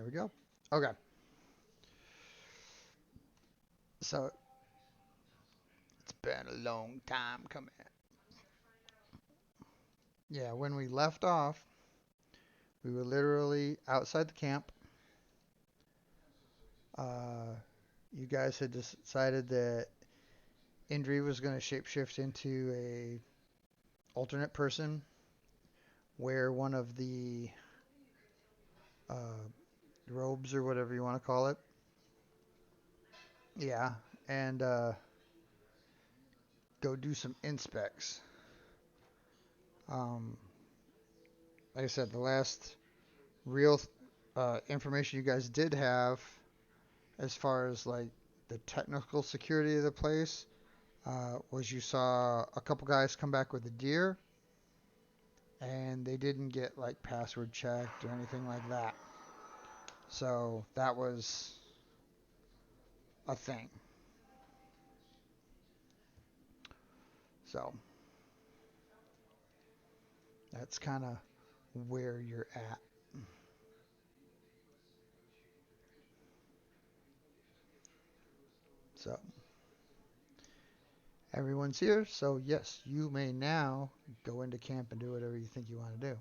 There we go. Okay. So it's been a long time coming. Yeah, when we left off, we were literally outside the camp. Uh, you guys had decided that Indrie was going to shapeshift into a alternate person, wear one of the uh, robes or whatever you want to call it. Yeah, and go do some inspects. Um, like I said, the last real information you guys did have, as far as like the technical security of the place, was you saw a couple guys come back with a deer, and they didn't get like password checked or anything like that. So that was a thing. So that's kind of where you're at. So everyone's here. So yes, you may now go into camp and do whatever you think you want to do.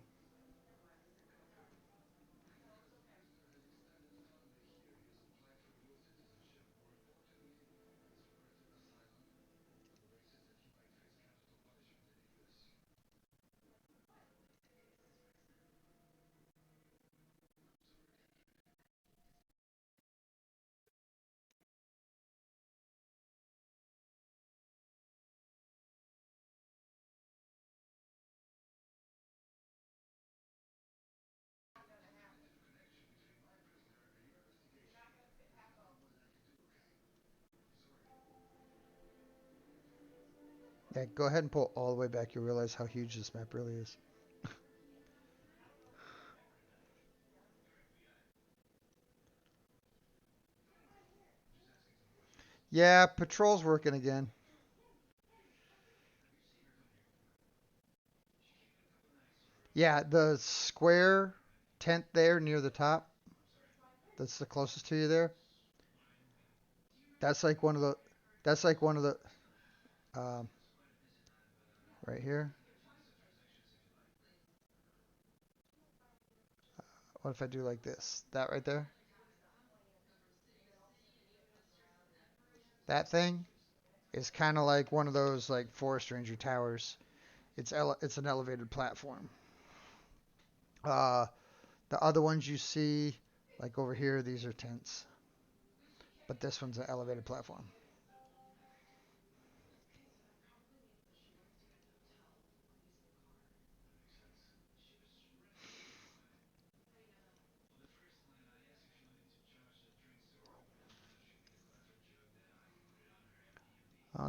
Yeah, go ahead and pull all the way back. You'll realize how huge this map really is. Yeah, patrol's working again. Yeah, the square tent there near the top, that's the closest to you there. That's like one of the. That's like one of the. Um, right here. What if I do like this? That right there. That thing is kind of like one of those like forest ranger towers. It's an elevated platform. Uh, the other ones you see, like over here, these are tents, but this one's an elevated platform.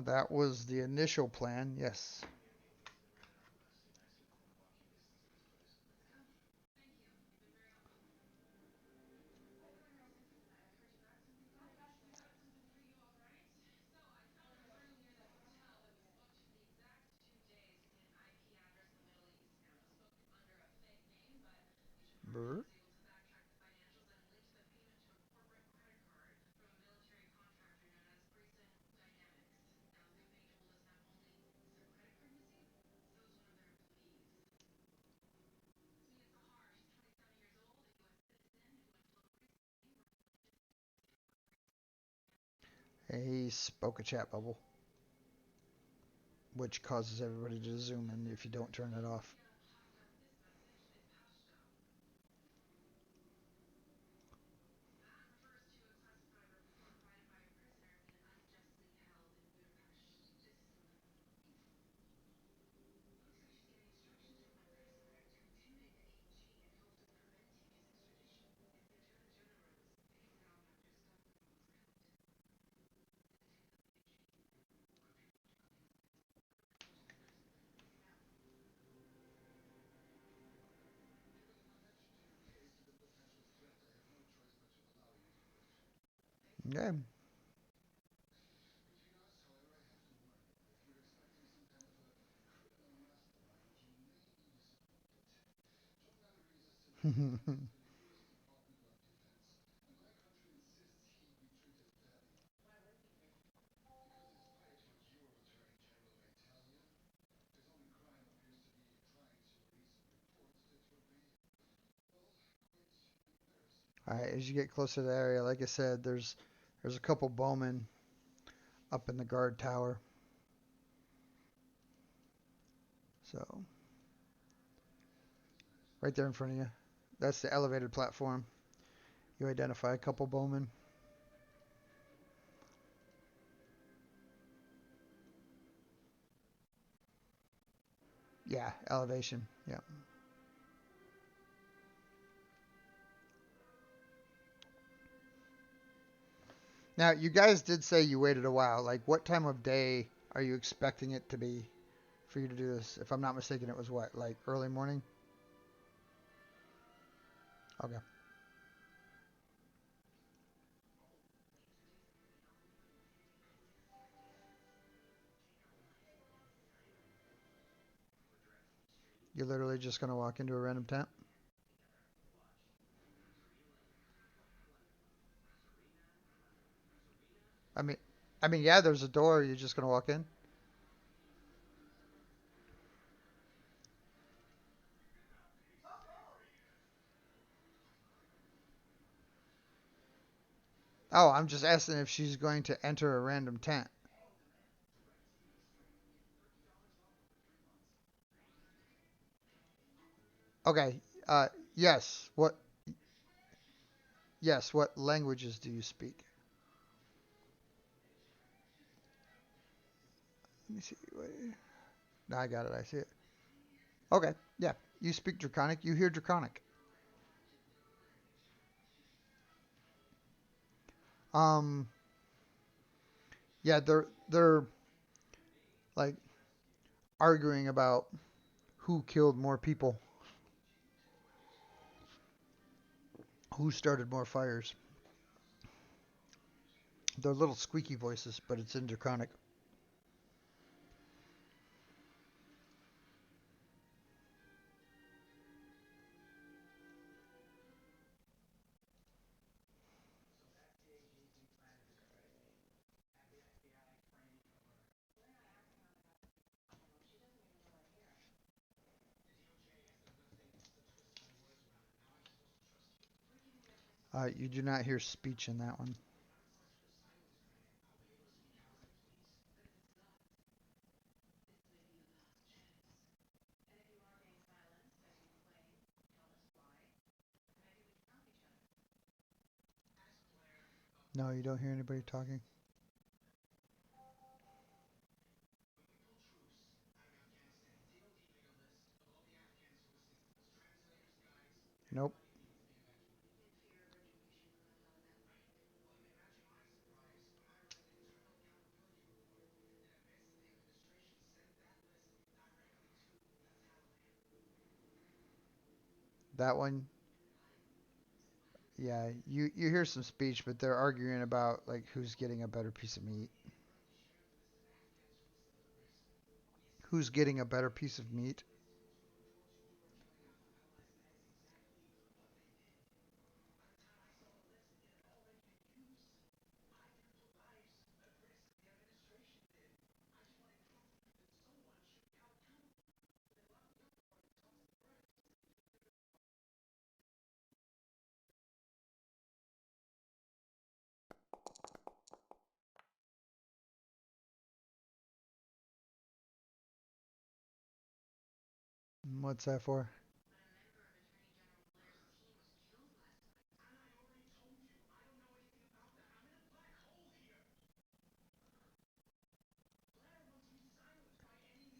That was the initial plan. Yes. Brr. He spoke a chat bubble, which causes everybody to zoom in if you don't turn it off. Okay. Alright, as you get closer to the area, like I said, there's a couple bowmen up in the guard tower. So, right there in front of you. That's the elevated platform. You identify a couple bowmen. Yeah, elevation. Yeah. Now, you guys did say you waited a while. Like, what time of day are you expecting it to be for you to do this? If I'm not mistaken, it was what, like early morning? Okay. You're literally just gonna walk into a random tent? I mean, yeah, there's a door. You're just gonna walk in? Oh, I'm just asking if she's going to enter a random tent. Okay. Uh, yes. What? Yes. What languages do you speak? Let me see. Wait. No, I got it. I see it. Okay. Yeah. You speak Draconic. You hear Draconic. Um. Yeah. They're like arguing about who killed more people, who started more fires. They're little squeaky voices, but it's in Draconic. You do not hear speech in that one. No, you don't hear anybody talking. Nope. That one, yeah, you hear some speech, but they're arguing about like who's getting a better piece of meat. Who's getting a better piece of meat? What's that for?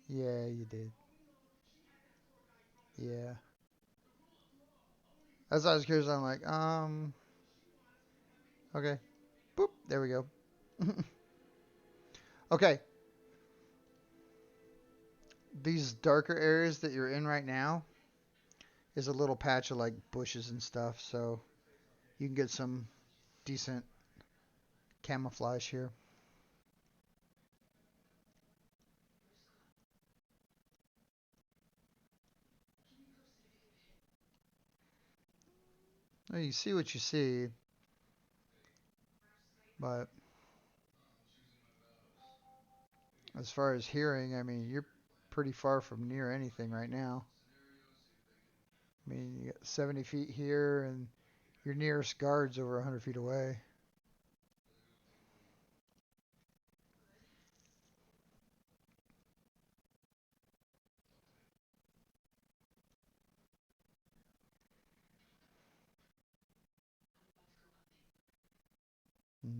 Yeah, you did. Yeah. As I was curious, I'm like, okay. Boop. There we go. Okay. These darker areas that you're in right now is a little patch of like bushes and stuff, so you can get some decent camouflage here. Well, you see what you see, but as far as hearing, I mean, you're pretty far from near anything right now. I mean, you got 70 feet here, and Your nearest guard's over 100 feet away.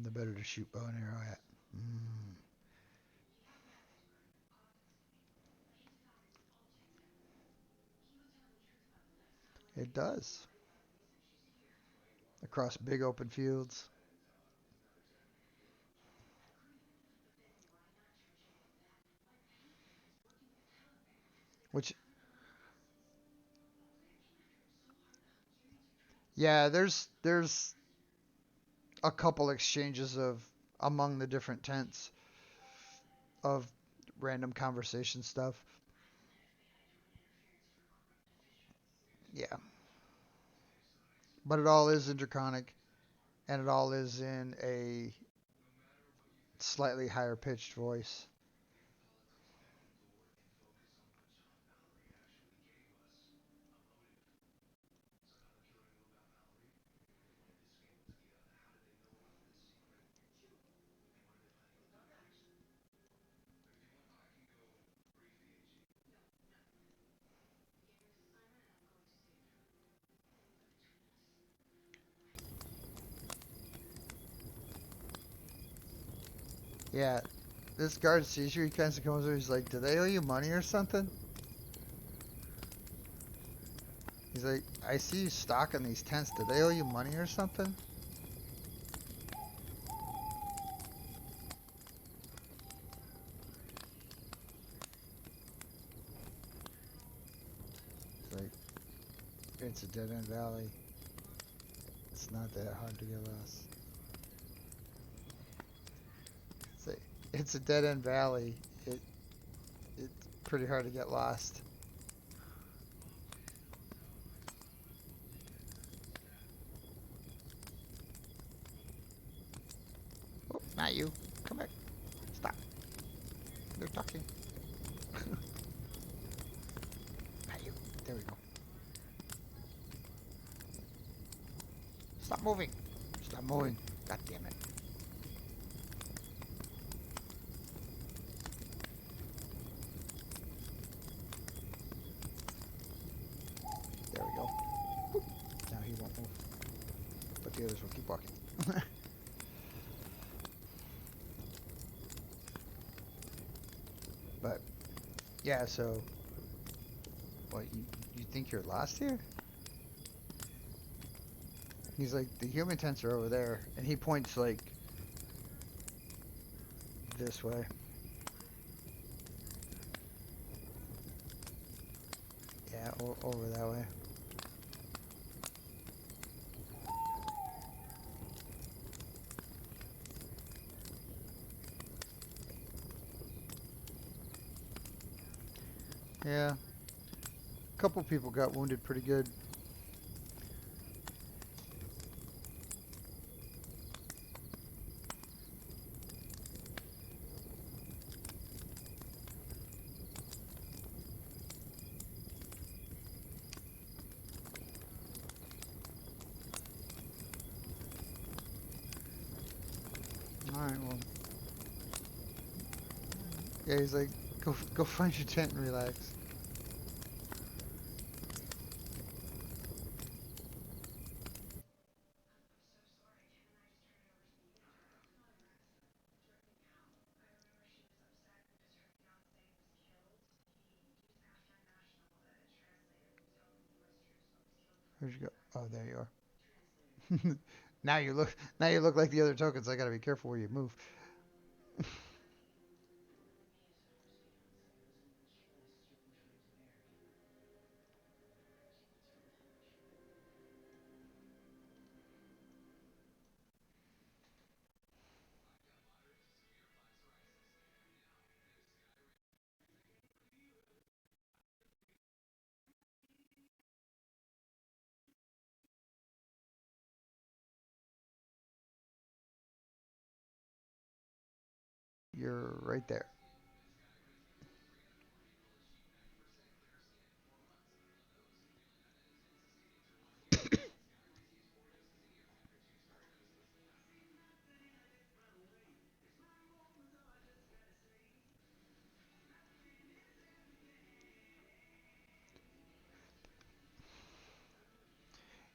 The better to shoot bow and arrow at. Mm. It does. Across big open fields. Which, yeah, there's a couple exchanges of among the different tents of random conversation stuff. Yeah, but it all is interconic, and it all is in a slightly higher pitched voice. Yeah, this guard sees you. He kind of comes over. He's like, "Do they owe you money or something?" He's like, "I see you stocking these tents. Do they owe you money or something?" He's like, "It's a dead end valley. It's not that hard to get lost." It's like, it's a dead end valley. It's pretty hard to get lost. Oh, not you. Come back. Stop. They're talking. Not you. There we go. Stop moving. Stop moving. God damn it. There we go. Boop. Now he won't move. But the others will keep walking. But, yeah, so... What, you think you're lost here? He's like, the human tents are over there. And he points, like, this way. Yeah, over that way. Yeah. A couple people got wounded pretty good. Alright, well... Yeah, he's like, go find your tent and relax. Where'd you go? Oh, there you are. Now you look like the other tokens. I gotta be careful where you move. You're right there.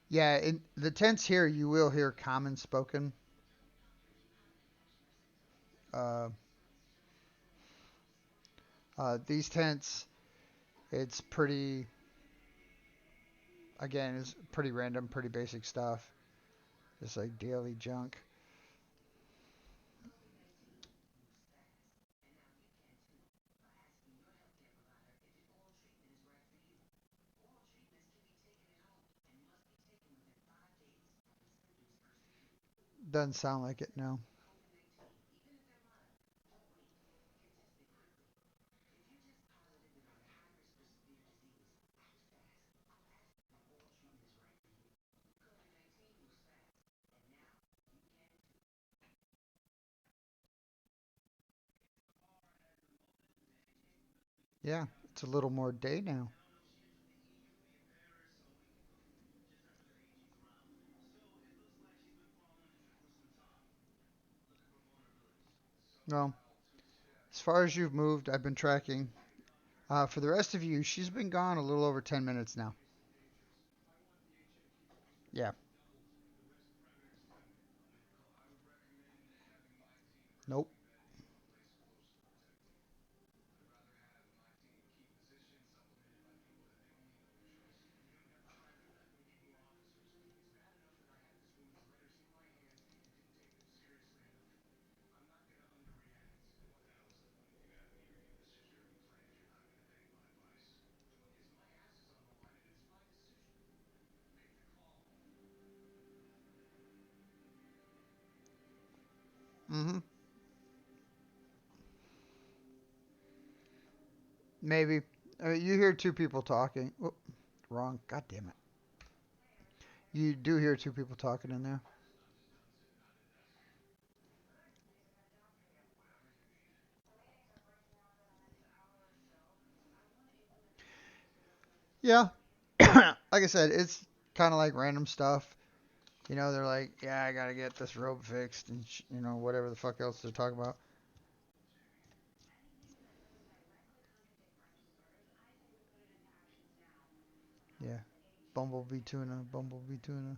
Yeah, in the tents here, you will hear common spoken. Uh, these tents, it's pretty, again, it's pretty random, pretty basic stuff. Just like daily junk. Doesn't sound like it, no. Yeah, it's a little more day now. Well, as far as you've moved, I've been tracking. For the rest of you, she's been gone a little over 10 minutes now. Yeah, nope. Mm-hmm. Maybe. You hear two people talking. Oh, wrong. God damn it. You do hear two people talking in there. Yeah. Like I said, it's kind of like random stuff. They're like, yeah, I gotta get this robe fixed, and whatever the fuck else they're talking about. Yeah, bumblebee tuna, bumblebee tuna.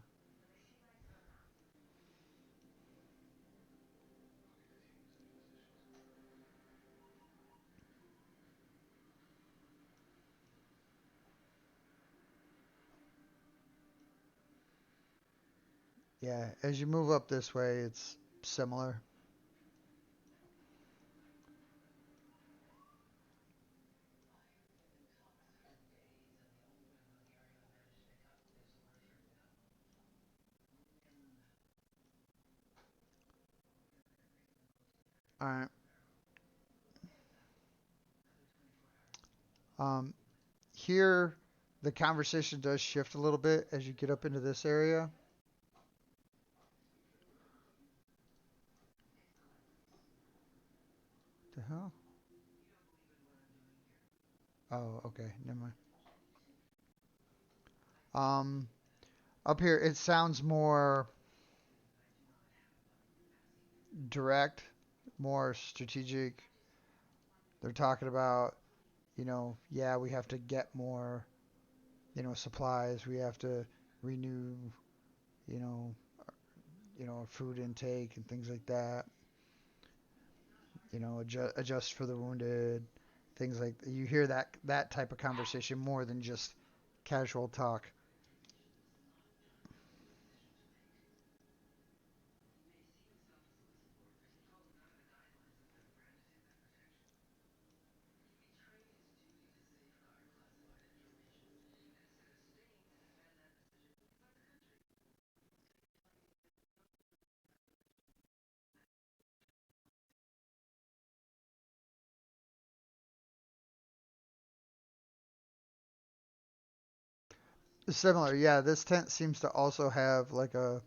Yeah, as you move up this way, it's similar. All right. Um, Here, the conversation does shift a little bit as you get up into this area. The hell? Oh, okay. Never mind. Um, Up here, it sounds more direct, more strategic. They're talking about, yeah, we have to get more, supplies. We have to renew, you know, food intake and things like that. Adjust for the wounded, things like you hear that type of conversation more than just casual talk. Similar, yeah. This tent seems to also have like a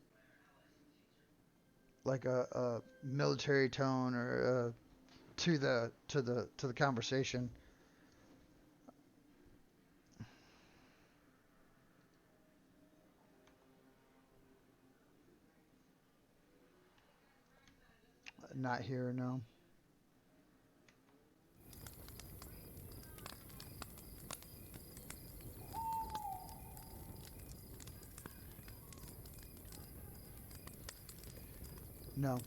military tone or to the conversation. Not here, no. No.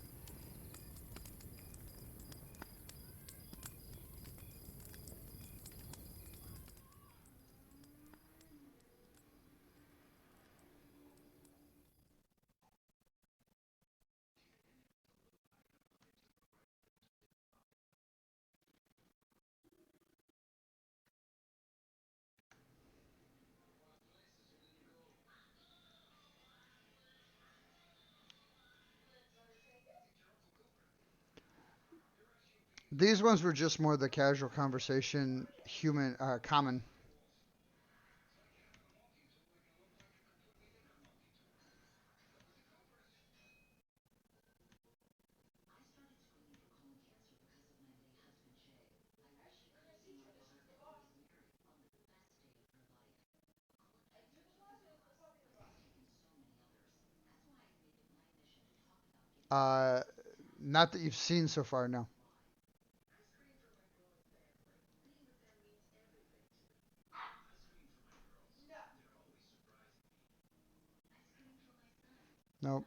These ones were just more the casual conversation, human, common. Uh, Not that you've seen so far, no. Nope.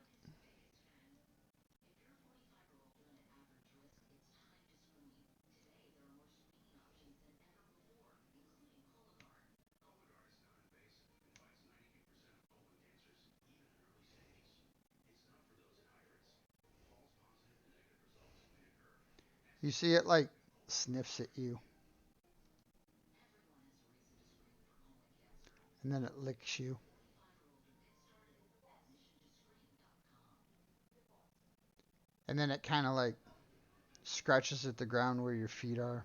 You see it like sniffs at you, and then it licks you, and then it kind of like scratches at the ground where your feet are.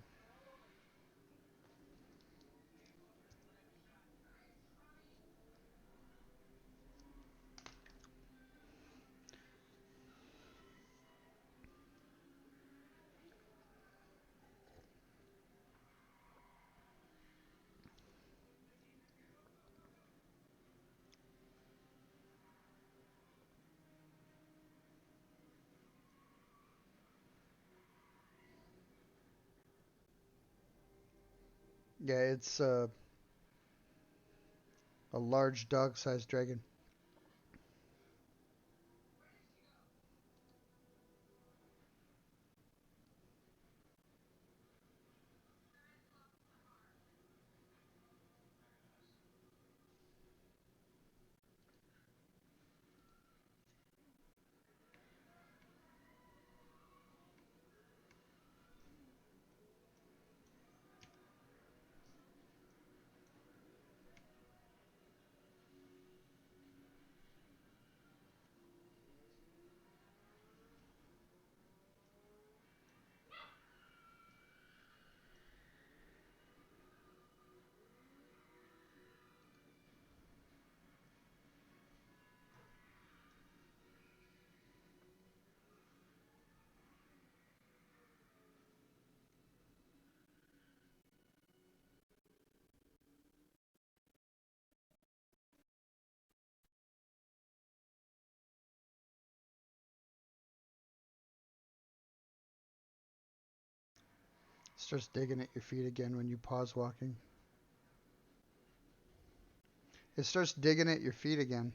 Yeah, it's a large dog-sized dragon. Starts digging at your feet again when you pause walking. It starts digging at your feet again.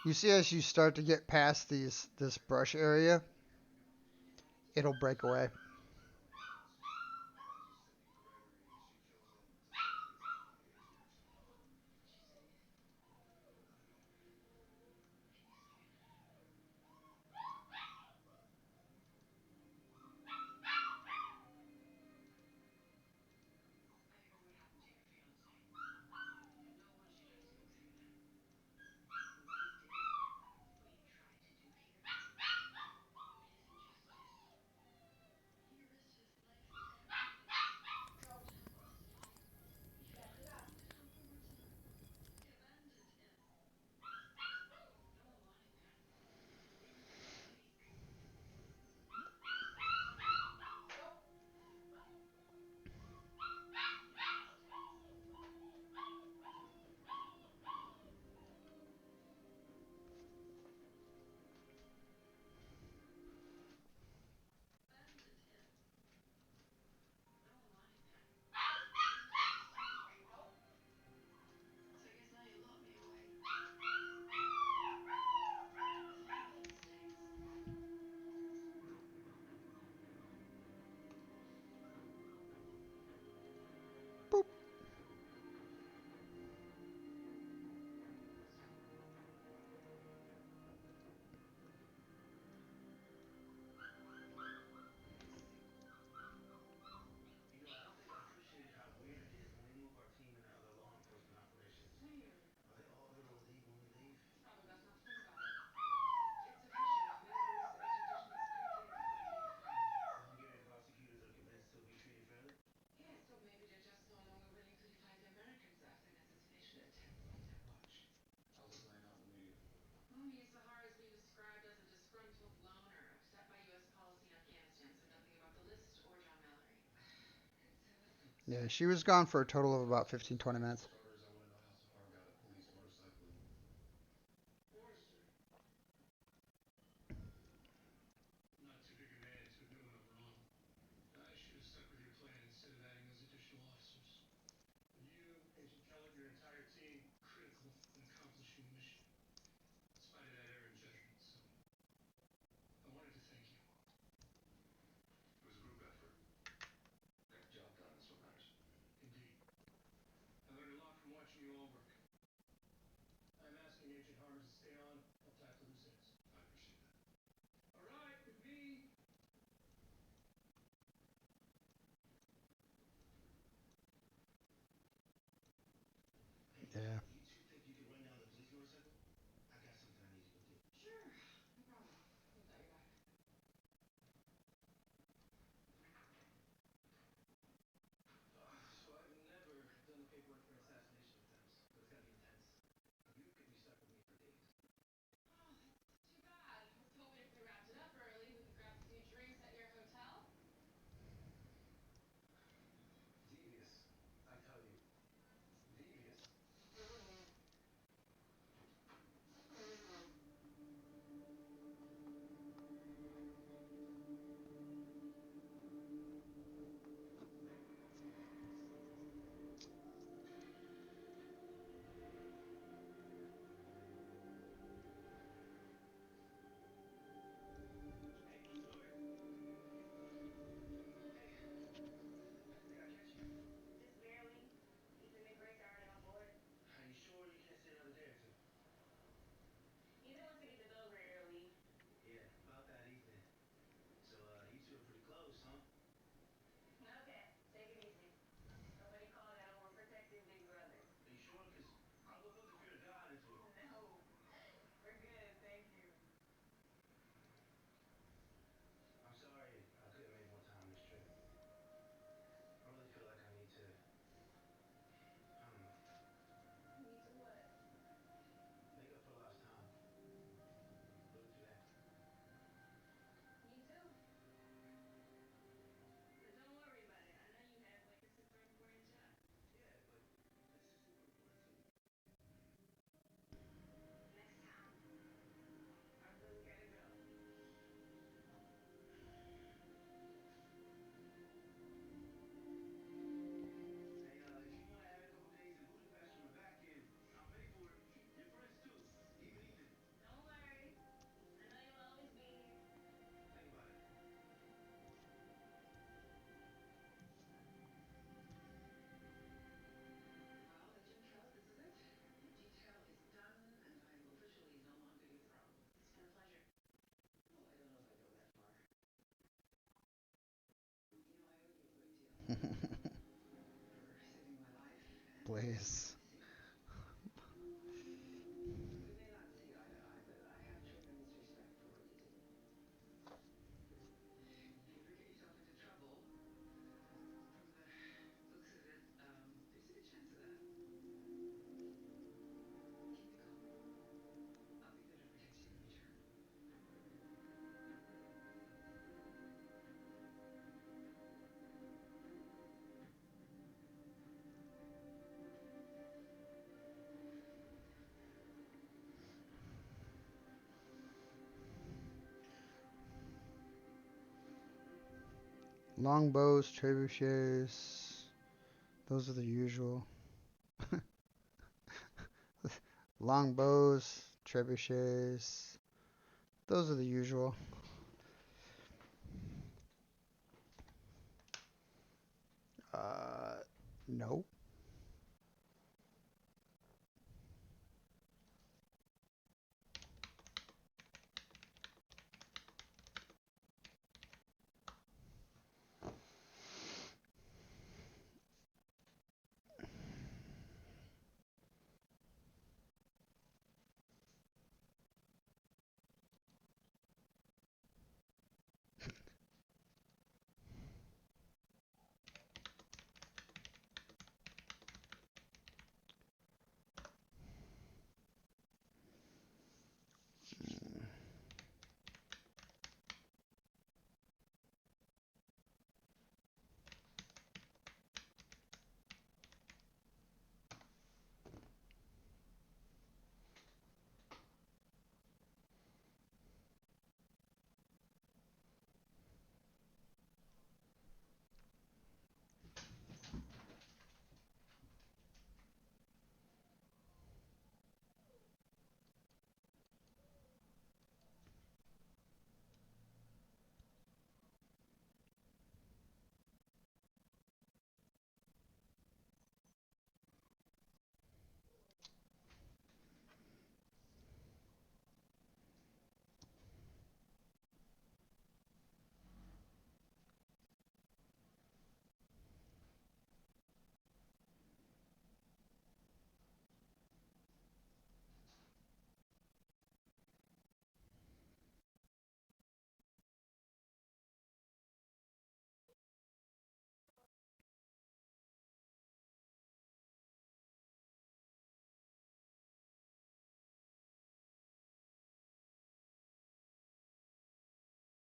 You see, as you start to get past this brush area, it'll break away. Boop. Yeah, she was gone for a total of about 15, 20 minutes. Yeah. Blaise. Longbows, trebuchets. Those are the usual. Longbows, trebuchets. Those are the usual. No.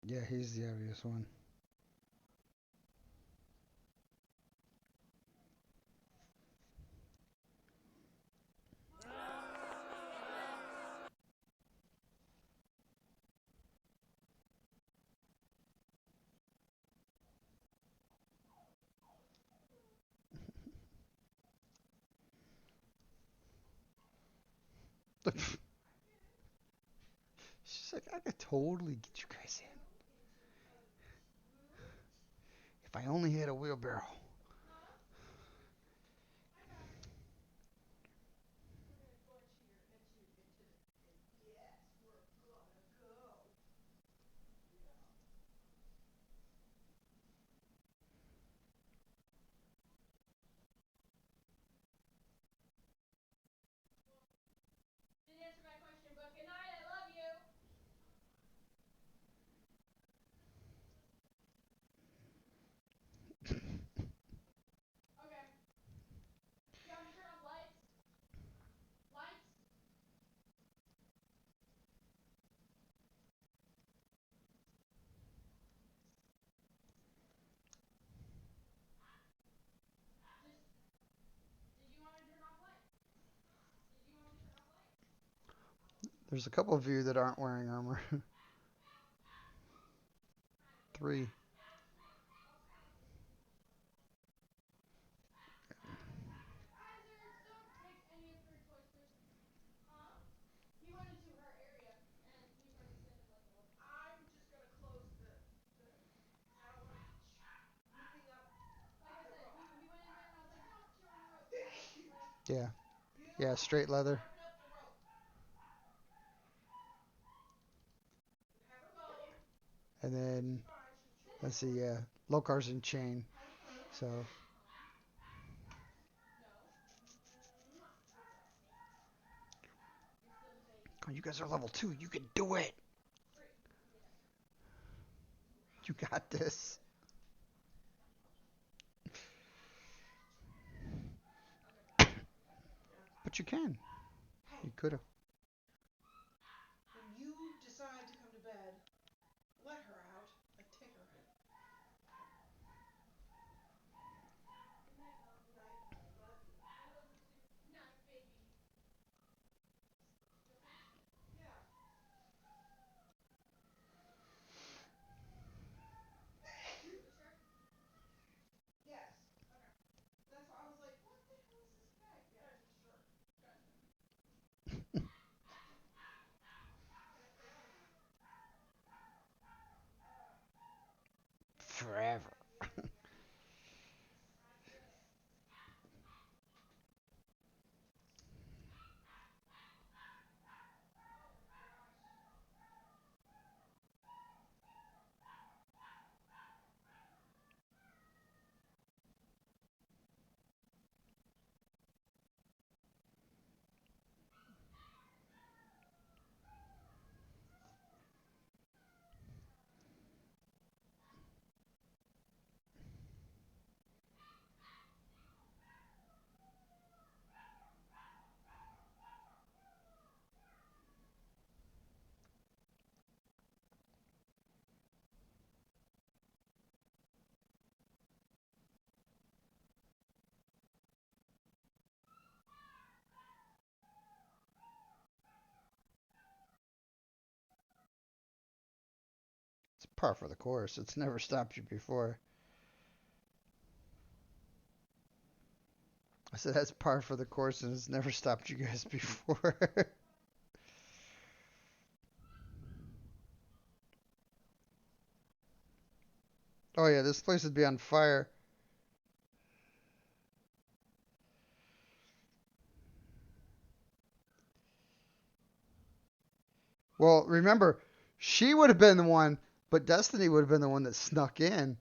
Yeah, he's the obvious one. She's like, I could totally get you guys in. If I only had a wheelbarrow. There's a couple of you that aren't wearing armor. 3. Yeah. Yeah, straight leather. And then, let's see, yeah, Lokar's in chain. So, Come on, you guys are level 2. You can do it. You got this. But you can. You could have. When you decide to come to bed, let her out. Like, take her out. Yes. Okay. That's why I was like, what the hell is this bag? Yeah, sure. Gotcha. Forever. It's par for the course. It's never stopped you before. I said that's par for the course, and it's never stopped you guys before. Oh yeah, this place would be on fire. Well, remember, she would have been the one, but Destiny would have been the one that snuck in.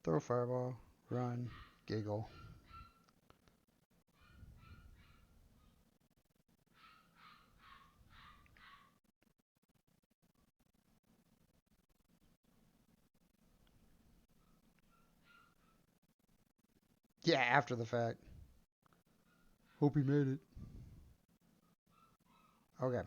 Throw a fireball, run, giggle. Yeah, after the fact. Hope he made it. Okay.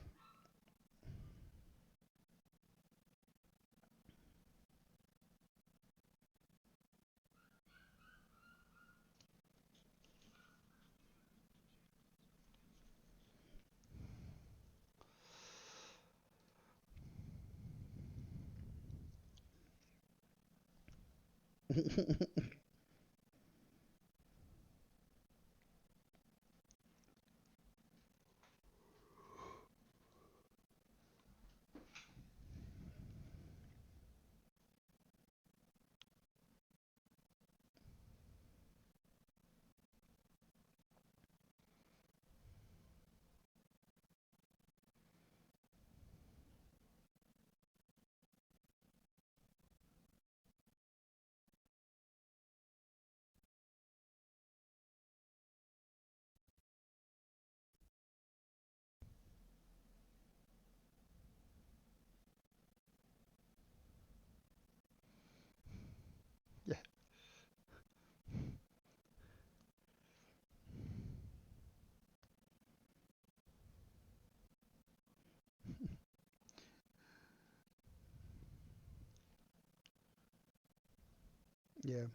Yeah. Yeah.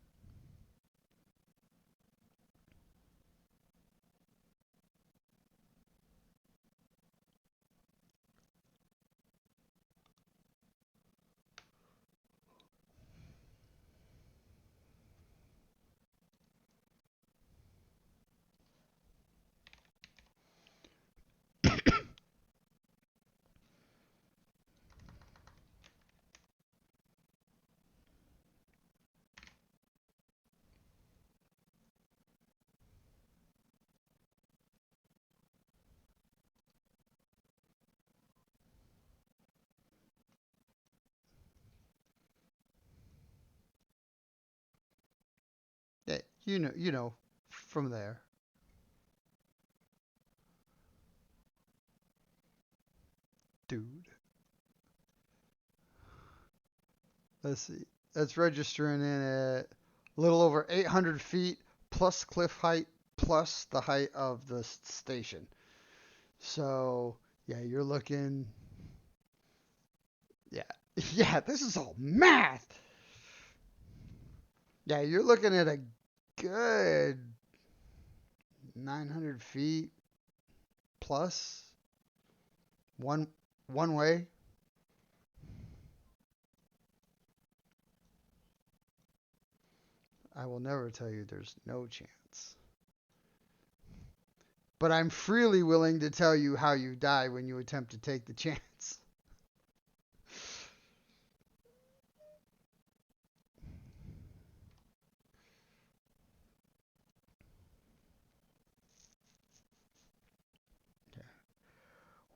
You know, from there. Dude, let's see. That's registering in at a little over 800 feet plus cliff height plus the height of the station. So, yeah, you're looking. Yeah, yeah, this is all math. Yeah, you're looking at a good 900 feet plus one one way. I will never tell you there's no chance. But I'm freely willing to tell you how you die when you attempt to take the chance.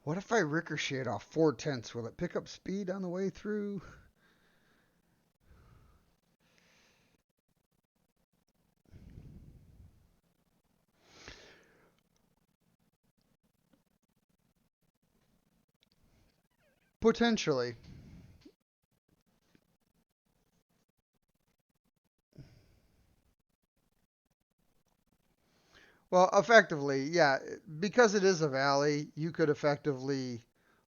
What if I ricochet off 4/10? Will it pick up speed on the way through? Potentially. Well, effectively, yeah, because it is a valley, you could effectively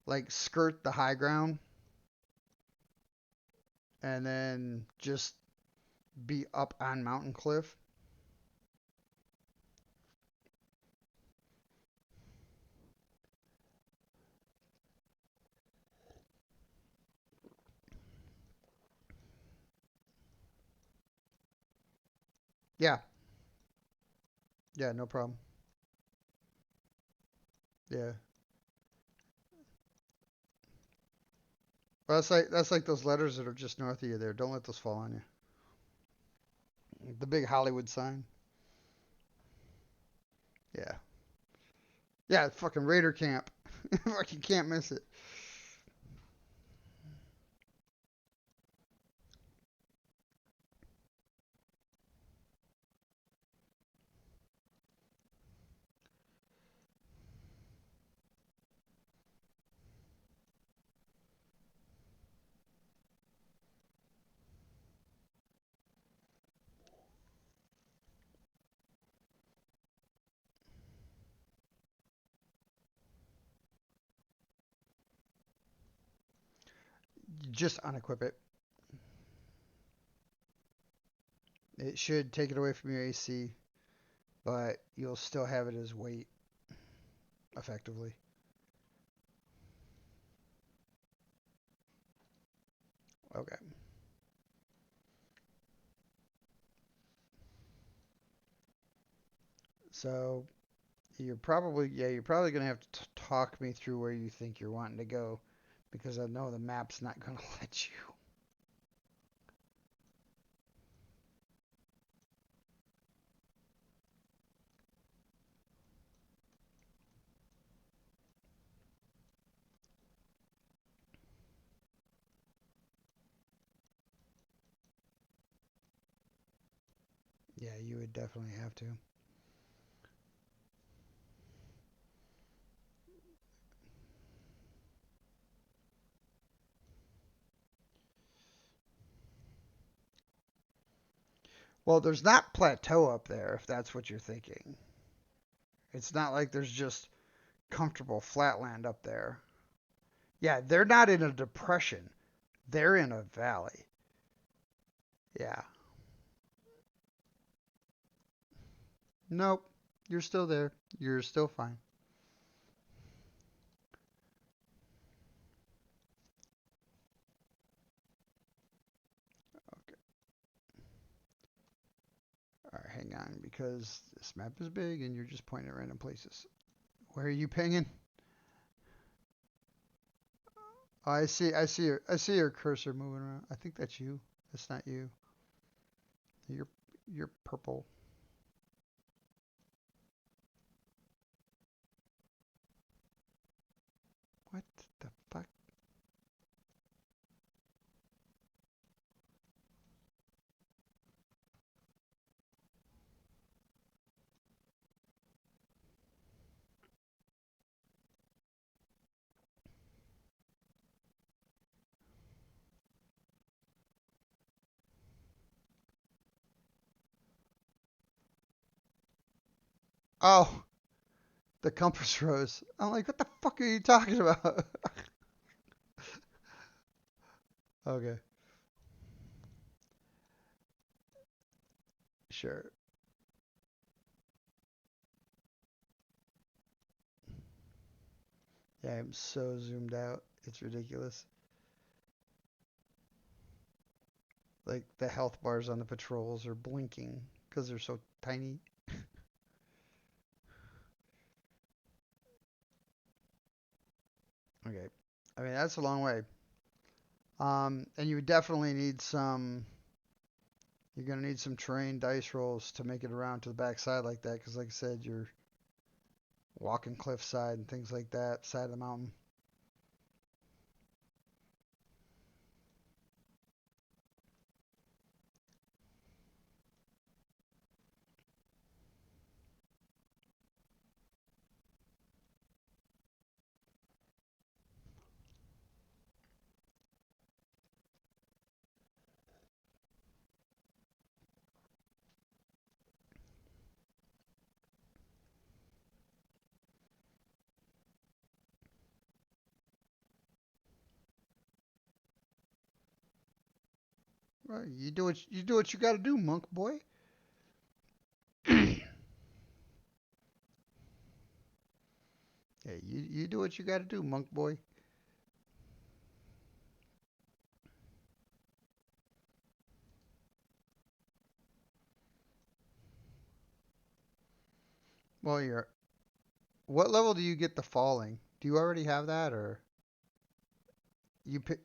like skirt the high ground and then just be up on Mountain Cliff. Yeah, yeah, no problem. Yeah. Well, that's like those letters that are just north of you there. Don't let those fall on you. The big Hollywood sign. Yeah. Yeah, fucking Raider camp. Fuck, you can't miss it. Just unequip it. It should take it away from your AC, but you'll still have it as weight effectively. Okay. So you're probably gonna have to talk me through where you think you're wanting to go, because I know the map's not gonna let you. Yeah, you would definitely have to. Well, there's not plateau up there if that's what you're thinking. It's not like there's just comfortable flatland up there. Yeah, they're not in a depression. They're in a valley. Yeah. Nope. You're still there. You're still fine. Okay. All right, hang on, because this map is big and you're just pointing at random places. Where are you pinging? Oh, I see. I see your cursor moving around. I think that's you. That's not you. You're you're purple. What the fuck? Oh, the compass rose. I'm like, what the fuck are you talking about? Okay, sure. Yeah, I'm so zoomed out. It's ridiculous. Like the health bars on the patrols are blinking because they're so tiny. Okay. I mean, that's a long way. And you would definitely need some. You're gonna need some terrain dice rolls to make it around to the backside like that, because like I said, you're walking cliffside and things like that, side of the mountain. Well, you do what you got to do, monk boy. Yeah, you do what you got to do, monk boy. Well, you're. What level do you get the falling? Do you already have that, or you pick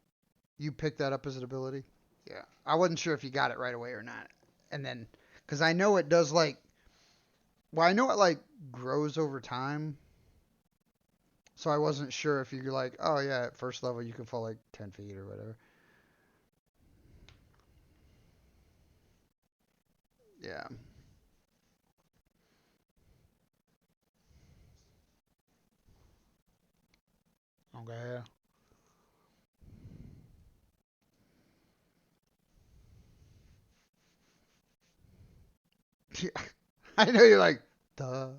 you pick that up as an ability? Yeah, I wasn't sure if you got it right away or not. And then, because I know it does like, well, I know it like grows over time. So I wasn't sure if you're like, oh yeah, at first level you can fall like 10 feet or whatever. Yeah. Okay. Yeah. I know you're like, duh.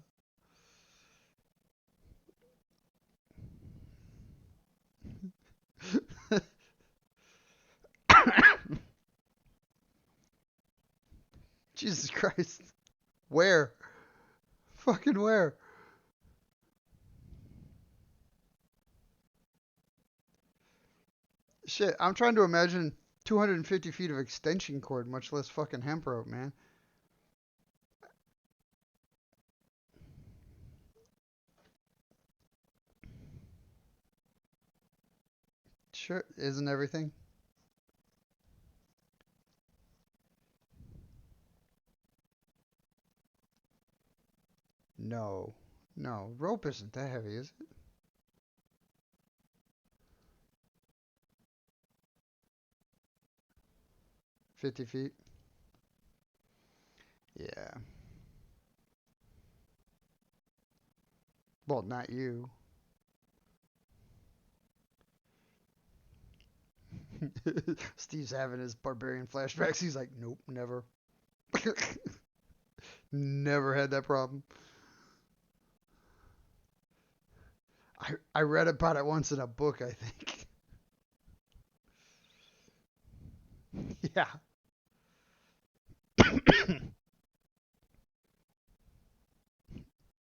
Jesus Christ. Where? Fucking where? Shit, I'm trying to imagine 250 feet of extension cord, much less fucking hemp rope, man. Sure, isn't everything? No. No, rope isn't that heavy, is it? 50 feet? Yeah. Well, not you. Steve's having his barbarian flashbacks. He's like, nope, never. Never had that problem. I read about it once in a book, I think. Yeah.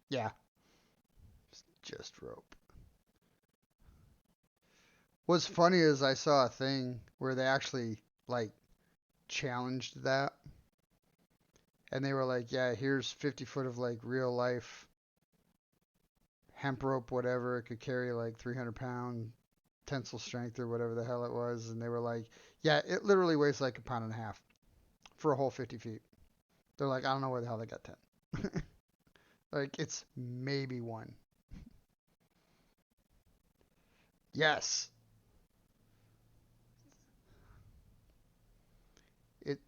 Yeah. Just rope. What's funny is I saw a thing where they actually like challenged that, and they were like, "Yeah, here's 50 foot of like real life hemp rope, whatever. It could carry like 300 pound tensile strength or whatever the hell it was." And they were like, "Yeah, it literally weighs like a pound and a half for a whole 50 feet." They're like, "I don't know where the hell they got 10." Like it's maybe one. Yes, it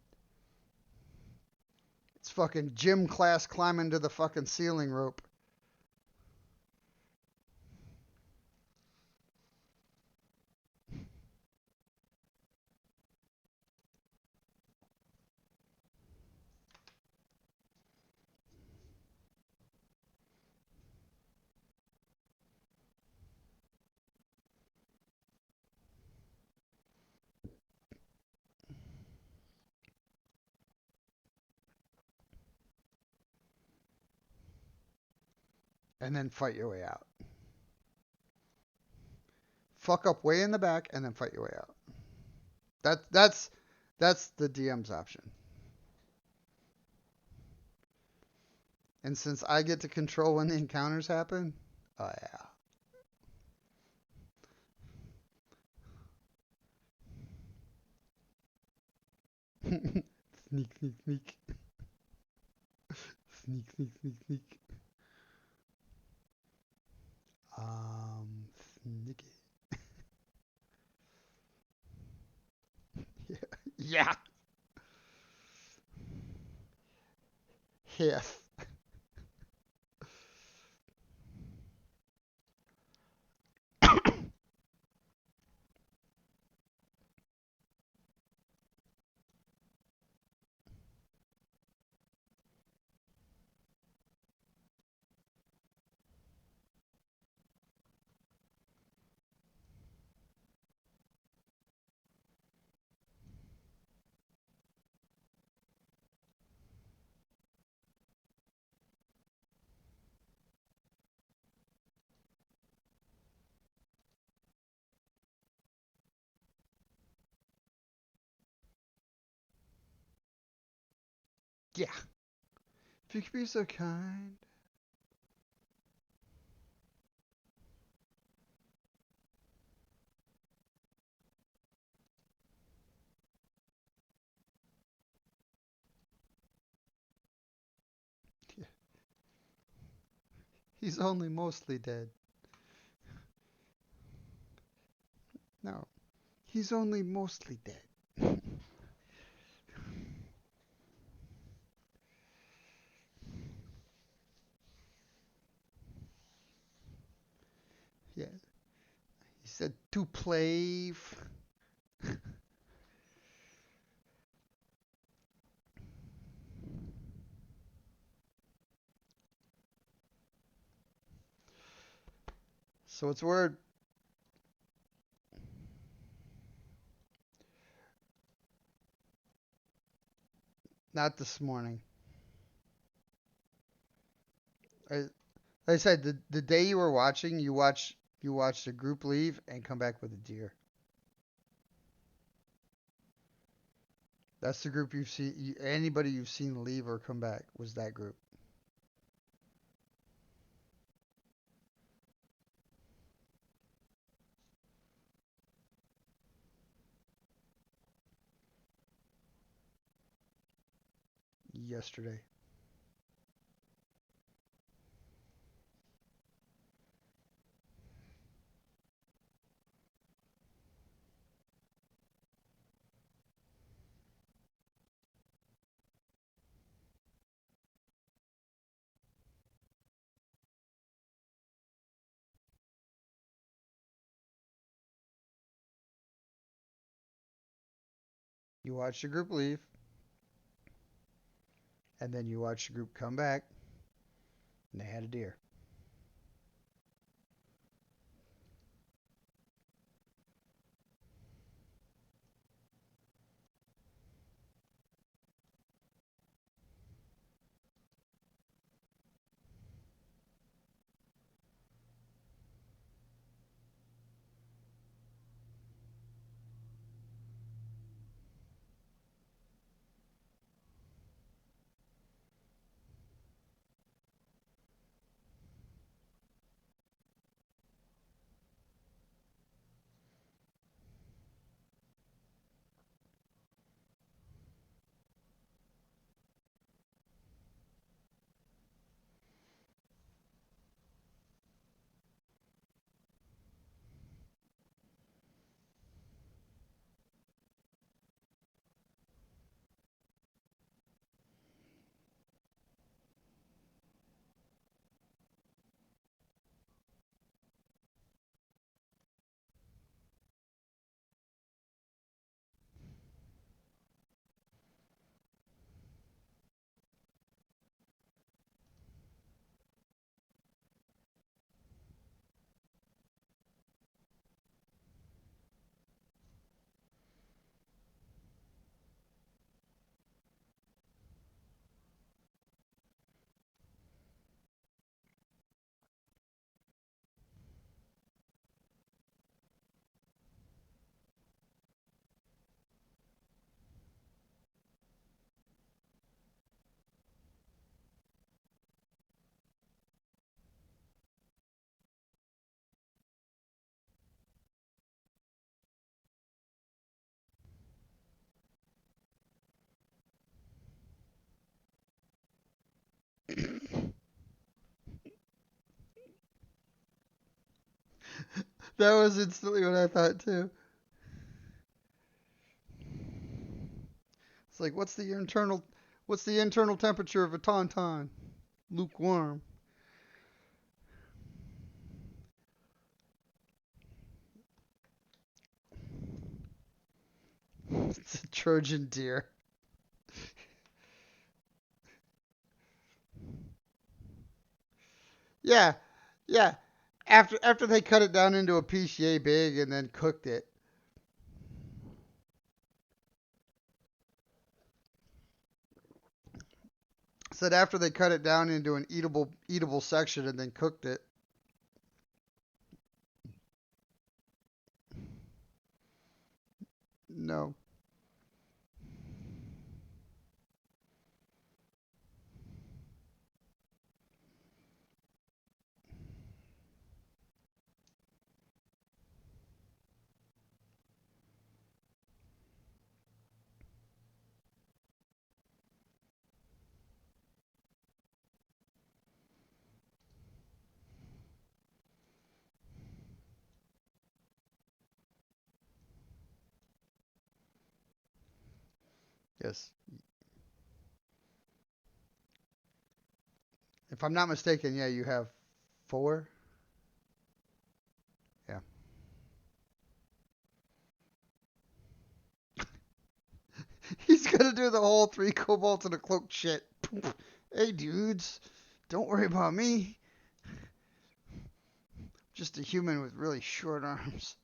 it's fucking gym class climbing to the fucking ceiling rope. and then fight your way out. Fuck up way in the back and then fight your way out. That's the DM's option. And since I get to control when the encounters happen, oh yeah. Sneak, sneak, sneak. Sneak, sneak, sneak, sneak. Sneaky. Yeah. Yeah. Yes. Yeah. If you could be so kind. Yeah. He's only mostly dead. No. He's only mostly dead. Yeah. He said to play. So it's word. Not this morning. I, like I said, the day you were watching, you watched a group leave and come back with a deer. That's the group you've seen. Anybody you've seen leave or come back was that group yesterday. You watched the group leave, and then you watched the group come back, and they had a deer. That was instantly what I thought too. It's like, what's the internal temperature of a tauntaun? Lukewarm. It's a Trojan deer. Yeah, yeah. After they cut it down into a piece yay big and then cooked it. Said after they cut it down into an eatable section and then cooked it. No. Yes. If I'm not mistaken, yeah, you have four. Yeah. He's gonna do the whole three kobolds and a cloak shit. Hey dudes, don't worry about me. Just a human with really short arms.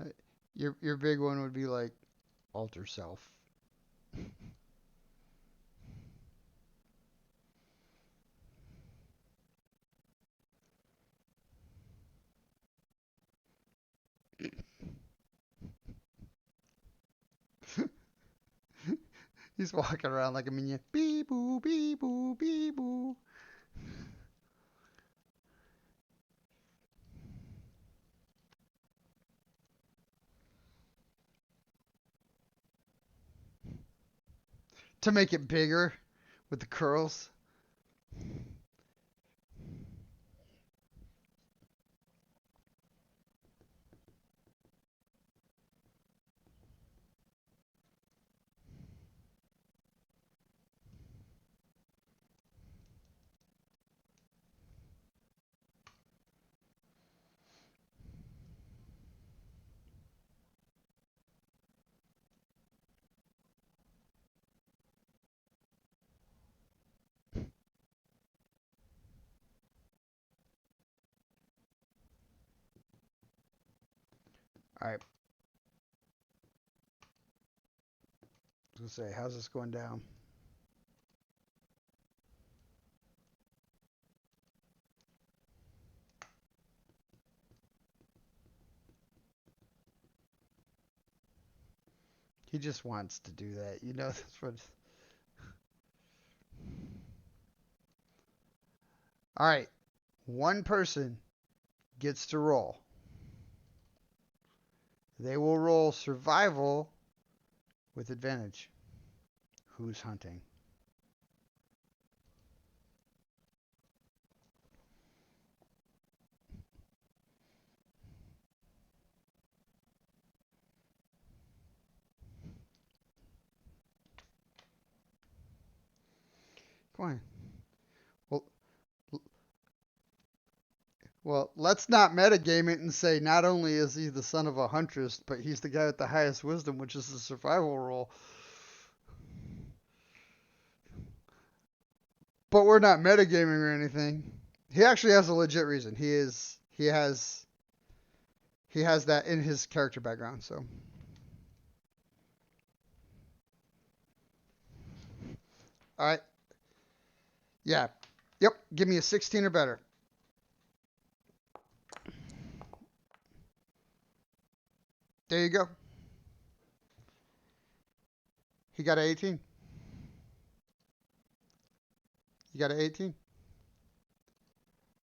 Uh, your big one would be like alter self. He's walking around like a minion. Bee boo, bee boo, bee boo. To make it bigger with the curls. All right. I was gonna say, how's this going down? He just wants to do that. You know, that's what. All right. One person gets to roll. They will roll survival with advantage. Who's hunting? Come on. Well, well, let's not metagame it and say not only is he the son of a huntress, but he's the guy with the highest wisdom, which is the survival roll. But we're not metagaming or anything. He actually has a legit reason. He has He has that in his character background, so. Alright. Yeah. Yep. Give me a 16 or better. There you go. He got an 18. You got an 18.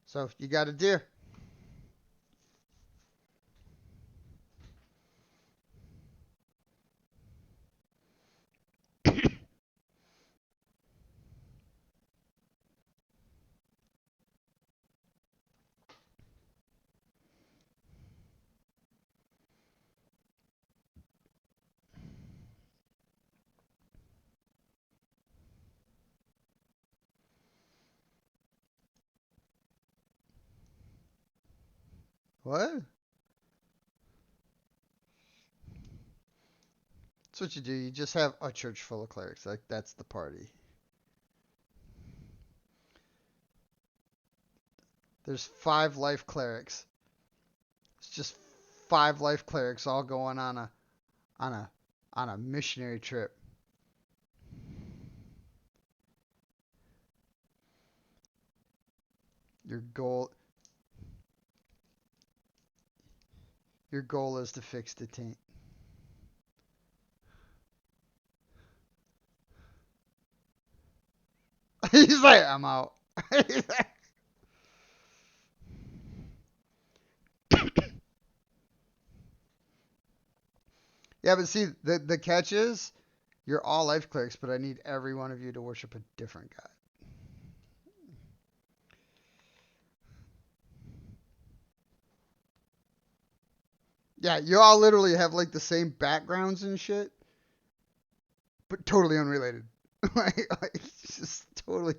So you got a deer. What? That's what you do. You just have a church full of clerics. Like, that's the party. There's 5 life clerics. It's just 5 life clerics all going on a on a missionary trip. Your goal your goal is to fix the taint. He's like, I'm out. Yeah, but see, the catch is you're all life clerics, but I need every one of you to worship a different god. Yeah, you all literally have like the same backgrounds and shit, but totally unrelated. like, it's just totally.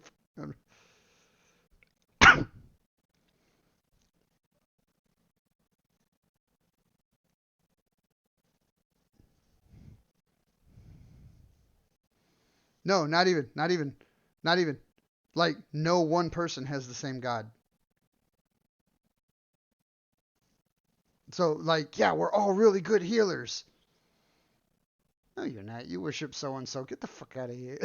No, not even, not even, not even. Like, no one person has the same god. So, like, yeah, we're all really good healers. No, you're not. You worship so and so. Get the fuck out of here.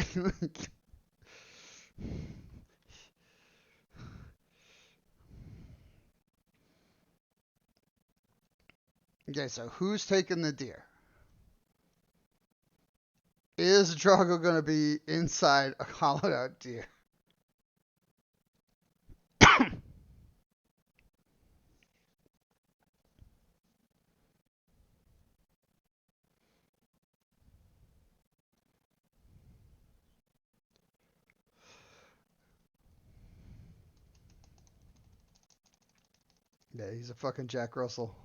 Okay, so who's taking the deer? Is Drogo going to be inside a hollowed out deer? Yeah, he's a fucking Jack Russell.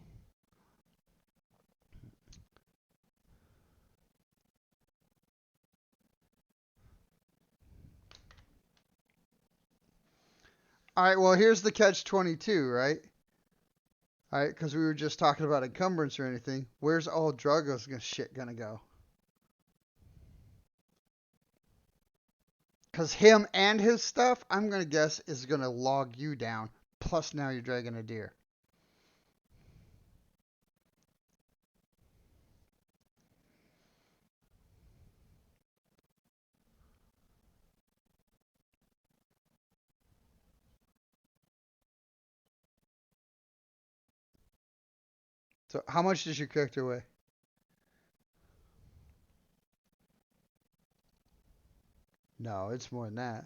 All right, well, here's the catch 22, right? All right, because we were just talking about encumbrance or anything. Where's all Drogo's shit gonna go? Because him and his stuff, I'm gonna guess, is gonna log you down. Plus, now you're dragging a deer. So, how much does your character weigh? No, it's more than that.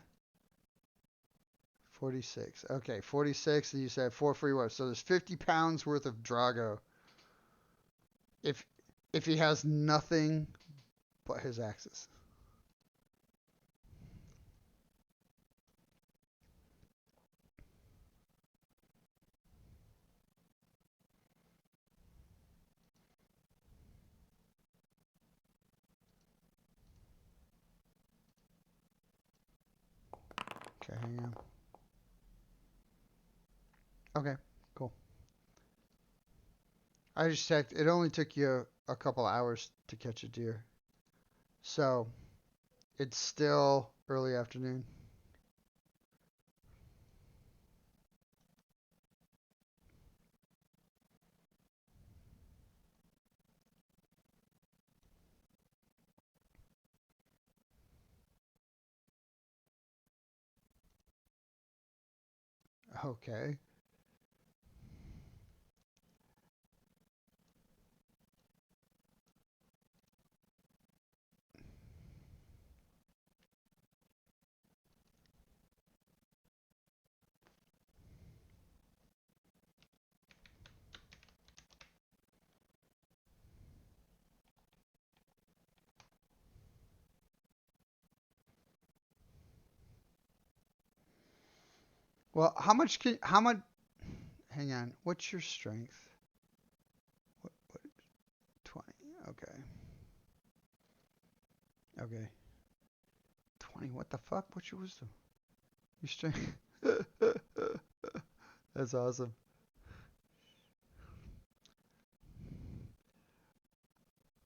46. Okay, 46, and you said 4 free words. So there's 50 pounds worth of Drago. If if he has nothing but his axes. Okay, hang on. Okay, cool. I just checked. It only took you a couple hours to catch a deer. So it's still early afternoon. Okay. Well, how much, hang on, what's your strength? What, 20, okay. Okay. 20, what the fuck? What's your wisdom? Your strength? That's awesome.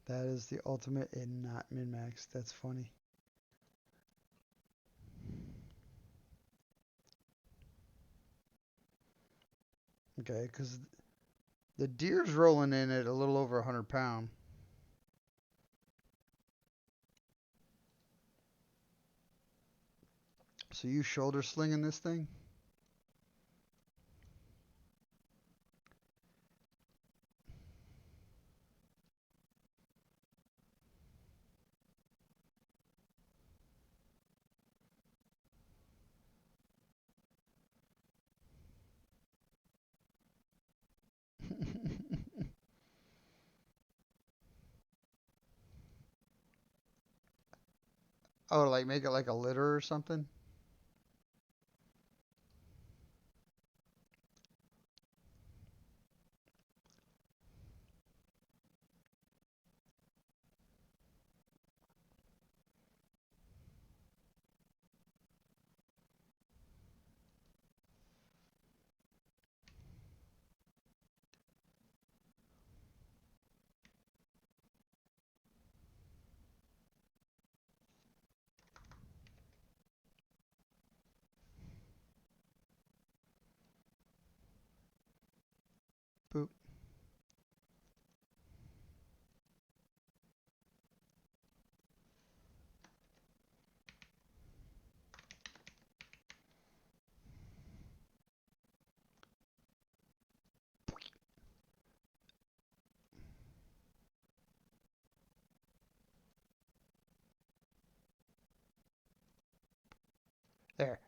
That is the ultimate in not min-max. That's funny. Okay, because the deer's rolling in at a little over 100 pound. So you shoulder slinging this thing? Oh, like make it like a litter or something? Boop. There.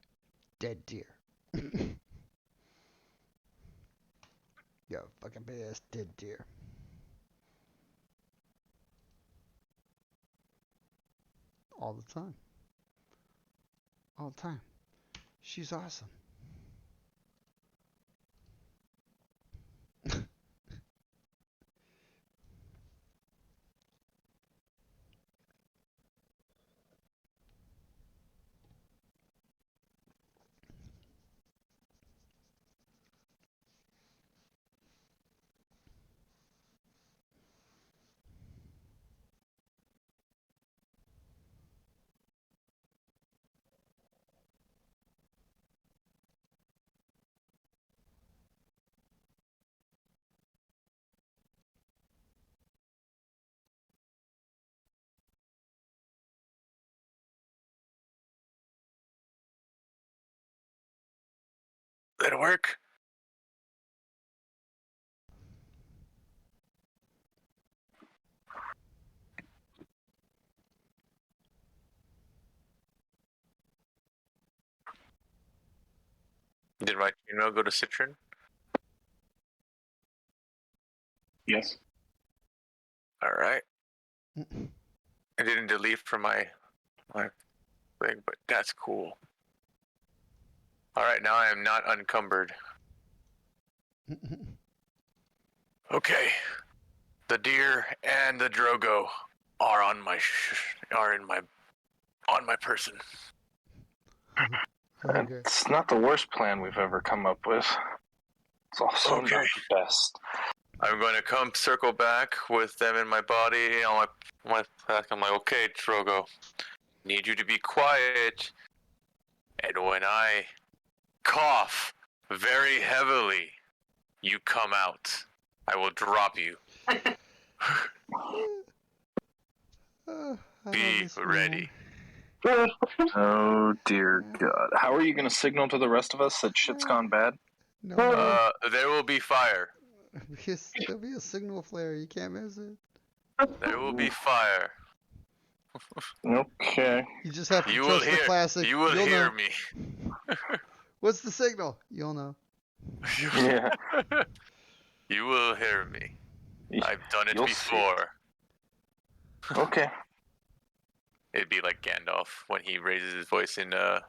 Dead deer. Yo, fucking big ass dead deer. All the time. All the time. She's awesome. That'll work. Did my email go to Citran? Yes. All right. I didn't delete from my thing, but that's cool. All right, now I am not encumbered. Okay, the deer and the Drogo are on my on my person. Okay. It's not the worst plan we've ever come up with. It's also Okay. not the best. I'm going to come circle back with them in my body on my back. I'm like, okay, Drogo, need you to be quiet, and when I cough very heavily, you come out. I will drop you. I love Be this ready. man. Oh dear God! How are you going to signal to the rest of us that shit's gone bad? No. There will be fire. There'll be a signal flare. You can't miss it. There will be fire. Okay. You just have to You will trust the hear. classic. You will You'll hear know. me. What's the signal? You'll know. Yeah. You will hear me. I've done it You'll see before. Okay. It'd be like Gandalf when he raises his voice in You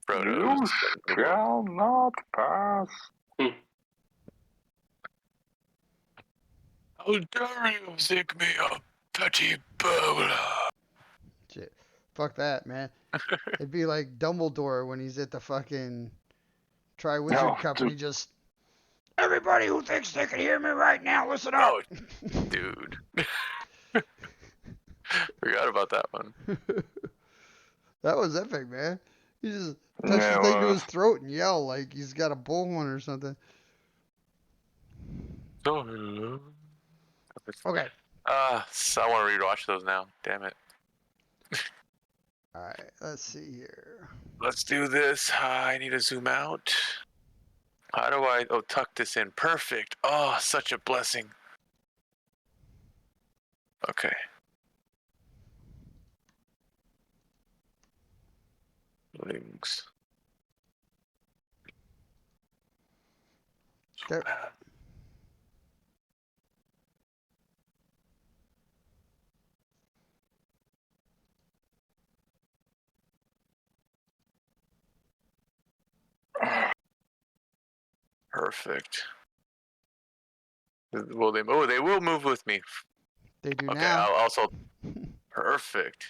Frodo's. shall not pass. How dare you think me a petty burglar? Shit. Fuck that, man. It'd be like Dumbledore when he's at the fucking Tri-Wizard No, Cup dude. and he just... Everybody who thinks they can hear me right now, listen up! Oh, dude. Forgot about that one. That was epic, man. He just touch Yeah, the thing to well, his throat and yell like he's got a bullhorn or something. Oh, hello. Okay. So I want to rewatch those now. Damn it. Alright, let's see here. Let's do this. I need to zoom out. How do I tuck this in? Perfect. Oh, such a blessing. Okay. Links. There. Perfect. Will they? Oh, they will move with me. They do Okay. now. I'll also. Perfect.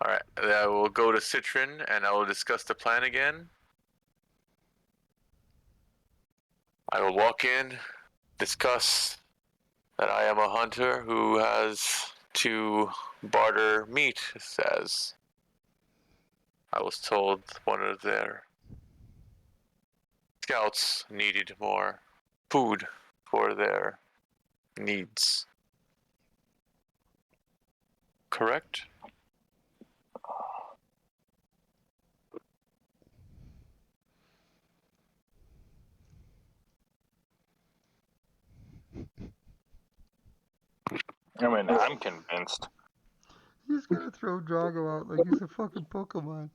All right. I will go to Sitran and I will discuss the plan again. I will walk in, discuss that I am a hunter who has to barter meat, as I was told one of their scouts needed more food for their needs. Correct? I mean, I'm convinced. He's gonna throw Drago out like he's a fucking Pokemon.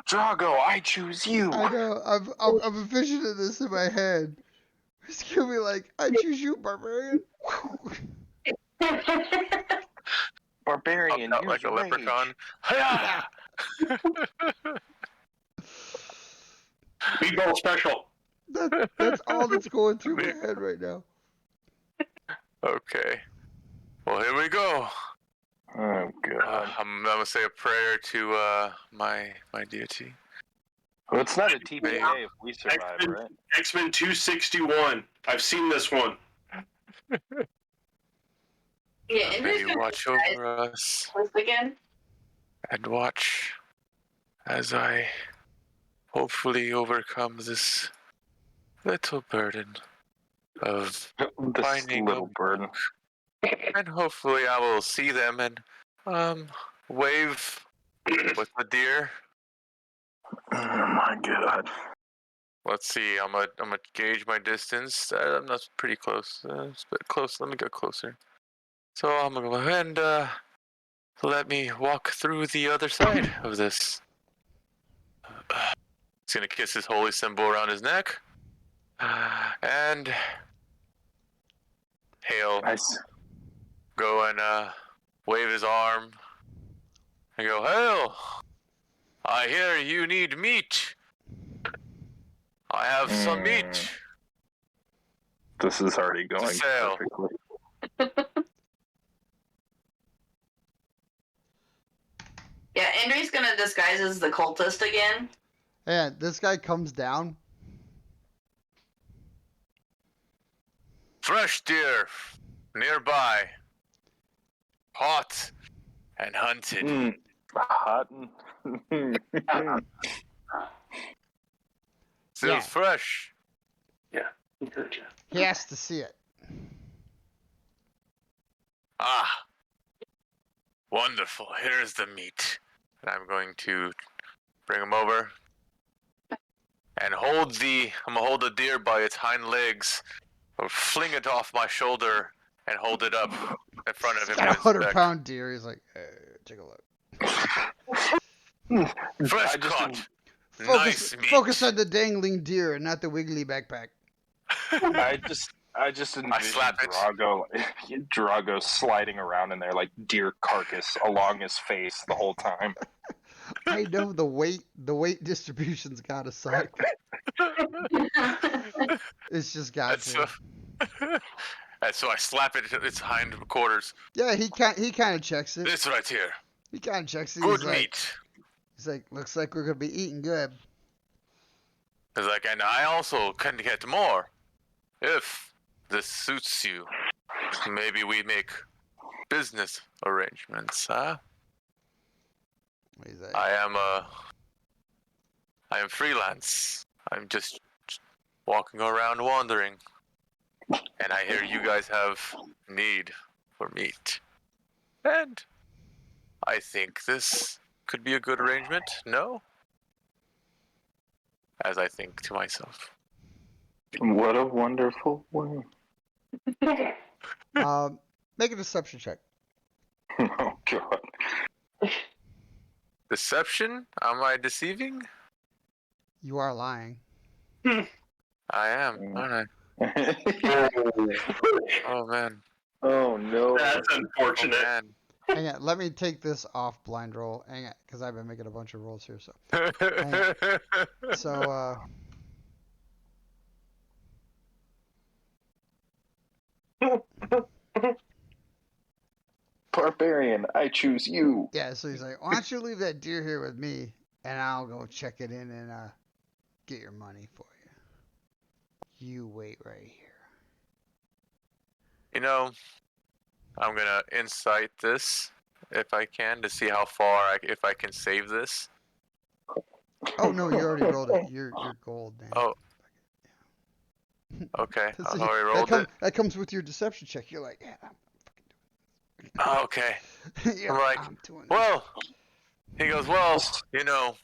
Drogo, I choose you. I know. I'm envisioning this in my head. He's gonna be like, I choose you, Barbarian. Barbarian, Out use like a rage. leprechaun. Hiya! Meatball special. That's all that's going through my head right now. Okay. Well, here we go. Oh God. I'm gonna say a prayer to my deity. Well, it's not a TPA if we survive, X-Men, right? X-Men 261. I've seen this one. Yeah, May Indrie's you gonna watch disguise over us once again. and watch as I hopefully overcome this little burden of This finding little a burden. book. And hopefully I will see them and wave with the deer. Oh my God. Let's see. I'm gonna gauge my distance. That's pretty close. It's a bit close. Let me get closer. So I'm gonna go ahead and let me walk through the other side of this. He's gonna kiss his holy symbol around his neck, and hail. Nice. Go and wave his arm and go, hail! I hear you need meat. I have some meat. This is already going sale. perfectly. Yeah, Indrie's gonna disguise as the cultist again. And this guy comes down. Fresh deer nearby. Hot and hunted. Hot. Still Yeah. fresh. He heard you. He has to see it. Ah. Wonderful. Here's the meat. And I'm going to bring him over and I'm gonna hold the deer by its hind legs, or fling it off my shoulder and hold it up in front of He's him. got a to inspect. 100-pound deer. He's like, take a look. Fresh I just cut. Focus, Nice meat. focus on the dangling deer and not the wiggly backpack. I just envision slap it. Drago sliding around in there like deer carcass along his face the whole time. I know the weight distribution's gotta suck. It's just got And to. so, and so I slap it into its hind quarters. Yeah, he kind of checks it. This right here. He kind of checks it. Good He's like, meat. he's like, looks like we're gonna be eating good. He's like, and I also can get more. If this suits you, maybe we make business arrangements, huh? He's like, I am freelance. I'm just walking around wandering. And I hear you guys have need for meat. And I think this could be a good arrangement, no? As I think to myself. What a wonderful world. make a deception check. Oh god. Deception? Am I deceiving? You are lying. I am, aren't I? Oh man. Oh no. That's Oh unfortunate. man. Hang on, let me take this off blind roll. Hang on, because I've been making a bunch of rolls here. So, Barbarian, I choose you. yeah, so he's like, why don't you leave that deer here with me, and I'll go check it in and get your money for you. You wait right here. You know, I'm gonna insight this if I can to see how far if I can save this. Oh no, you already rolled it. You're gold, man. Oh. Okay, That's I like- already rolled it. That comes with your deception check. You're like, yeah, I'm Oh, okay. fucking doing it. I'm like, I'm doing this. well, he goes, well, you know,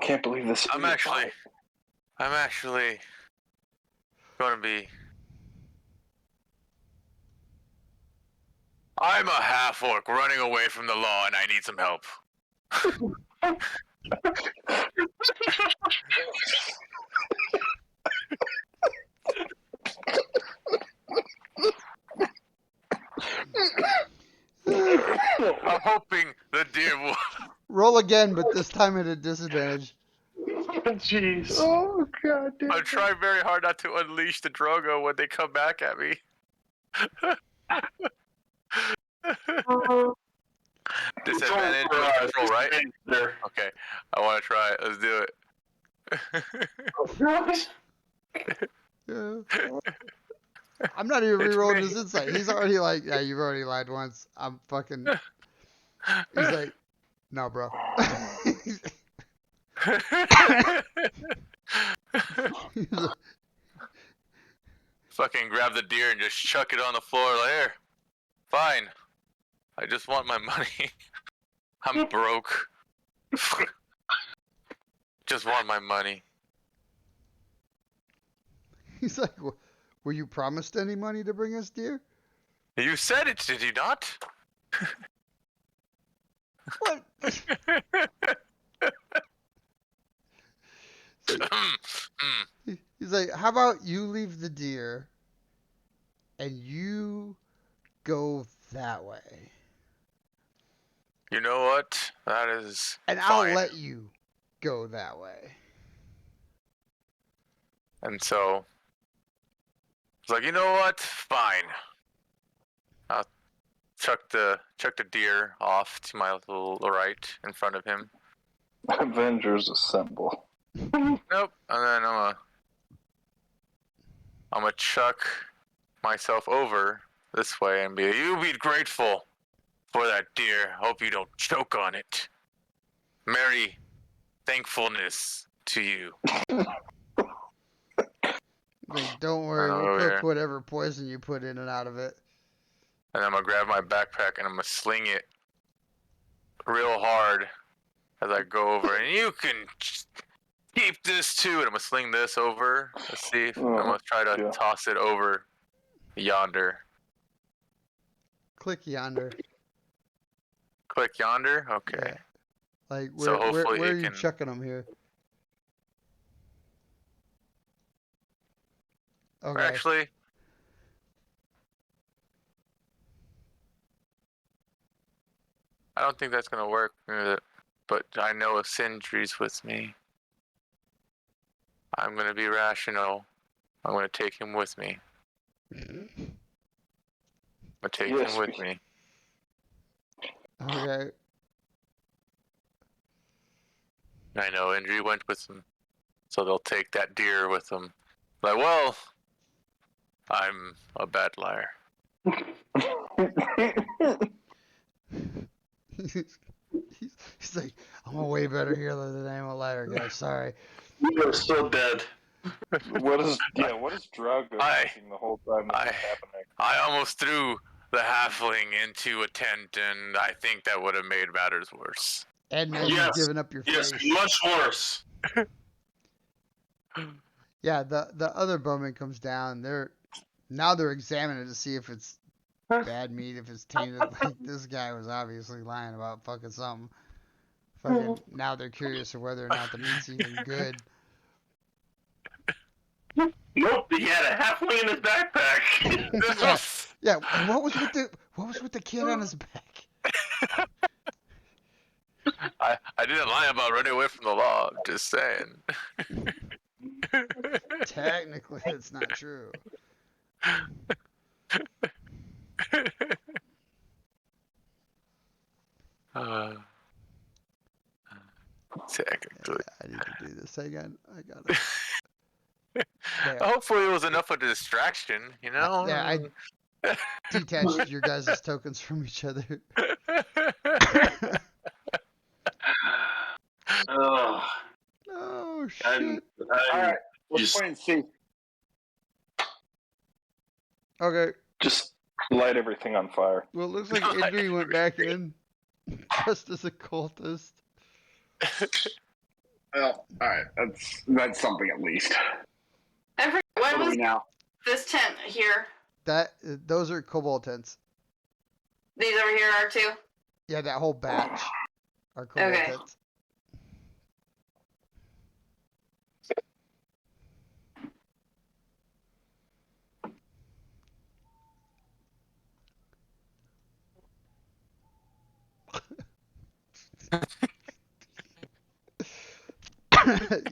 Can't believe this. I'm actually gonna be. I'm a half-orc running away from the law, and I need some help. I'm hoping the deer will. Roll again, but this time at a disadvantage. Jeez. Oh god damn. I'm trying very hard not to unleash the Drogo when they come back at me. Disadvantage control, right? There. Okay, I want to try it. Let's do it. Yeah. I'm not even It's re-rolling me. his insight. He's already like, yeah, you've already lied once. I'm fucking. He's like, no, bro. He's like, Fucking grab the deer and just chuck it on the floor. Like, here, fine. I just want my money. I'm broke. Just want my money. he's like, were you promised any money to bring us deer? You said it, did you not? What? He's like, how about you leave the deer and you go that way, You know what? That is and fine. I'll let you go that way. And so, it's like, you know what? Fine. I'll chuck the deer off to my little right in front of him. Avengers assemble. Nope. And then I'm gonna chuck myself over this way and be, you be grateful for that deer. Hope you don't choke on it. Merry thankfulness to you. Like, don't I worry, don't we'll know over cook here. whatever poison you put in and out of it. And I'm gonna grab my backpack and I'm gonna sling it real hard as I go over. And you can keep this too. And I'm gonna sling this over. Let's see. I'm gonna try to Yeah. toss it over yonder. Click yonder. Click yonder. Okay. Yeah. Like, So hopefully where it are you can. chucking them here? Okay. Actually, I don't think that's gonna work. But I know a Sindri's with me. I'm gonna be rational. I'm gonna take him with me. I'm gonna take Yes, him with me. Okay. I know Indrie went with them, so they'll take that deer with them. Like, well, I'm a bad liar. He's like, I'm a way better healer than I am a liar, guys. Sorry. You are still dead. What is Drogo I- thinking the whole time this I- is happening? I almost threw the halfling into a tent, and I think that would have made matters worse. And now Yes. you've given up your Yes, face. much worse. Yeah, the other bowman comes down. They're examining to see if it's bad meat, if it's tainted. Like, this guy was obviously lying about fucking something. Fucking now they're curious of whether or not the meat's even good. Nope, he had a halfling in his backpack. Yeah, yeah. And what was with the kid on his back? I didn't lie about running away from the law. I'm just saying. Technically, it's not true. Technically. I need to do this. Hang on, I gotta. There. Hopefully it was enough of a distraction, you know? Yeah, I detached your guys' tokens from each other. Oh, Oh shit! I'm Alright, let's just- play and see. Okay, Just light everything on fire. well, it looks like Indrie went back in just as a cultist. Well, alright, that's something at least. When What do was we now? this tent here? Those are cobalt tents. These over here are too? Yeah, that whole batch are cobalt Okay. tents.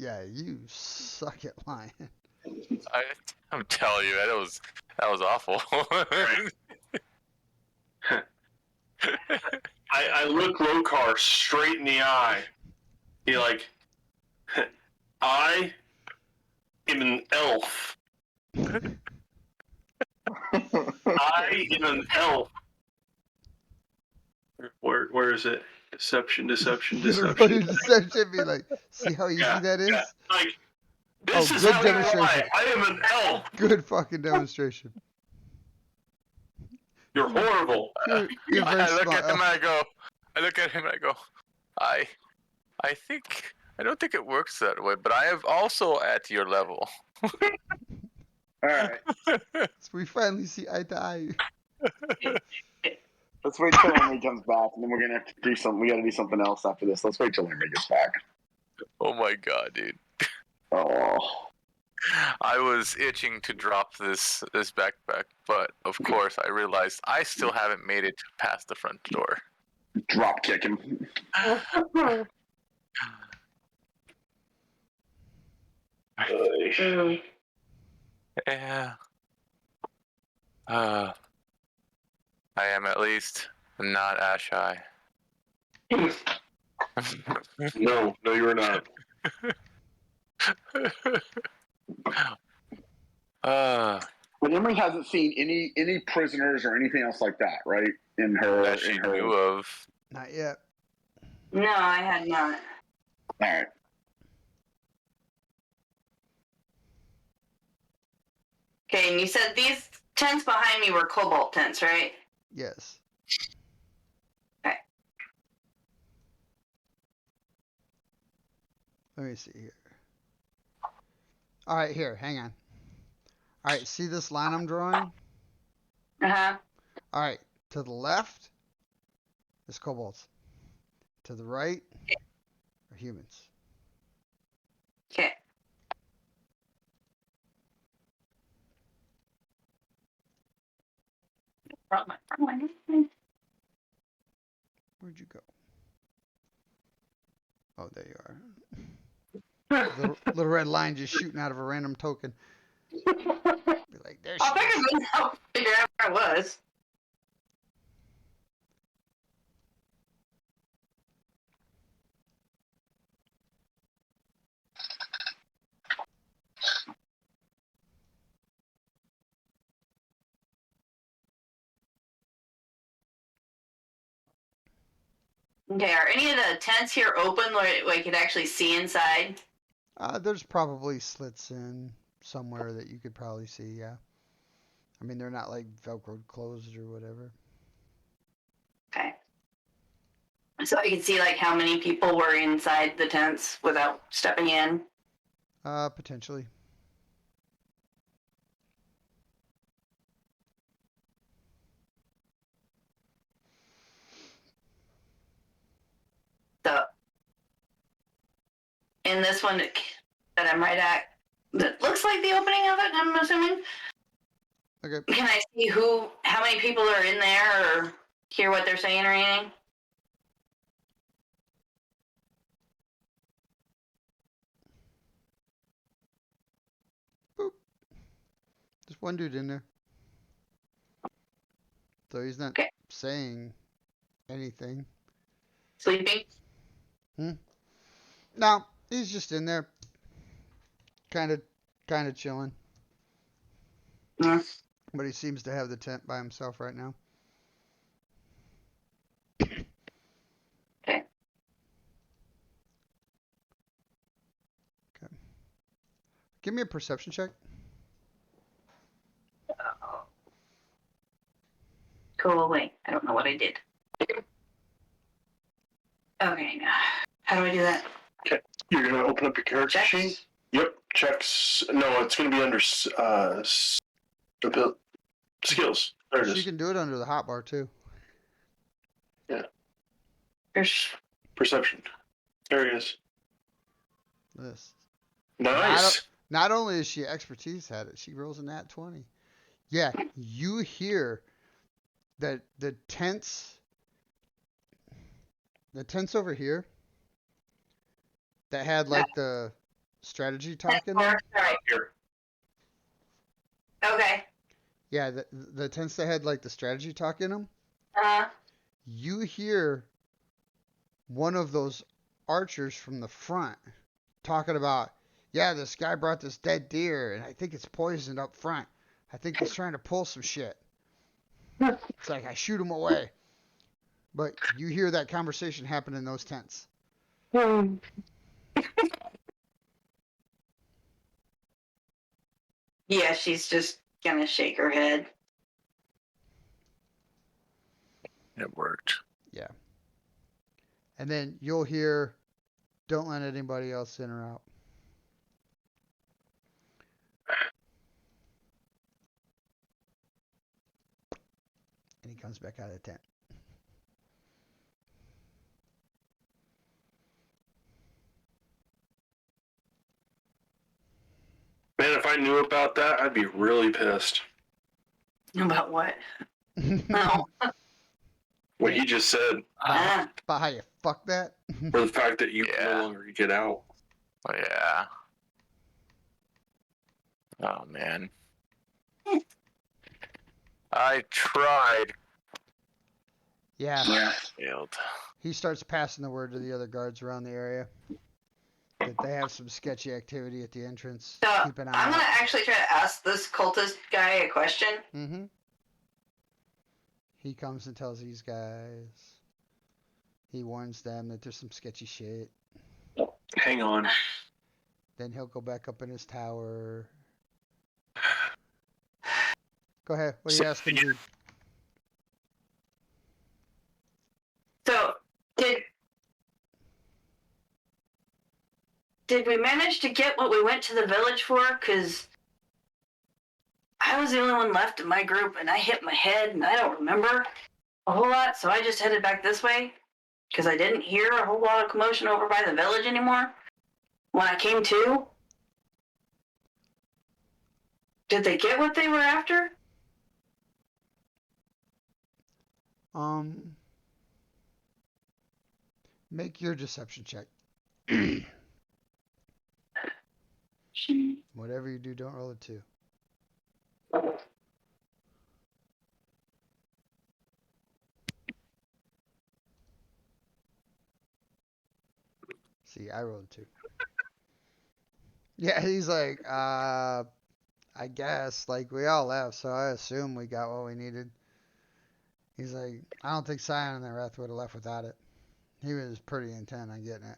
Yeah, you suck at lying. I'm telling you, that was awful. I look Lokar straight in the eye. He like, I am an elf. I am an elf. Where is it? Deception. You're running deception, be like, see how easy that is? Yeah. Like, this Oh, is good how you demonstration. lie. I am an elf. Good fucking demonstration. You're horrible. You're very I look smart. at him and I go, I don't think it works that way, but I am also at your level. Alright, So we finally see eye to eye. let's wait till Henry comes back, and then we're gonna have to do something. We gotta do something else after this. Let's wait till Henry gets back. Oh my god, dude. Oh. I was itching to drop this backpack, but of course I realized I still haven't made it past the front door. Drop kick him. Yeah. I am at least not as shy. No, you're not. But Henry hasn't seen any prisoners or anything else like that, right? In her. That she knew of. Not yet. No, I had not. Alright. Okay, and you said these tents behind me were cobalt tents, right? Yes. Okay. Let me see here. All right, here, hang on. All right, see this line I'm drawing? Uh-huh. All right, to the left is kobolds. To the right are humans. Okay. Where'd you go? Oh, there you are. Little red line just shooting out of a random token. Be like, there I'll she figure is. this out. Figure out where I was. Okay, are any of the tents here open where you could actually see inside? There's probably slits in somewhere that you could probably see, yeah. I mean, they're not like Velcroed closed or whatever. Okay. So I could see like how many people were inside the tents without stepping in. Potentially. So in this one that I'm right at, that looks like the opening of it, I'm assuming. Okay. Can I see how many people are in there or hear what they're saying or anything? Boop. There's one dude in there. So he's not Okay. saying anything. Sleeping? No, he's just in there. Kind of chilling. Mm. But he seems to have the tent by himself right now. Okay. Give me a perception check. Go away. I don't know what I did. Okay. How do I do that? You're gonna open up your character Checks? sheet. Yep, checks. No, it's gonna be under skills. There it So you is. can do it under the hotbar too. There's Perception. There he is. This. Nice. Not only is she expertise at it, she rolls a nat 20. Yeah, you hear that the tents over here that had like the strategy talk in them. Right. Here. Okay. Yeah, the tents that had like the strategy talk in them. You hear one of those archers from the front talking about, yeah, this guy brought this dead deer and I think it's poisoned up front. I think he's trying to pull some shit. It's like I shoot him away. But you hear that conversation happen in those tents. Yeah, she's just gonna shake her head. It worked. Yeah. And then you'll hear, don't let anybody else in or out. And he comes back out of the tent. Man, if I knew about that, I'd be really pissed. About what? No. What he just said, Ah. About how you fuck that? or the fact that you Yeah. no longer get out. Oh, yeah. Oh, man. I tried. Yeah. Yeah. Failed. He starts passing the word to the other guards around the area that they have some sketchy activity at the entrance. So Keep an eye I'm out. gonna actually try to ask this cultist guy a question. Mm-hmm. He comes and tells these guys. He warns them that there's some sketchy shit. Hang on. Then he'll go back up in his tower. Go ahead. What are you asking, dude? So, did we manage to get what we went to the village for? Because I was the only one left in my group, and I hit my head, and I don't remember a whole lot, so I just headed back this way, because I didn't hear a whole lot of commotion over by the village anymore. When I came to, did they get what they were after? Make your deception check. Whatever you do, don't roll a 2. See, I rolled a 2. Yeah, he's like, I guess, like, we all left, so I assume we got what we needed. He's like, I don't think Scion and the rest would have left without it. He was pretty intent on getting it.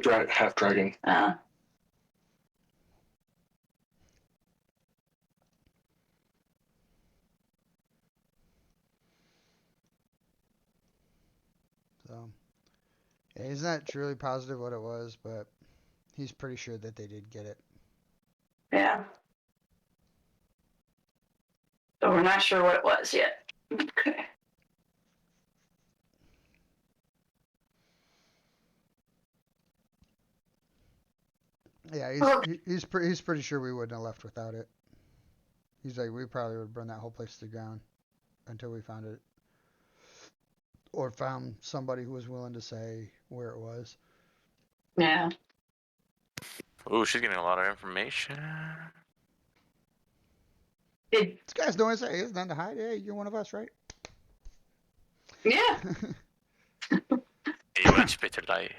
The half dragon. So, yeah, he's not truly positive what it was, but he's pretty sure that they did get it. Yeah. So we're not sure what it was yet. Okay. Yeah, he's pretty sure we wouldn't have left without it. He's like, we probably would burn that whole place to the ground until we found it, or found somebody who was willing to say where it was. Yeah. Ooh, she's getting a lot of information. Did, This guy's doing say, there's nothing to hide. Hey, you're one of us, right? yeah. A much better life.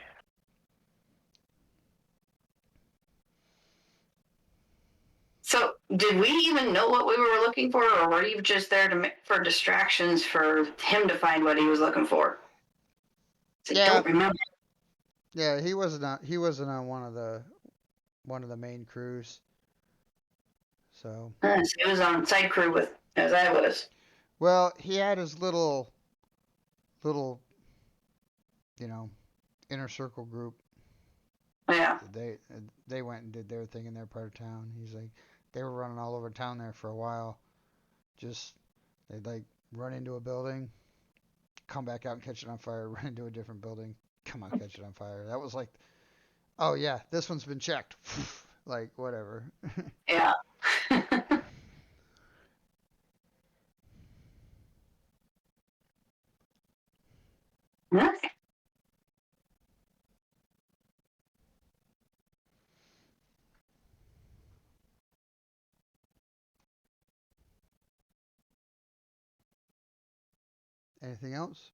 So, did we even know what we were looking for, or were you just there for distractions for him to find what he was looking for? I don't remember. Yeah, he wasn't on one of the main crews. So. So he was on side crew with as I was. Well, he had his little, inner circle group. Yeah. They went and did their thing in their part of town. He's like, they were running all over town there for a while. Just they'd like run into a building, come back out and catch it on fire. Run into a different building, come out, catch it on fire. That was like, oh yeah, this one's been checked. Like whatever. Yeah. Okay. Anything else?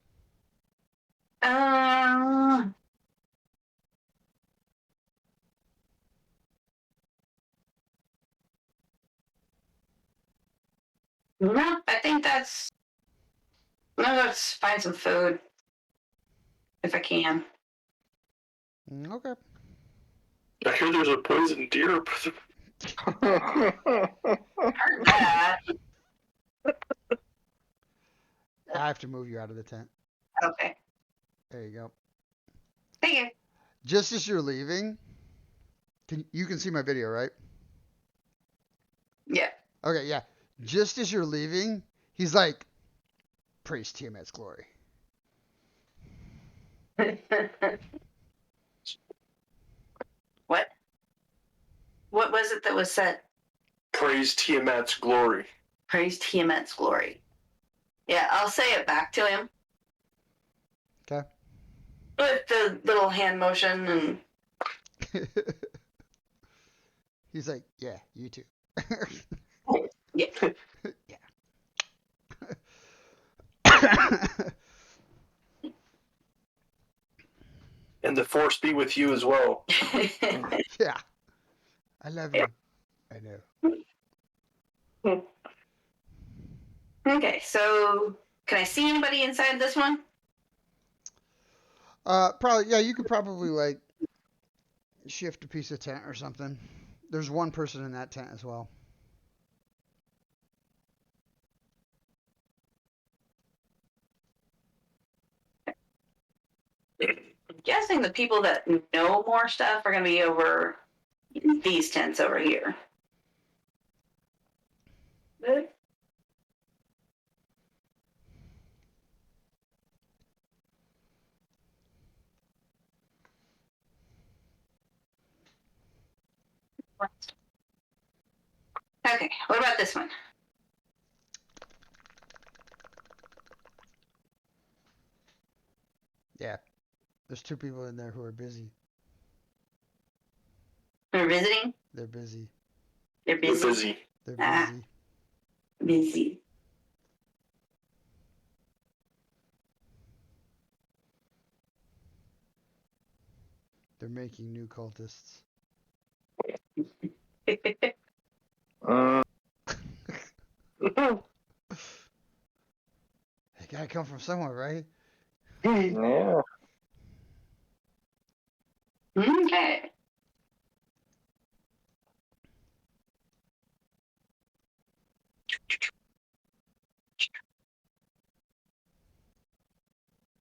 No, I think that's. No, let's find some food if I can. Okay. I hear there's a poisoned deer. Heard that. I have to move you out of the tent. Okay. There you go. Thank you. Just as you're leaving, you can see my video, right? Yeah. Okay, yeah. Just as you're leaving, he's like, praise Tiamat's glory. What? What was it that was said? Praise Tiamat's glory. Praise Tiamat's glory. Yeah, I'll say it back to him. Okay. With the little hand motion and He's like, yeah, you too. yeah. And the force be with you as well. Yeah. I love you. I know. Okay, so can I see anybody inside this one? Probably, yeah, you could probably like shift a piece of tent or something. There's one person in that tent as well. guessing the people that know more stuff are going to be over these tents over here. But okay, what about this one? Yeah. There's 2 people in there who are busy. We're visiting? They're busy. They're They're busy. busy. They're Ah. busy. Busy. They're making new cultists. Uh, They gotta come from somewhere, right? yeah. Okay.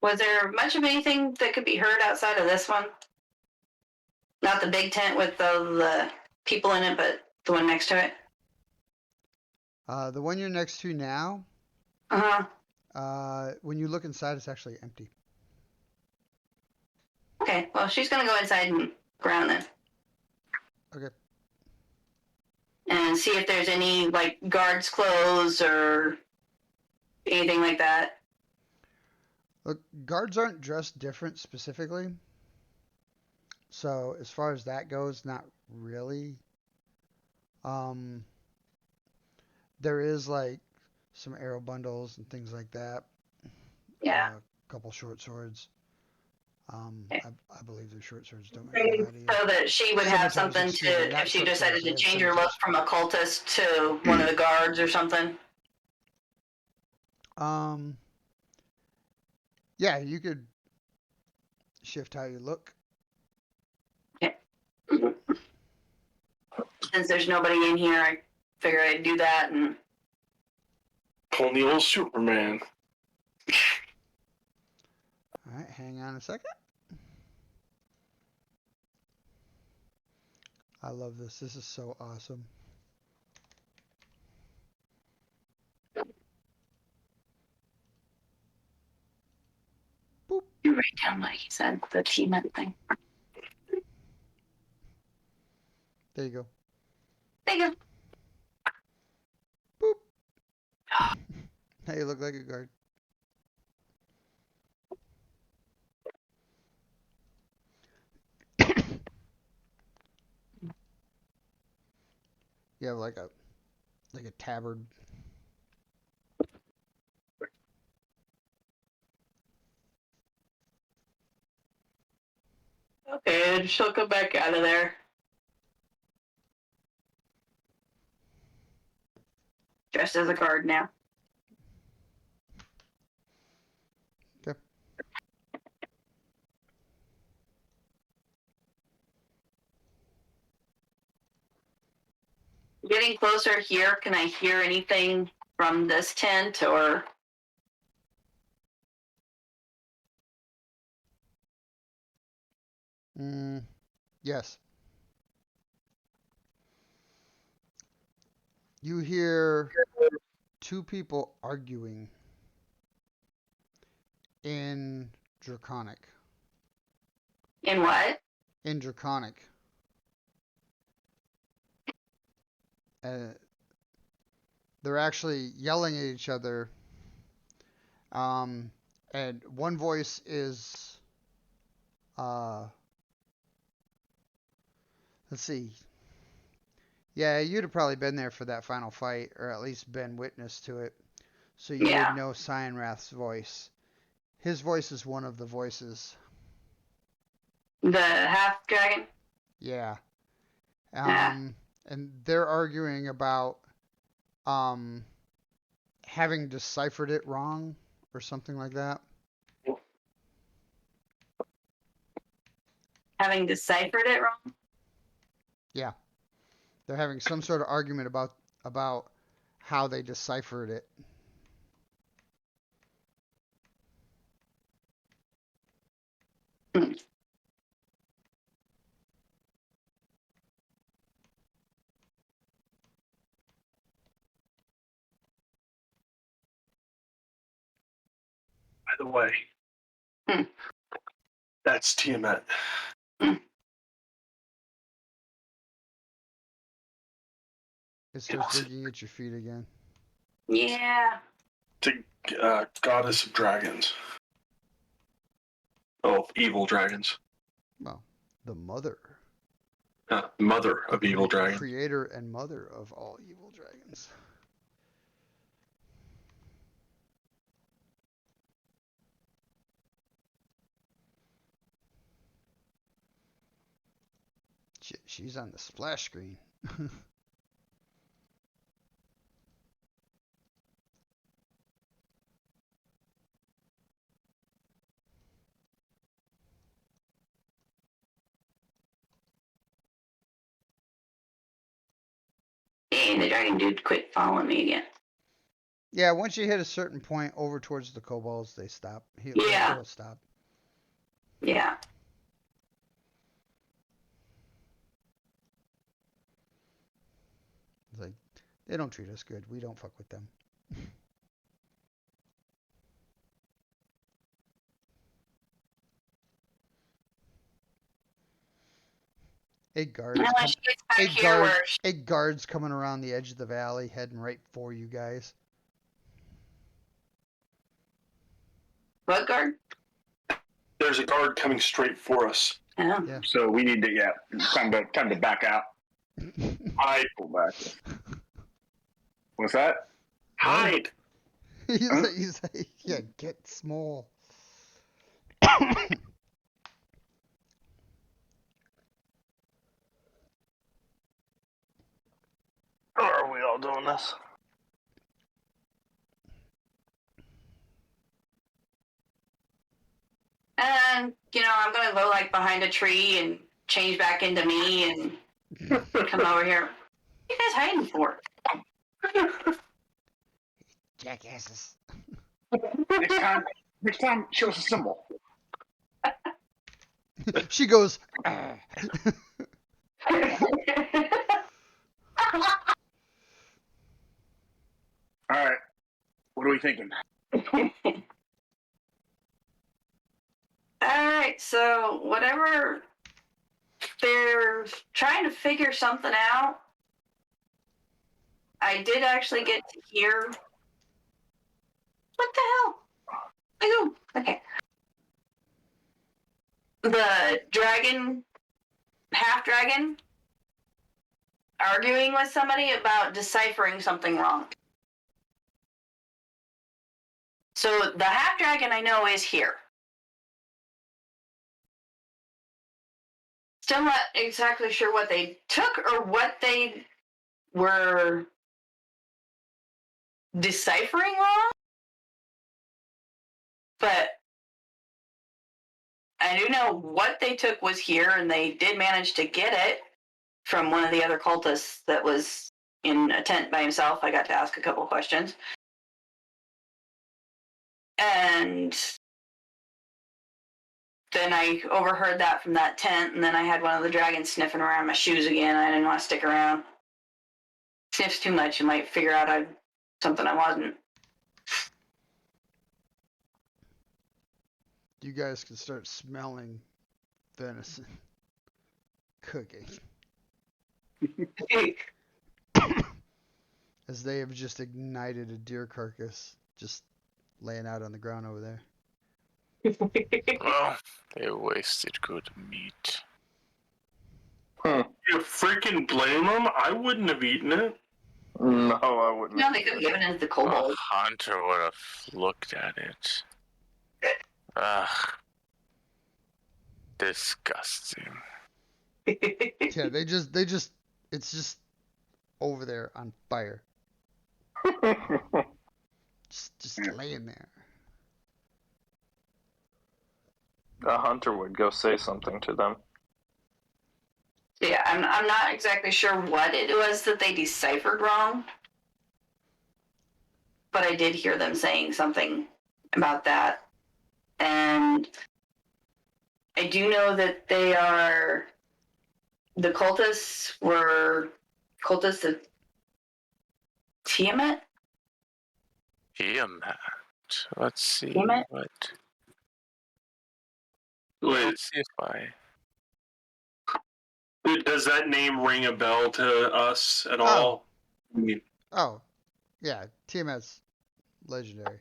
Was there much of anything that could be heard outside of this one? Not the big tent with the people in it, but the one next to it? The one you're next to now, Uh-huh. when you look inside, it's actually empty. Okay, well, she's going to go inside and ground then. Okay. And see if there's any, like, guards' clothes or anything like that. Look, guards aren't dressed different specifically. So as far as that goes, not really. There is like some arrow bundles and things like that. Yeah. A couple short swords. Okay. I believe their short swords don't make that either. So that she would have Scimitars, something excuse me, to, not if she short decided swords, to they have change her look scimitars. from a cultist to one of the guards or something. Yeah, you could shift how you look. Since there's nobody in here, I figured I'd do that. And Pulling the old Superman. All right, hang on a second. I love this. This is so awesome. Boop. you write down what he said, the achievement thing. There you go. Thank you. Boop. Now you look like a guard. You have like a tabard. Okay, she'll come back out of there. Dressed as a guard now. Okay. Getting closer here, can I hear anything from this tent or? Yes. You hear 2 people arguing in Draconic. In what? In Draconic. They're actually yelling at each other. And one voice is, let's see. Yeah, you'd have probably been there for that final fight, or at least been witness to it. So you Yeah. would know Cyanrath's voice. His voice is one of the voices. The half dragon? Yeah. Yeah. And they're arguing about having deciphered it wrong or something like that. Having deciphered it wrong? Yeah. They're having some sort of argument about how they deciphered it. the way. Hmm. That's Tiamat. It starts looking at your feet again. Yeah. The goddess of dragons. Oh, evil dragons. Well, the mother. Mother of evil dragons. Creator and mother of all evil dragons. She's on the splash screen. Hey, the dragon dude quit following me again. Yeah, once you hit a certain point over towards the kobolds, they stop. Yeah. He'll stop. Yeah. It's like, they don't treat us good. We don't fuck with them. Unless she gets back here where Eight guards coming around the edge of the valley, heading right for you guys. what guard? There's a guard coming straight for us. Oh. Yeah. So we need to, time to back out. Hide. Pull back. What's that? Hide. he's like, yeah, get small. Are we all doing this? And, I'm going to go, behind a tree and change back into me and come over here. What are you guys hiding for? Jackasses. Next time, show us a symbol. She goes, All right. What are we thinking? Alright, so whatever, they're trying to figure something out. I did actually get to hear. What the hell? Oh, okay. The dragon, half dragon, arguing with somebody about deciphering something wrong. So the half dragon I know is here. Still not exactly sure what they took or what they were deciphering wrong. But I do know what they took was here, and they did manage to get it from one of the other cultists that was in a tent by himself. I got to ask a couple questions. And then I overheard that from that tent, and then I had one of the dragons sniffing around my shoes again. I didn't want to stick around. Sniffs too much, you might figure out I'm something I wasn't. you guys can start smelling venison cooking. As they have just ignited a deer carcass just laying out on the ground over there. Well, they wasted good meat. You freaking blame them? I wouldn't have eaten it. No, I wouldn't. No, they could have given it to the A kobold. hunter would have looked at it. Ugh. Disgusting. Yeah, they just it's just over there on fire. Just laying there. A hunter would go say something to them. Yeah, I'm not exactly sure what it was that they deciphered wrong. But I did hear them saying something about that. And I do know that the cultists were cultists of Tiamat? Tiamat. Let's see. Damn it. What? Wait, Let's see if I. does that name ring a bell to us at all? I mean, Oh, yeah, Tiamat's legendary.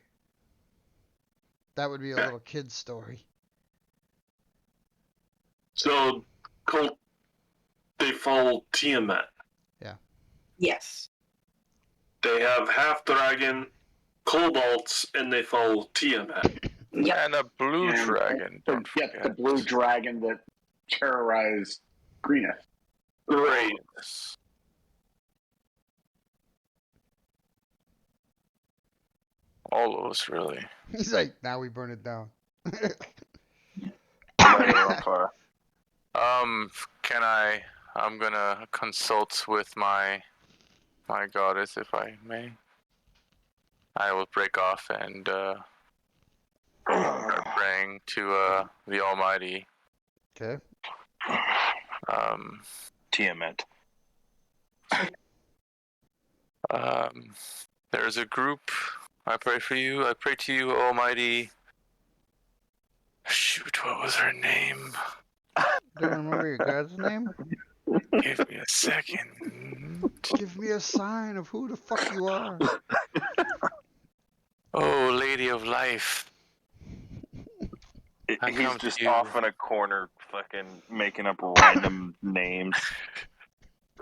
That would be a little kid's story. so cult, they follow Tiamat. Yes. They have half dragon, kobolds, and they follow Tiamat. Yep. And a blue And dragon. Don't forget forget. the blue dragon that terrorized Greenest. Greenest. All of us, really. He's like, now we burn it down. Lokar. Can I? I'm gonna consult with my goddess, if I may. I will break off and start praying to the Almighty. Okay. Tiamat. There's a group. I pray for you. I pray to you, Almighty. Shoot, what was her name? Don't remember your god's name? Give me a second. Give me a sign of who the fuck you are. Oh, Lady of Life. I He's come just to you. off in a corner, fucking making up random names.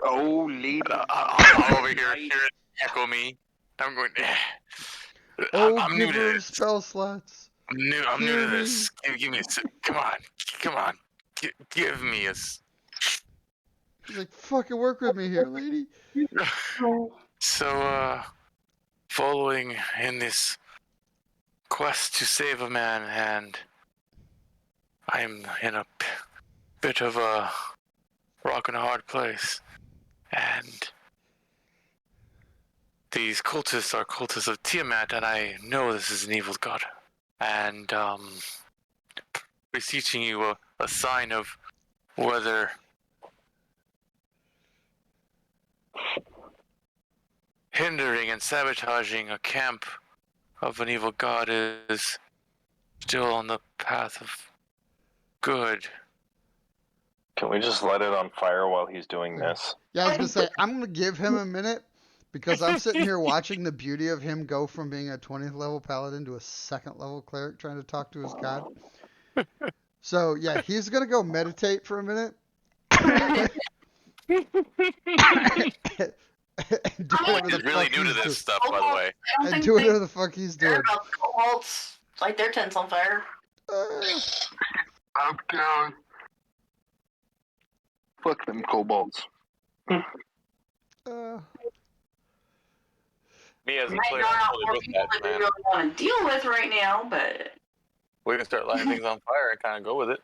Oh, lady. I'm over here hearing it echo me. I'm going. Oh, I'm new to giver of this. spell slots. I'm new Hear to me. this. Give me a come on. Give me a. He's like, fucking work with me here, lady. So, following in this quest to save a man, and I'm in a bit of a rock and a hard place, and these cultists are cultists of Tiamat, and I know this is an evil god, and beseeching you a sign of whether hindering and sabotaging a camp of an evil god is still on the path of good. Can we just let it on fire while he's doing this? Yeah, I was gonna say, I'm gonna give him a minute because I'm sitting here watching the beauty of him go from being a 20th level paladin to a 2nd level cleric trying to talk to his god. So yeah, he's gonna go meditate for a minute. And do whatever the He's really fuck new to he's this doing. stuff, by the way. I don't And think do they whatever the fuck he's care doing. about the kobolds. Like their tents on fire. I'm down. Fuck them kobolds. Uh, Me as a Might player, not I'm have totally more with people that, that we man. really want to deal with right now, but We can start lighting things on fire and kind of go with it.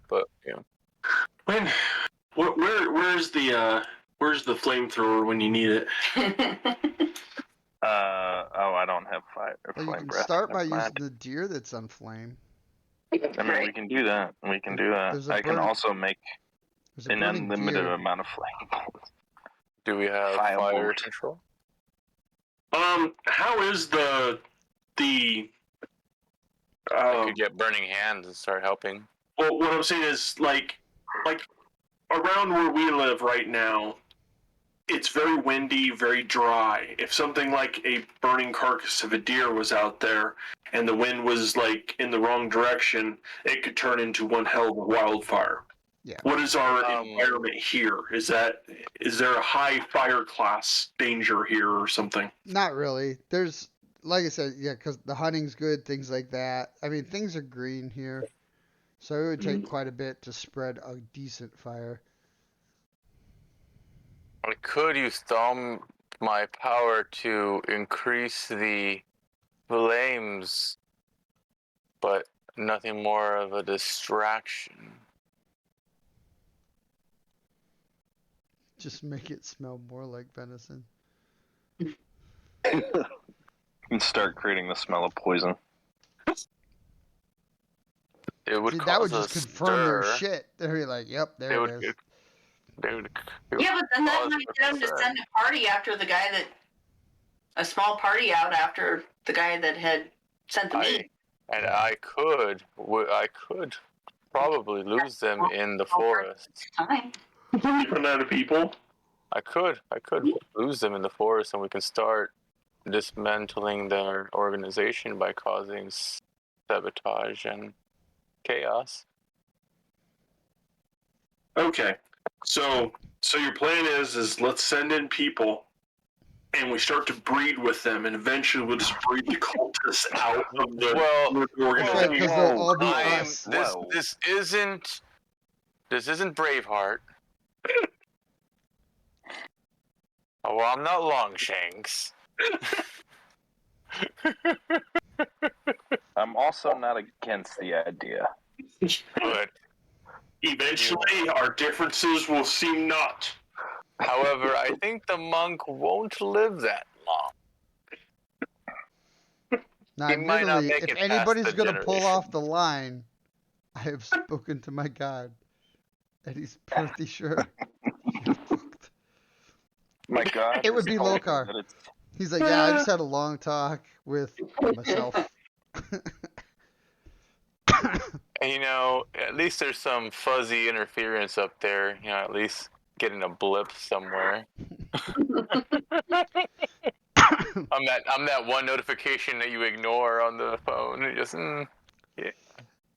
But, you know. When, where's the flamethrower when you need it? I don't have fire or well, you flame can breath. start by Never using mind. the deer that's on flame. I mean, we can do that. We can do that. There's a I can burning- also make There's a an burning unlimited deer. amount of flame. Do we have Firebolt. fire control? How is the I could get burning hands and start helping. well, what I'm saying is like around where we live right now, it's very windy, very dry. If something like a burning carcass of a deer was out there and the wind was like in the wrong direction, it could turn into one hell of a wildfire. Yeah. What is our environment here? Is there a high fire class danger here or something? Not really. There's, like I said, yeah, because the hunting's good, things like that. I mean, things are green here. So it would take quite a bit to spread a decent fire. I could use my power to increase the flames, but nothing more of a distraction. Just make it smell more like venison. And start creating the smell of poison. It would See, cause that would a just confirm your stir. shit. They'd be like, yep, there it is. yeah, but then that cause might a get them to concern. send a party after the guy a small party out after the guy that had sent the meat. I could probably lose them in the forest. Time. You run out of people. I could lose them in the forest, and we can start dismantling their organization by causing sabotage and chaos. Okay. So your plan is let's send in people, and we start to breed with them, and eventually we'll just breed the cultists out of the organization. Because they'll all be I'm, us. this isn't Braveheart. Oh, well, I'm not Longshanks. I'm also not against the idea. But Eventually, our differences will seem not. however, I think the monk won't live that long. Now, He might not admittedly, make if it past anybody's the going to pull generation. off the line, I have spoken to my god, and he's pretty sure you're fucked. My God, It would be told me Lokar. that it's- He's like, yeah, I just had a long talk with myself. And, you know, at least there's some fuzzy interference up there. You know, at least getting a blip somewhere. I'm that one notification that you ignore on the phone. It just, yeah.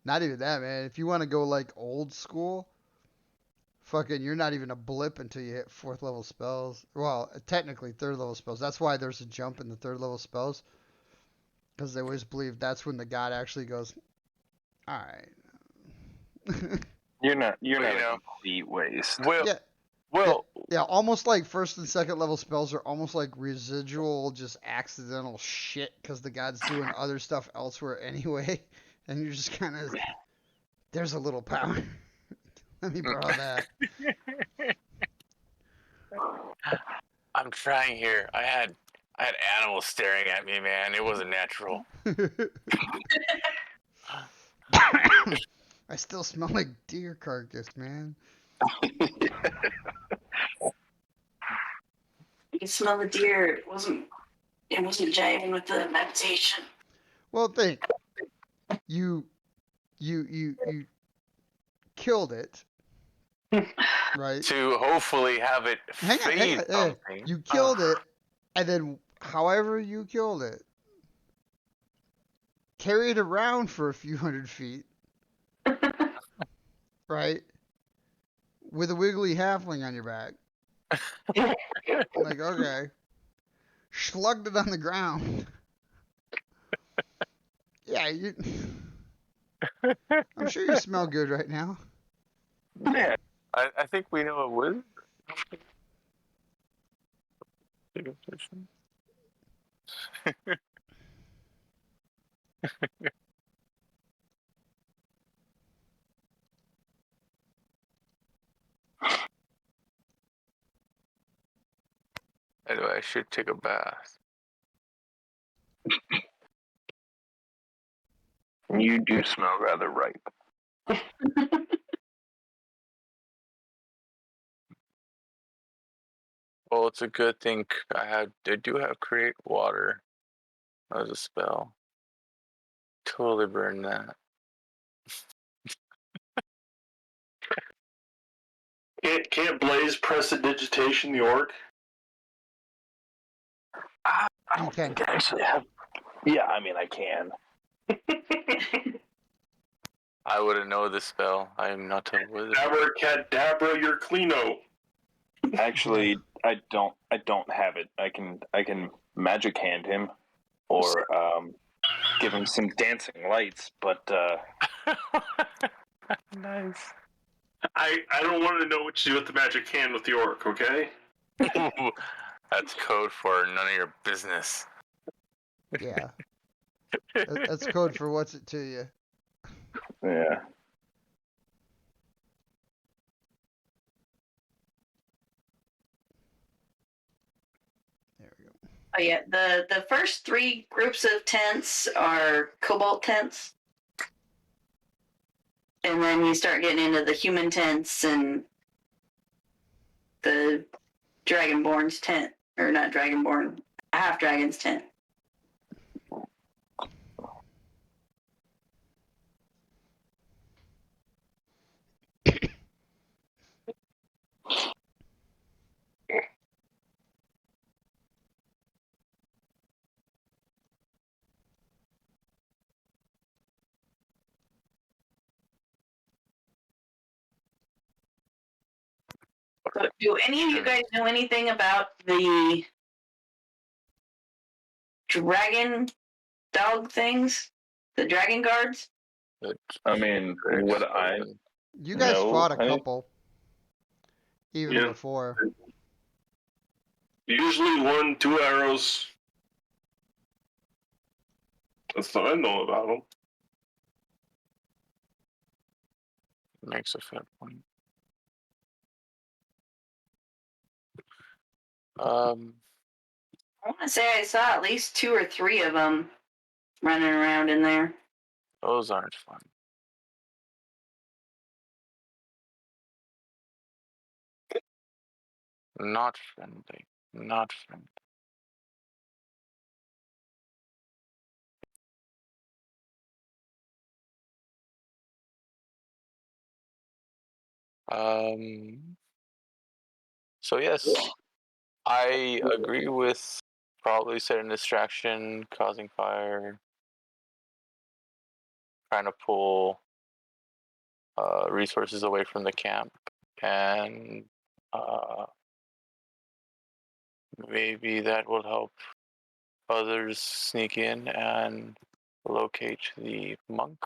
Not even that, man. If you want to go like old school, fucking, you're not even a blip until you hit 4th level spells. Well, technically 3rd level spells. That's why there's a jump in the 3rd level spells. Because they always believe that's when the god actually goes, alright. You're not you a know. complete waste. Well, Yeah. well, Yeah, almost like 1st and 2nd level spells are almost like residual, just accidental shit because the god's doing other stuff elsewhere anyway. And you're just kind of, there's a little power. Let me borrow that. I'm trying here. I had animals staring at me, man. It wasn't natural. I still smell like deer carcass, man. You can smell the deer. It wasn't jiving with the meditation. Well, think. You killed it, right? To hopefully have it Hang on, feed something. You killed it, and then however you killed it, carried around for a few hundred feet, right? With a wiggly halfling on your back. Like, okay. Slugged it on the ground. Yeah, I'm sure you smell good right now. Yeah, I think we know a wizard. Anyway, I should take a bath. you do smell rather ripe. Well, it's a good thing I do have create water as a spell. Totally burn that. Can't Blaise prestidigitation the orc? I don't You can. think I actually have. Yeah, I mean I can. I wouldn't know this spell. I am not a wizard. Abracadabra, you're cleano. Actually, I don't have it. I can magic hand him, or give him some dancing lights. But Nice. I don't want to know what you do with the magic hand with the orc, okay? That's code for none of your business. Yeah. That's code for what's it to you. yeah, There we go. Oh yeah, the first 3 groups of tents are cobalt tents. And then you start getting into the human tents and the Dragonborn's tent. Or not Dragonborn, half dragon's tent. So do any of you guys know anything about the dragon dog things? The dragon guards? I mean, would I You guys know? fought a couple, even Yeah. before. Usually 1, 2 arrows. That's all I know about them. Makes a fair point. I want to say I saw at least 2 or 3 of them running around in there. Those aren't fun. Not friendly. Not friendly. So yes, I agree with probably setting distraction, causing fire, trying to pull resources away from the camp, and maybe that will help others sneak in and locate the monk.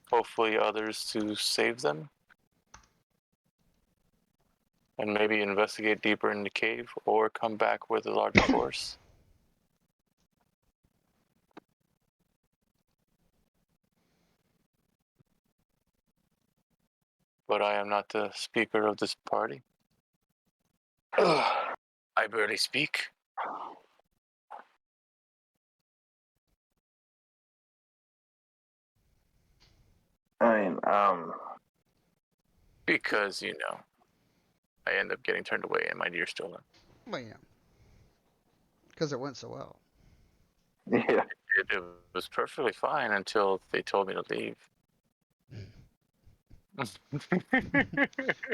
Hopefully others to save them. And maybe investigate deeper in the cave or come back with a larger force. But I am not the speaker of this party. I barely speak. I mean, Because, you know, I end up getting turned away and my deer stolen. Well, yeah. Because it went so well. yeah. It was perfectly fine until they told me to leave.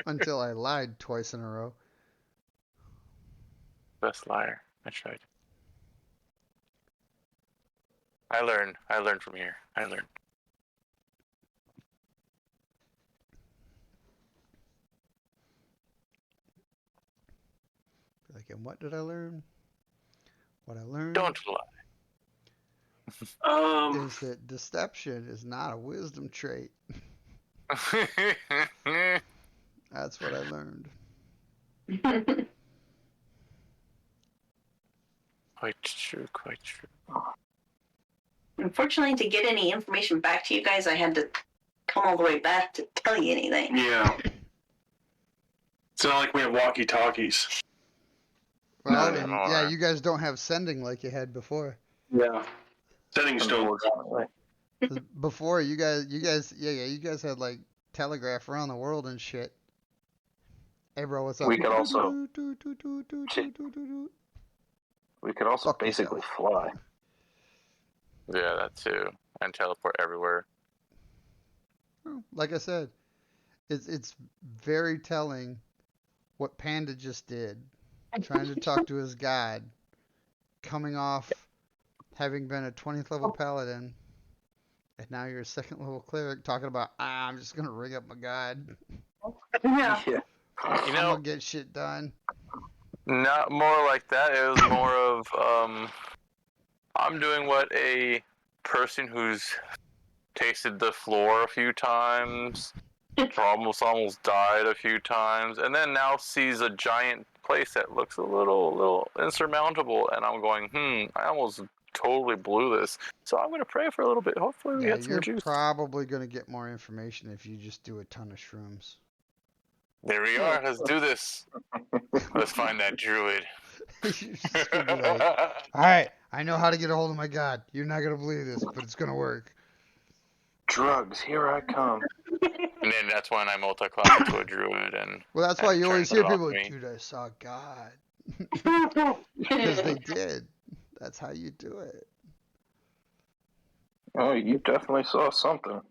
Until I lied twice in a row. Best liar. I tried. I learned from here. I learned. Like, and what did I learn? What I learned Don't lie. is that deception is not a wisdom trait. That's what I learned. Quite true, quite true. Unfortunately, to get any information back to you guys, I had to come all the way back to tell you anything. Yeah. It's not like we have walkie-talkies. Well, No, and no, yeah, alright. you guys don't have sending like you had before. Yeah. Sending stones. Unfortunately. 'Cause before you guys had like telegraph around the world and shit. Hey bro, what's up? We could also Fuck basically yourself. fly. Yeah, that too. And teleport everywhere. Like I said, it's very telling what Panda just did, trying to talk to his god, coming off having been a 20th level paladin, and now you're a 2nd level cleric talking about I'm just gonna ring up my god. Yeah. Yeah. You I'm know, gonna get shit done. not more like that. It was more of I'm doing what a person who's tasted the floor a few times, almost died a few times, and then now sees a giant place that looks a little insurmountable, and I'm going, I almost totally blew this. So I'm gonna pray for a little bit. Hopefully we Yeah, get some you're juice. probably gonna get more information if you just do a ton of shrooms. There we are. Let's do this. Let's find that druid. You're just gonna be like, all right, I know how to get a hold of my god. You're not gonna believe this, but it's gonna work. Drugs, here I come. And then that's when I multi-class into a druid and Well, that's why you always turns hear it off people like, me. dude, I saw God. Because they did. That's how you do it. Oh, you definitely saw something.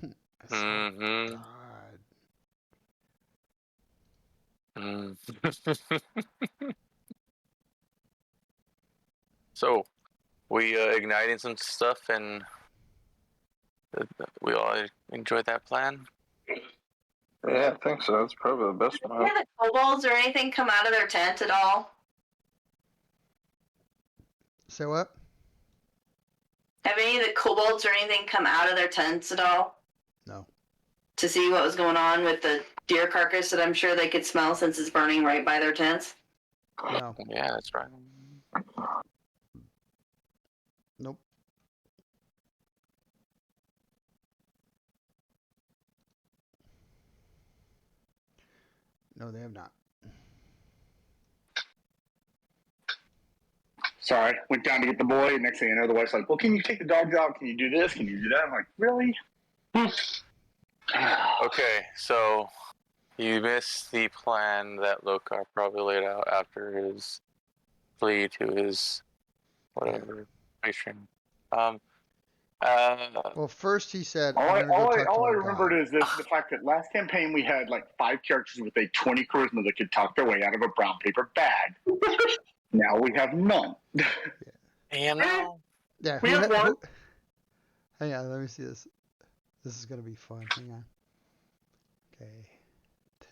I saw Mm-hmm. God. So, we ignited some stuff and we all enjoyed that plan. Yeah, I think so. That's probably the best Did one. the kobolds or anything come out of their tent at all? Say what? Have any of the kobolds or anything come out of their tents at all? No. To see what was going on with the deer carcass that I'm sure they could smell since it's burning right by their tents? No. Yeah, that's right. Nope. No, they have not. Sorry, went down to get the boy. And next thing I know, the wife's like, "Well, can you take the dogs out? Can you do this? Can you do that?" I'm like, "Really?" Okay, so you missed the plan that Lokar probably laid out after his plea to his whatever patron. Well, first he said, All I'm I, going to go all I, talk to all I my remembered god. is the fact that last campaign we had like 5 characters with a 20 charisma that could talk their way out of a brown paper bag. Now we have none. you know, Yeah, We have one. Hang on, let me see this. This is going to be fun. Hang on. Okay.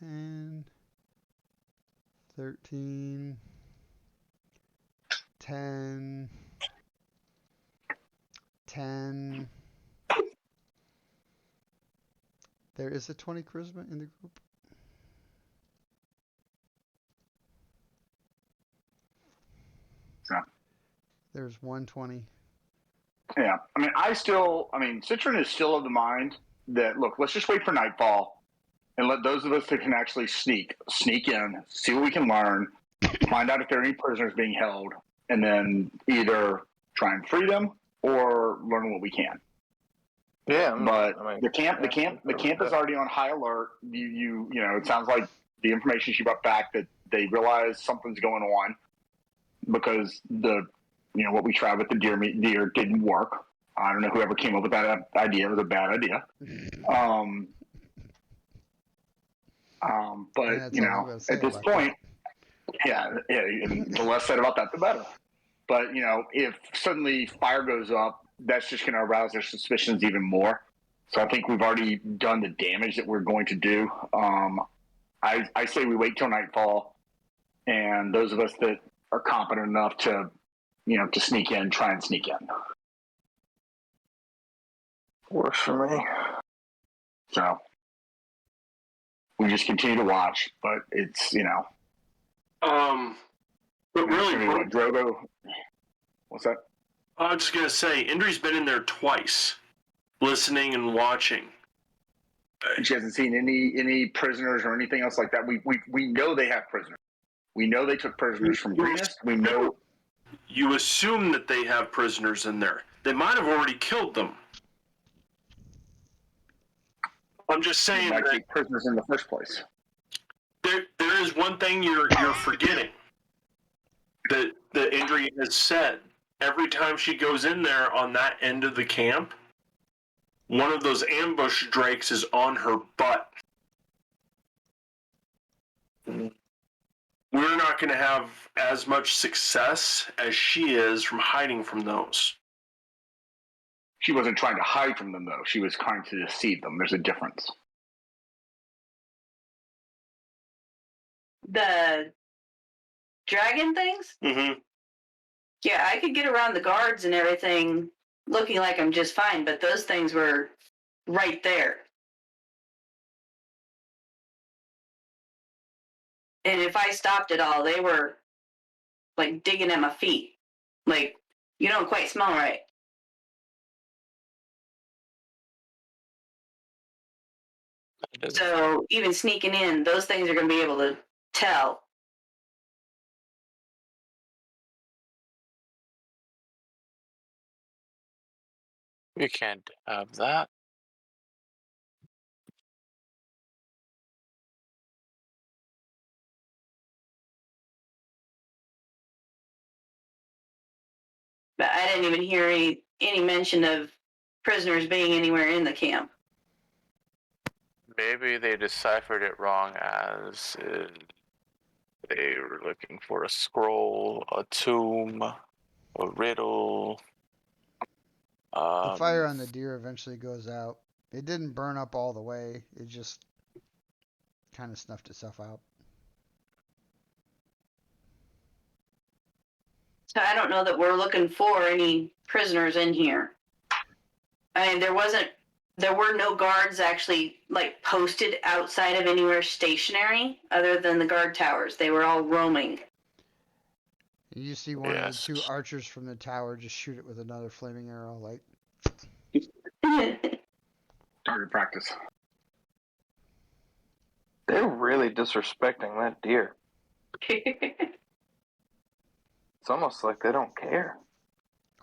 10, 13, 10, 10. There is a 20 charisma in the group. Yeah. There's 120. Yeah, I mean, Citran is still of the mind that, look, let's just wait for nightfall and let those of us that can actually sneak in, see what we can learn, find out if there are any prisoners being held, and then either try and free them or learn what we can. Yeah, But I mean, the camp is already on high alert. You know, it sounds like the information she brought back that they realize something's going on because what we tried with the deer didn't work. I don't know whoever came up with that idea. It was a bad idea. But at this point, the less said about that, the better. But if suddenly fire goes up, that's just going to arouse their suspicions even more. So I think we've already done the damage that we're going to do. I say we wait till nightfall, and those of us that are competent enough to sneak in, try and sneak in. works for me. So we just continue to watch, but it's But really, what, Drogo. What's that? I was just gonna say, Indrie's been in there twice, listening and watching. She hasn't seen any prisoners or anything else like that. We know they have prisoners. We know they took prisoners from Greenest. We know. You assume that they have prisoners in there. They might have already killed them. I'm just saying Might that take prisoners in the first place. there is one thing you're forgetting that Indrie has said. Every time she goes in there on that end of the camp, one of those ambush drakes is on her butt. We're not going to have as much success as she is from hiding from those. She wasn't trying to hide from them, though. She was trying to deceive them. There's a difference. The dragon things? Mm-hmm. Yeah, I could get around the guards and everything looking like I'm just fine, but those things were right there. And if I stopped at all, they were like digging at my feet. Like, you don't quite smell right. So even sneaking in, those things are going to be able to tell. we can't have that. But I didn't even hear any mention of prisoners being anywhere in the camp. Maybe they deciphered it wrong as they were looking for a scroll, a tomb, a riddle. The fire on the deer eventually goes out. It didn't burn up all the way. It just kind of snuffed itself out. So I don't know that we're looking for any prisoners in here. I mean, there were no guards actually like posted outside of anywhere stationary other than the guard towers. They were all roaming. You see one of the Yes. 2 archers from the tower just shoot it with another flaming arrow, like, Target practice. They're really disrespecting that deer. It's almost like they don't care.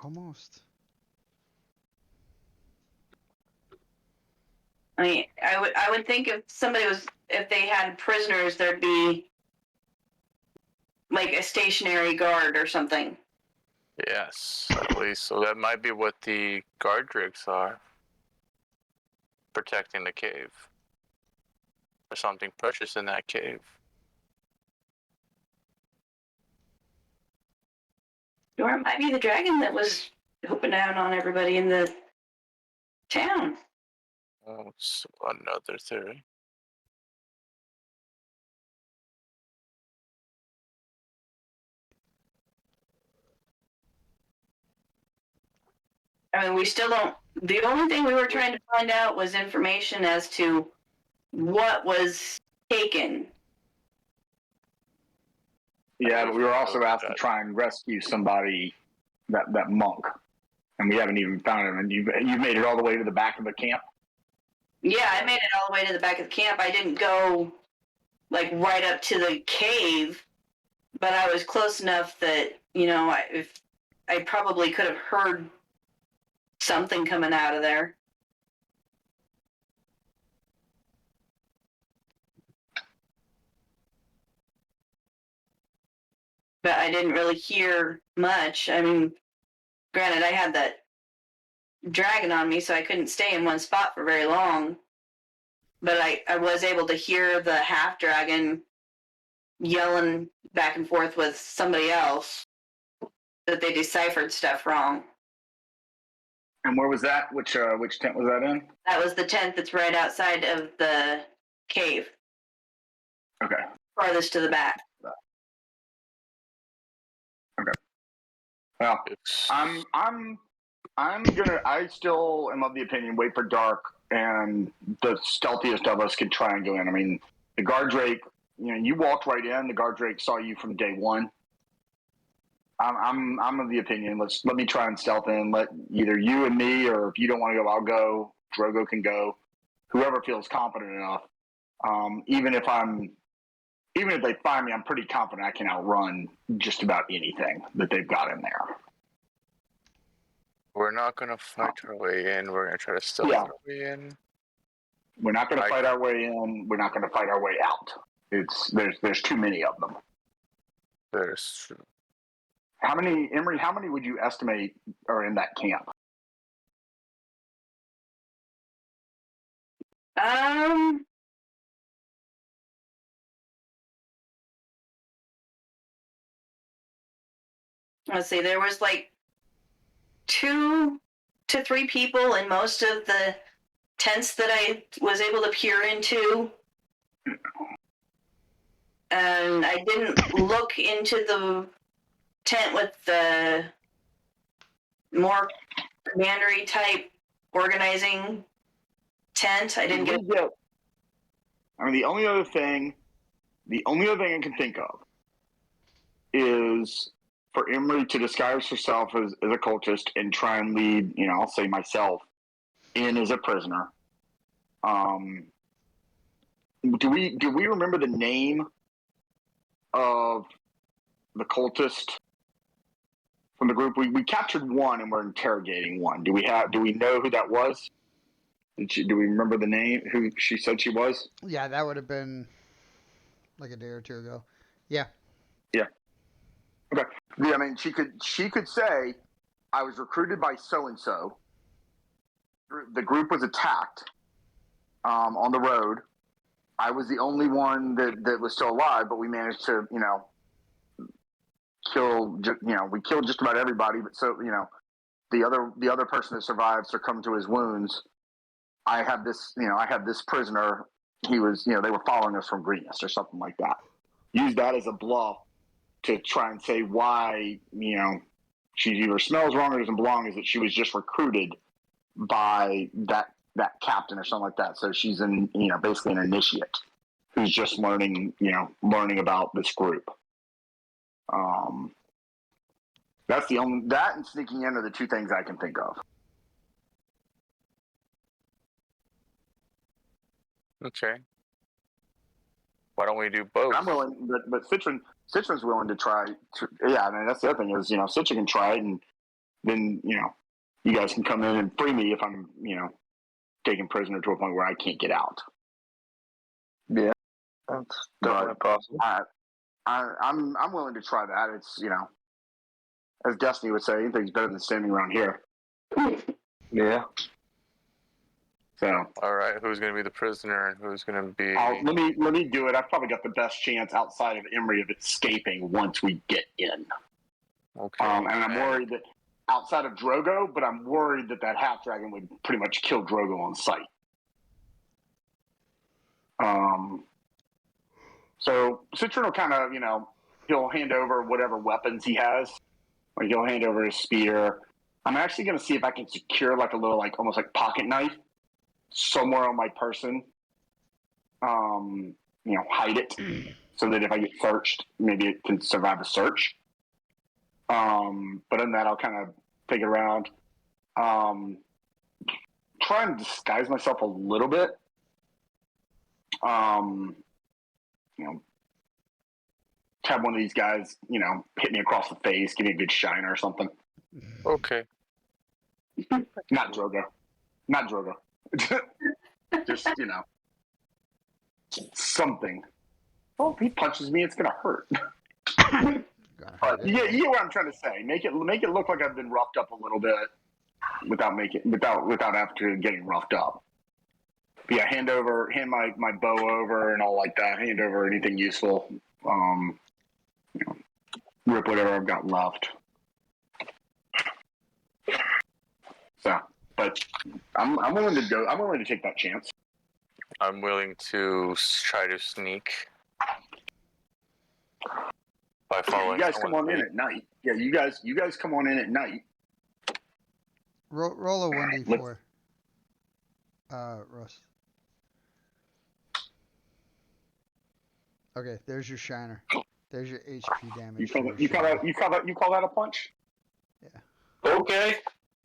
almost. I mean, I would think if they had prisoners, there'd be like a stationary guard or something. Yes, at least. So that might be what the guard drakes are. Protecting the cave. There's something precious in that cave. Or it might be the dragon that was hooping down on everybody in the town. Oh, it's another theory. I mean, we still don't. The only thing we were trying to find out was information as to what was taken. Yeah, but we were also asked to try and rescue somebody, that monk, and we haven't even found him. And you've made it all the way to the back of the camp. Yeah, I made it all the way to the back of the camp. I didn't go like right up to the cave, but I was close enough that if I probably could have heard something coming out of there. But I didn't really hear much. I mean, granted, I had that dragon on me, so I couldn't stay in one spot for very long. But I was able to hear the half dragon yelling back and forth with somebody else that they deciphered stuff wrong. And where was that? Which tent was that in? That was the tent that's right outside of the cave, Okay. farthest to the back. Okay. Well, I still am of the opinion, wait for dark, and the stealthiest of us could try and go in. I mean, the guard drake, you walked right in. The guard drake saw you from day one. I'm of the opinion, let me try and stealth in. Let either you and me, or if you don't want to go, I'll go. Drogo can go. Whoever feels confident enough. Even if they find me, I'm pretty confident I can outrun just about anything that they've got in there. We're not gonna fight our way in. We're gonna try to stealth our way in. We're not going to fight our way in. We're not going to fight our way out. There's too many of them. There's How many would you estimate are in that camp? Let's see, there was like 2 to 3 people in most of the tents that I was able to peer into. And I didn't look into the tent with the more commandery type organizing tent. I didn't get. I mean, the only other thing I can think of is for Indrie to disguise herself as a cultist and try and lead, I'll say myself, in as a prisoner. Do we remember the name of the cultist from the group? We captured one and we're interrogating one. Do we know who that was? Do we remember the name? Who she said she was? Yeah, that would have been like a day or 2 ago. Yeah. Yeah. Okay. Yeah, I mean, she could say, I was recruited by so and so. The group was attacked on the road. I was the only one that was still alive, but we managed to, we killed just about everybody. But so, the other person that survived succumbed to his wounds. I have this prisoner he was, they were following us from Greenest or something like that. Use that as a bluff to try and say why, she either smells wrong or doesn't belong, is that she was just recruited by that captain or something like that. So she's basically an initiate who's just learning about this group. That's that and sneaking in are the two things I can think of. Okay. Why don't we do both? I'm willing, but Citran's willing to try. That's the other thing is, Citran can try it, and then, you guys can come in and free me if I'm, taken prisoner to a point where I can't get out. Yeah, that's definitely possible. I'm willing to try that. It's, as Destiny would say, anything's better than standing around here. Yeah. So. All right, who's going to be the prisoner and who's going to be? Let me do it. I've probably got the best chance outside of Indrie of escaping once we get in. Okay. And I'm worried that outside of Drogo, but I'm worried that half dragon would pretty much kill Drogo on sight. So Sitran will kind of, he'll hand over whatever weapons he has. Like he'll hand over his spear. I'm actually going to see if I can secure like a little, like almost like pocket knife somewhere on my person. Hide it so that if I get searched, maybe it can survive a search. But other than that, I'll kind of take it around. Try and disguise myself a little bit. Have one of these guys, hit me across the face, give me a good shine or something. Okay. Not Drogo. Just, something. Well, if he punches me, it's gonna hurt. You get what I'm trying to say. Make it look like I've been roughed up a little bit without after getting roughed up. But yeah, hand my bow over and all like that. Hand over anything useful. Rip whatever I've got left. So, but I'm willing to go. I'm willing to take that chance. I'm willing to try to sneak by following. You guys come on in at night. Yeah, you guys come on in at night. Roll a 1d4, Russ. Okay, there's your shiner. There's your HP damage. You call that a punch? Yeah. Okay,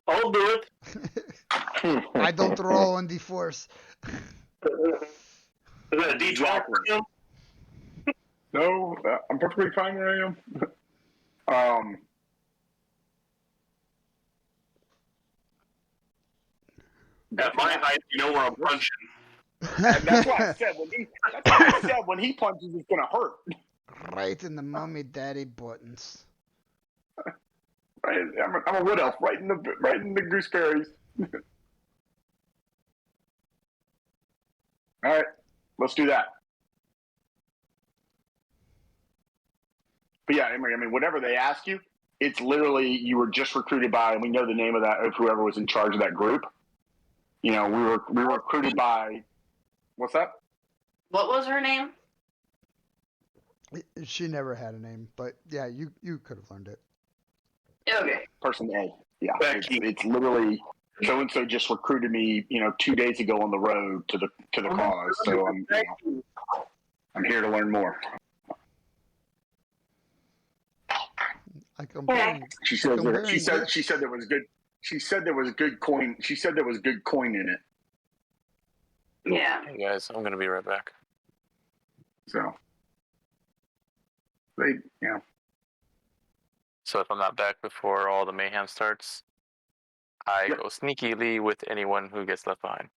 I'll do it. I don't roll on d4s. Is that a D12 for him? No, I'm perfectly fine where I am. At my height, you know where I'm punching. That's why I said when he punches, it's gonna hurt. Right in the mommy daddy buttons. Right, I'm a wood elf, right in the gooseberries. All right, let's do that. But yeah, I mean, whatever they ask you, it's literally you were just recruited by, and we know the name of whoever was in charge of that group. We were recruited by. What's that? What was her name? She never had a name, but yeah, you could have learned it. Okay. Person A. Yeah, it's literally so and so just recruited me, 2 days ago on the road to the cause. So I'm here to learn more. She said there was good. She said there was good coin. She said there was good coin in it. Yeah. Hey guys, I'm gonna be right back. So So if I'm not back before all the mayhem starts, I go sneakily with anyone who gets left behind.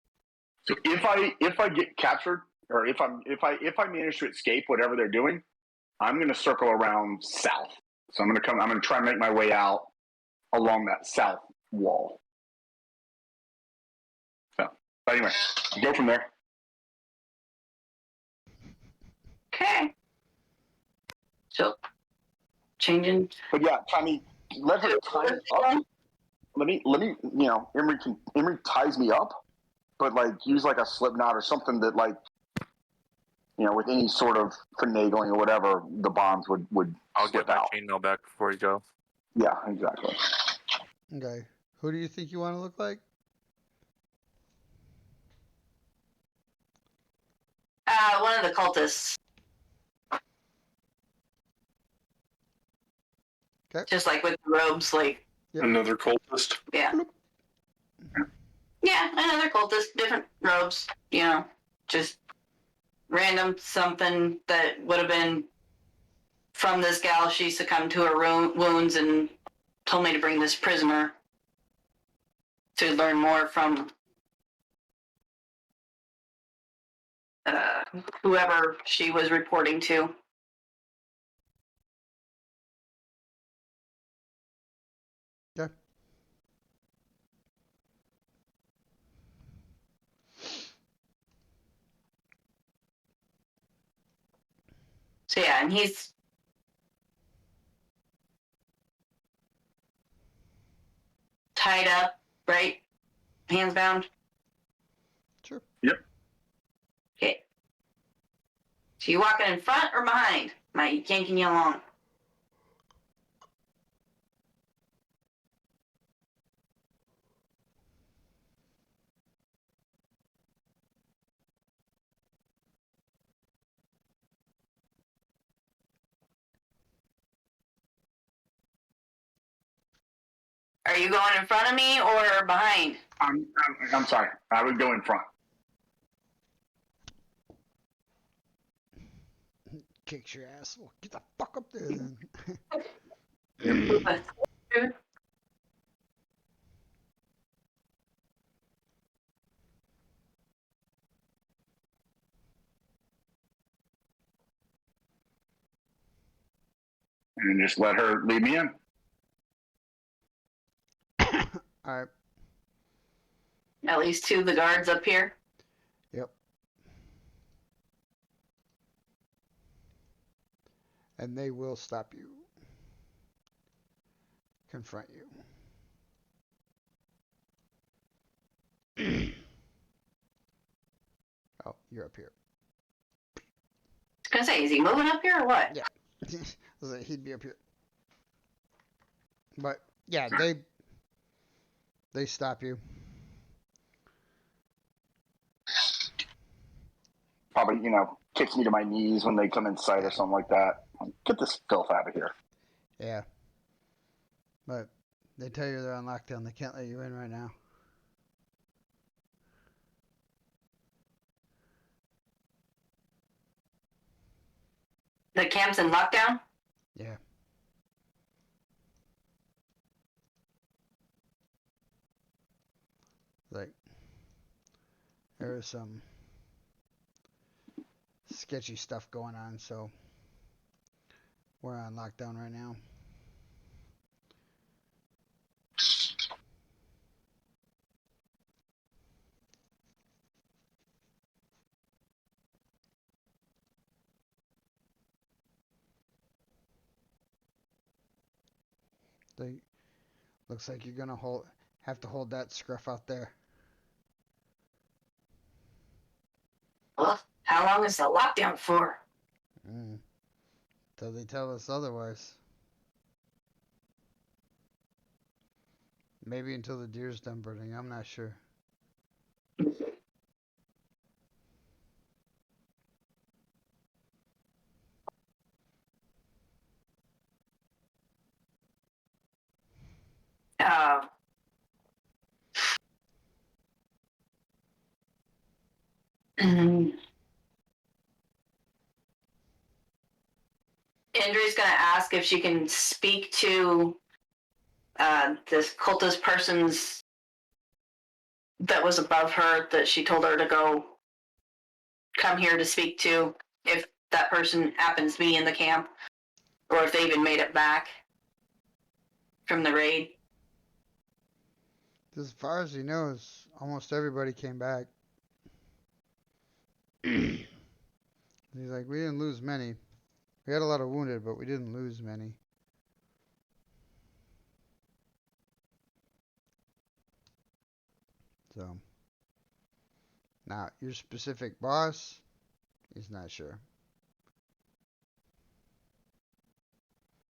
So if I get captured, or if I manage to escape whatever they're doing, I'm gonna circle around south. So I'm gonna try and make my way out along that south wall. So, but anyway, go from there. Okay. So, changing. But yeah, Tommy, let her tie it up. Let me. Indrie ties me up, but like use like a slip knot or something that like with any sort of finagling or whatever, the bonds would I'll slip get my out. chainmail back before you go. Yeah, exactly. Okay. Who do you think you want to look like? One of the cultists. Okay. Just like with the robes, like. Yep. Another cultist. Yeah. Yeah, another cultist, different robes, just random something that would have been from this gal. She succumbed to her wounds and told me to bring this prisoner to learn more from whoever she was reporting to. Yeah. So yeah, and he's tied up, right? Hands bound. Sure. Yep. Okay. So you walking in front or behind? Am I yanking you along? Are you going in front of me or behind? I'm sorry. I would go in front. Kicks your ass. Well, get the fuck up there then. And just let her lead me in. All right. At least two of the guards up here. Yep. And they will stop you. Confront you. Oh, you're up here. I was gonna say, is he moving up here or what? Yeah. He'd be up here. But yeah, they stop you. Probably, kicks me to my knees when they come in sight or something like that. Get this filth out of here. Yeah. But they tell you they're on lockdown. They can't let you in right now. The camp's in lockdown? Yeah. Like, there is some sketchy stuff going on, so we're on lockdown right now. Looks like you're gonna have to hold that scruff out there. Well, how long is the lockdown for? Till they tell us otherwise. Maybe until the deer's done burning. I'm not sure. Indrie's gonna ask if she can speak to this cultist person's that was above her that she told her to go come here to speak to, if that person happens to be in the camp or if they even made it back from the raid. As far as he knows, almost everybody came back. He's like, we didn't lose many. We had a lot of wounded, but we didn't lose many. So, now, your specific boss, He's not sure.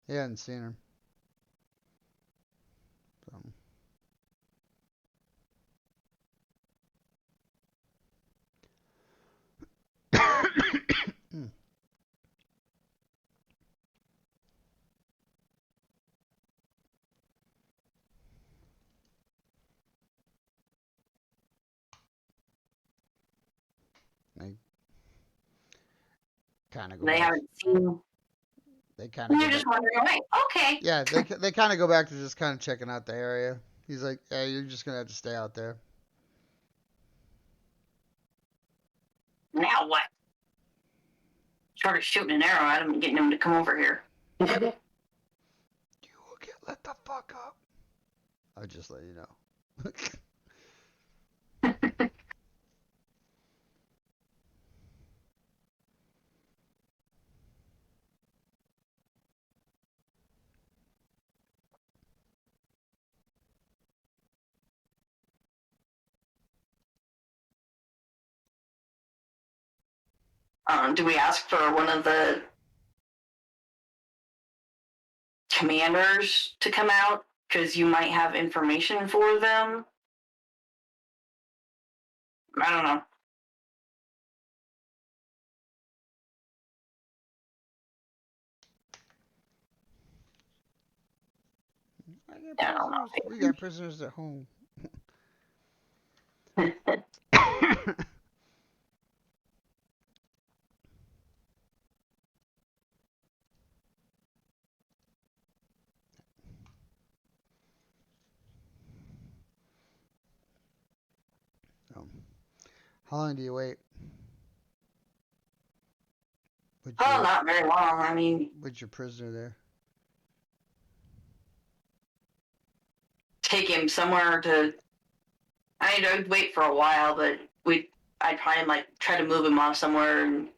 He hadn't seen her. So. They kind of go They back. haven't seen. They kind of You're go just back. wondering, right? Okay. Yeah, they kind of go back to just kind of checking out the area. He's like, "Yeah, you're just gonna have to stay out there." Now what? Short of shooting an arrow at him and getting him to come over here. You will get let the fuck up. I'll just let you know. Do we ask for one of the commanders to come out? Because you might have information for them. I don't know. I don't know. We got prisoners at home. How long do you wait? Oh, not very long. I mean, With your prisoner there. take him somewhere to. I mean, I'd wait for a while, but I'd probably like try to move him off somewhere and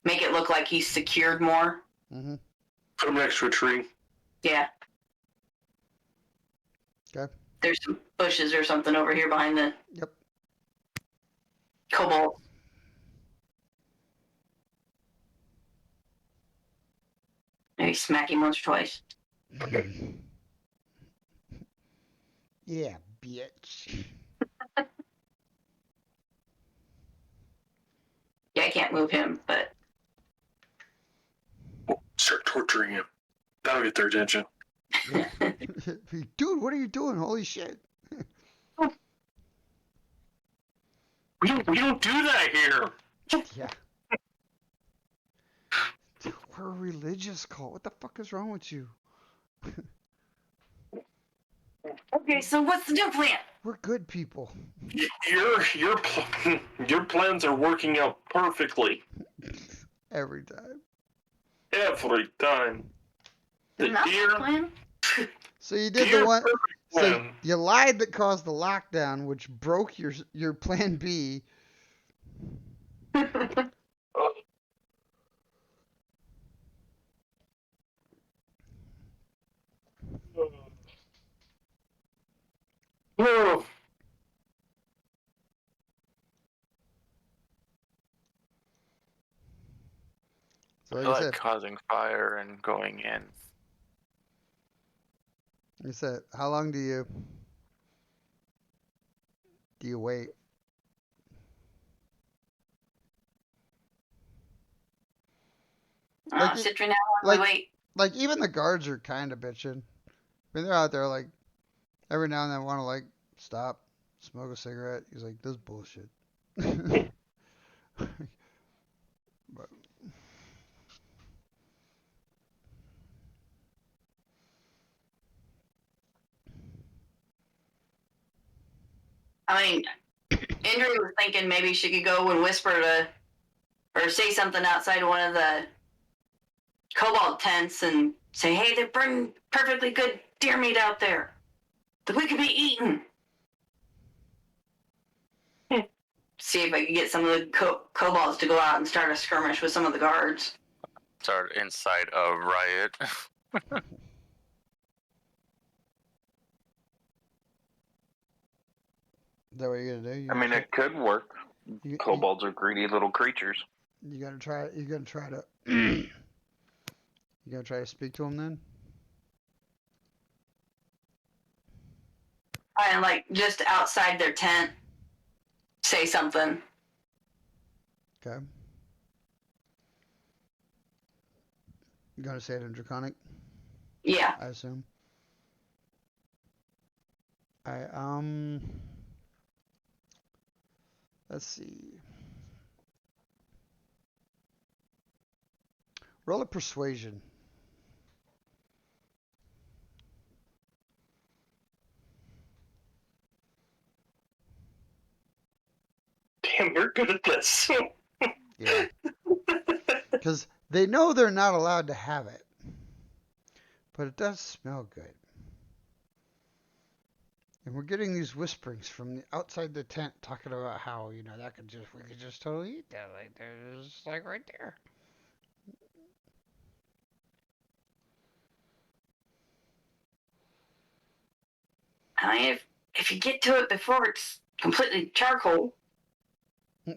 make it look like he's secured more. Mm-hmm. Put him next to a tree. Yeah. Okay. There's some bushes or something over here behind the. Yep. Cobalt. Maybe smack him once or twice. Yeah, bitch. Yeah, I can't move him, but. Start torturing him. That'll get their attention. Yeah. Dude, what are you doing? Holy shit. We don't do that here. Yeah. Dude, we're a religious cult. What the fuck is wrong with you? Okay, so what's the new plan? We're good people. Your plans are working out perfectly Every time. every time. The Not deer. plan? So you did Dear the one. perfect So plan. you lied that caused the lockdown, which broke your plan B. Oh, So I like feel I like said, causing fire and going in. how long do you wait? Like you- Citran now, like- wait. Like even the guards are kind of bitching. I mean, they're out there like every now and then want to like stop, smoke a cigarette. He's like, "This bullshit." But I mean, Indrie was thinking maybe she could go and whisper to, or say something outside one of the cobalt tents and say, hey, they're burning perfectly good deer meat out there that we could be eating. See if I could get some of the kobolds to go out and start a skirmish with some of the guards. Start inside a riot. is that what you're gonna do? I mean, it could work. Kobolds are greedy little creatures. You gonna try? You gonna try to? You gonna try to speak to him then? I like just outside their tent. Say something. Okay. You gonna say it in Draconic? Yeah. I assume. I let's see. Roll a persuasion. Damn, you're good at this. Yeah. Because they know they're not allowed to have it. But it does smell good. And we're getting these whisperings from the outside the tent talking about how, we could just totally eat that. Like, they're just like right there. I mean, if you get to it before it's completely charcoal. Yeah,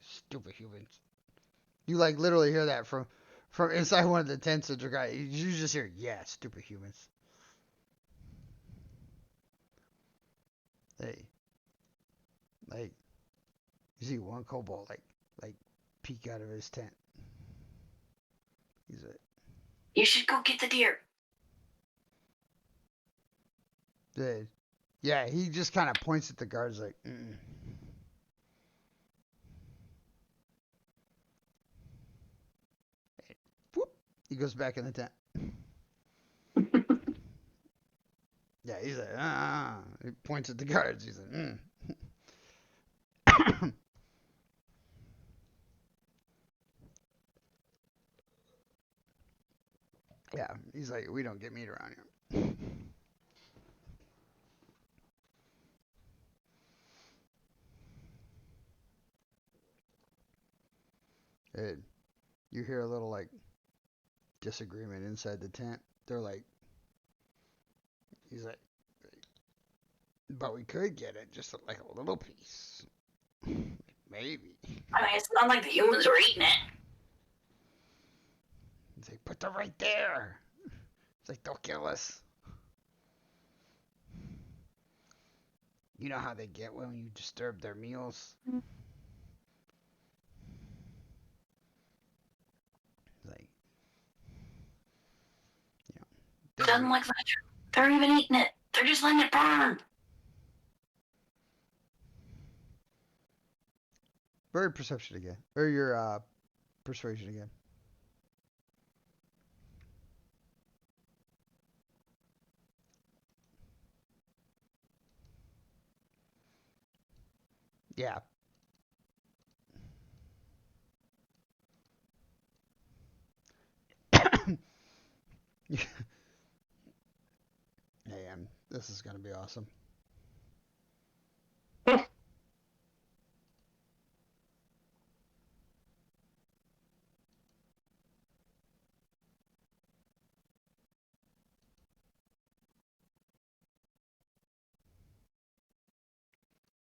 stupid humans. You like literally hear that from inside one of the tents of Dragon. You just hear, yeah, stupid humans. Hey, like, you see one kobold like peek out of his tent. He's like, You should go get the deer. yeah, he just kind of points at the guards like, mm-mm. Whoop, he goes back in the tent. Yeah, he's like, ah. He points at the guards. He's like, Yeah, he's like, we don't get meat around here. And you hear a little like disagreement inside the tent. They're like, he's like, but we could get it, just like a little piece. Maybe. I mean, it's not like the humans were eating it. He's like, put them right there. It's like, they'll kill us. You know how they get when you disturb their meals? Like, Doesn't look like they're even eating it. They're just letting it burn. Very perception again. Or your persuasion again. Yeah. Hey, this is gonna be awesome.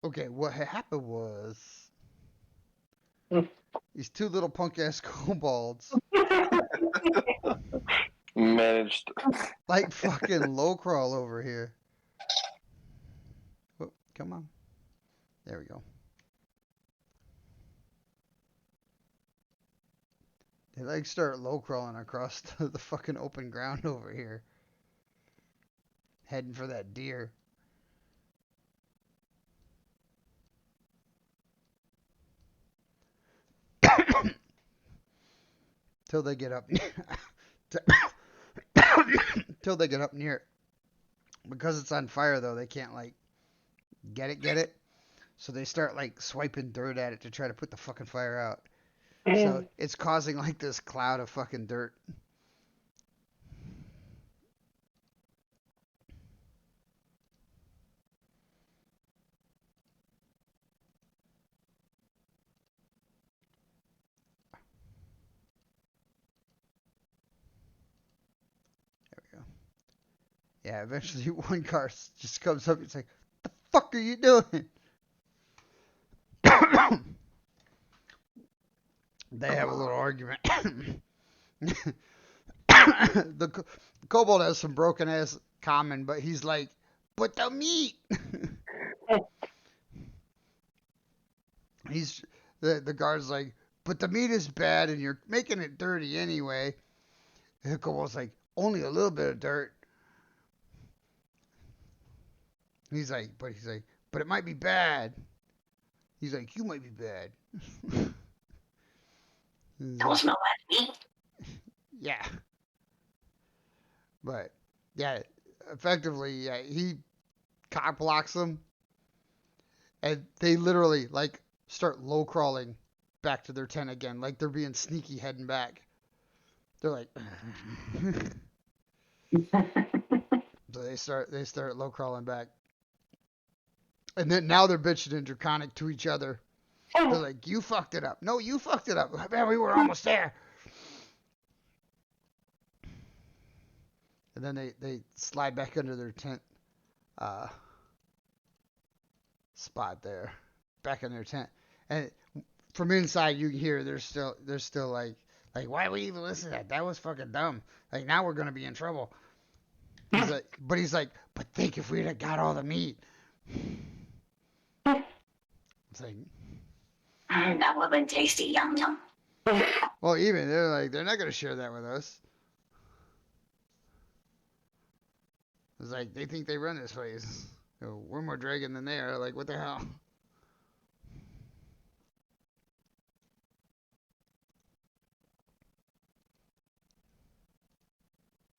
Okay, what happened was these two little punk ass kobolds Managed. like fucking low crawl over here. Oh, come on. There we go. They like start low crawling across the fucking open ground over here. Heading for that deer. Till they get up till they get up near it. Because it's on fire though, they can't like get it. So they start like swiping dirt at it to try to put the fucking fire out. So it's causing like this cloud of fucking dirt. There we go. Yeah, eventually one car just comes up. It's like, "What the fuck are you doing?" they have a little argument. The kobold has some broken ass common, but he's like, but the meat. He's the guard's like, but the meat is bad and you're making it dirty anyway. And the kobold's like, only a little bit of dirt. He's like, but it might be bad. He's like, you might be bad. Don't smell like meat. Yeah. But yeah, effectively, yeah, he cock blocks them, and they literally like start low crawling back to their tent again, like they're being sneaky heading back. They're like, so they start low crawling back, and then now they're bitching in Draconic to each other. They're like, you fucked it up. No, you fucked it up. Man, we were almost there. And then they slide back under their tent spot there, back in their tent. And from inside, you can hear they're still like why we even listen to that? That was fucking dumb. Like now we're gonna be in trouble. He's like, but think if we'd have got all the meat. It's like that would have been tasty. Yum yum. well, even they're not gonna share that with us. It's like they think they run this place. We're more dragon than they are. Like, what the hell?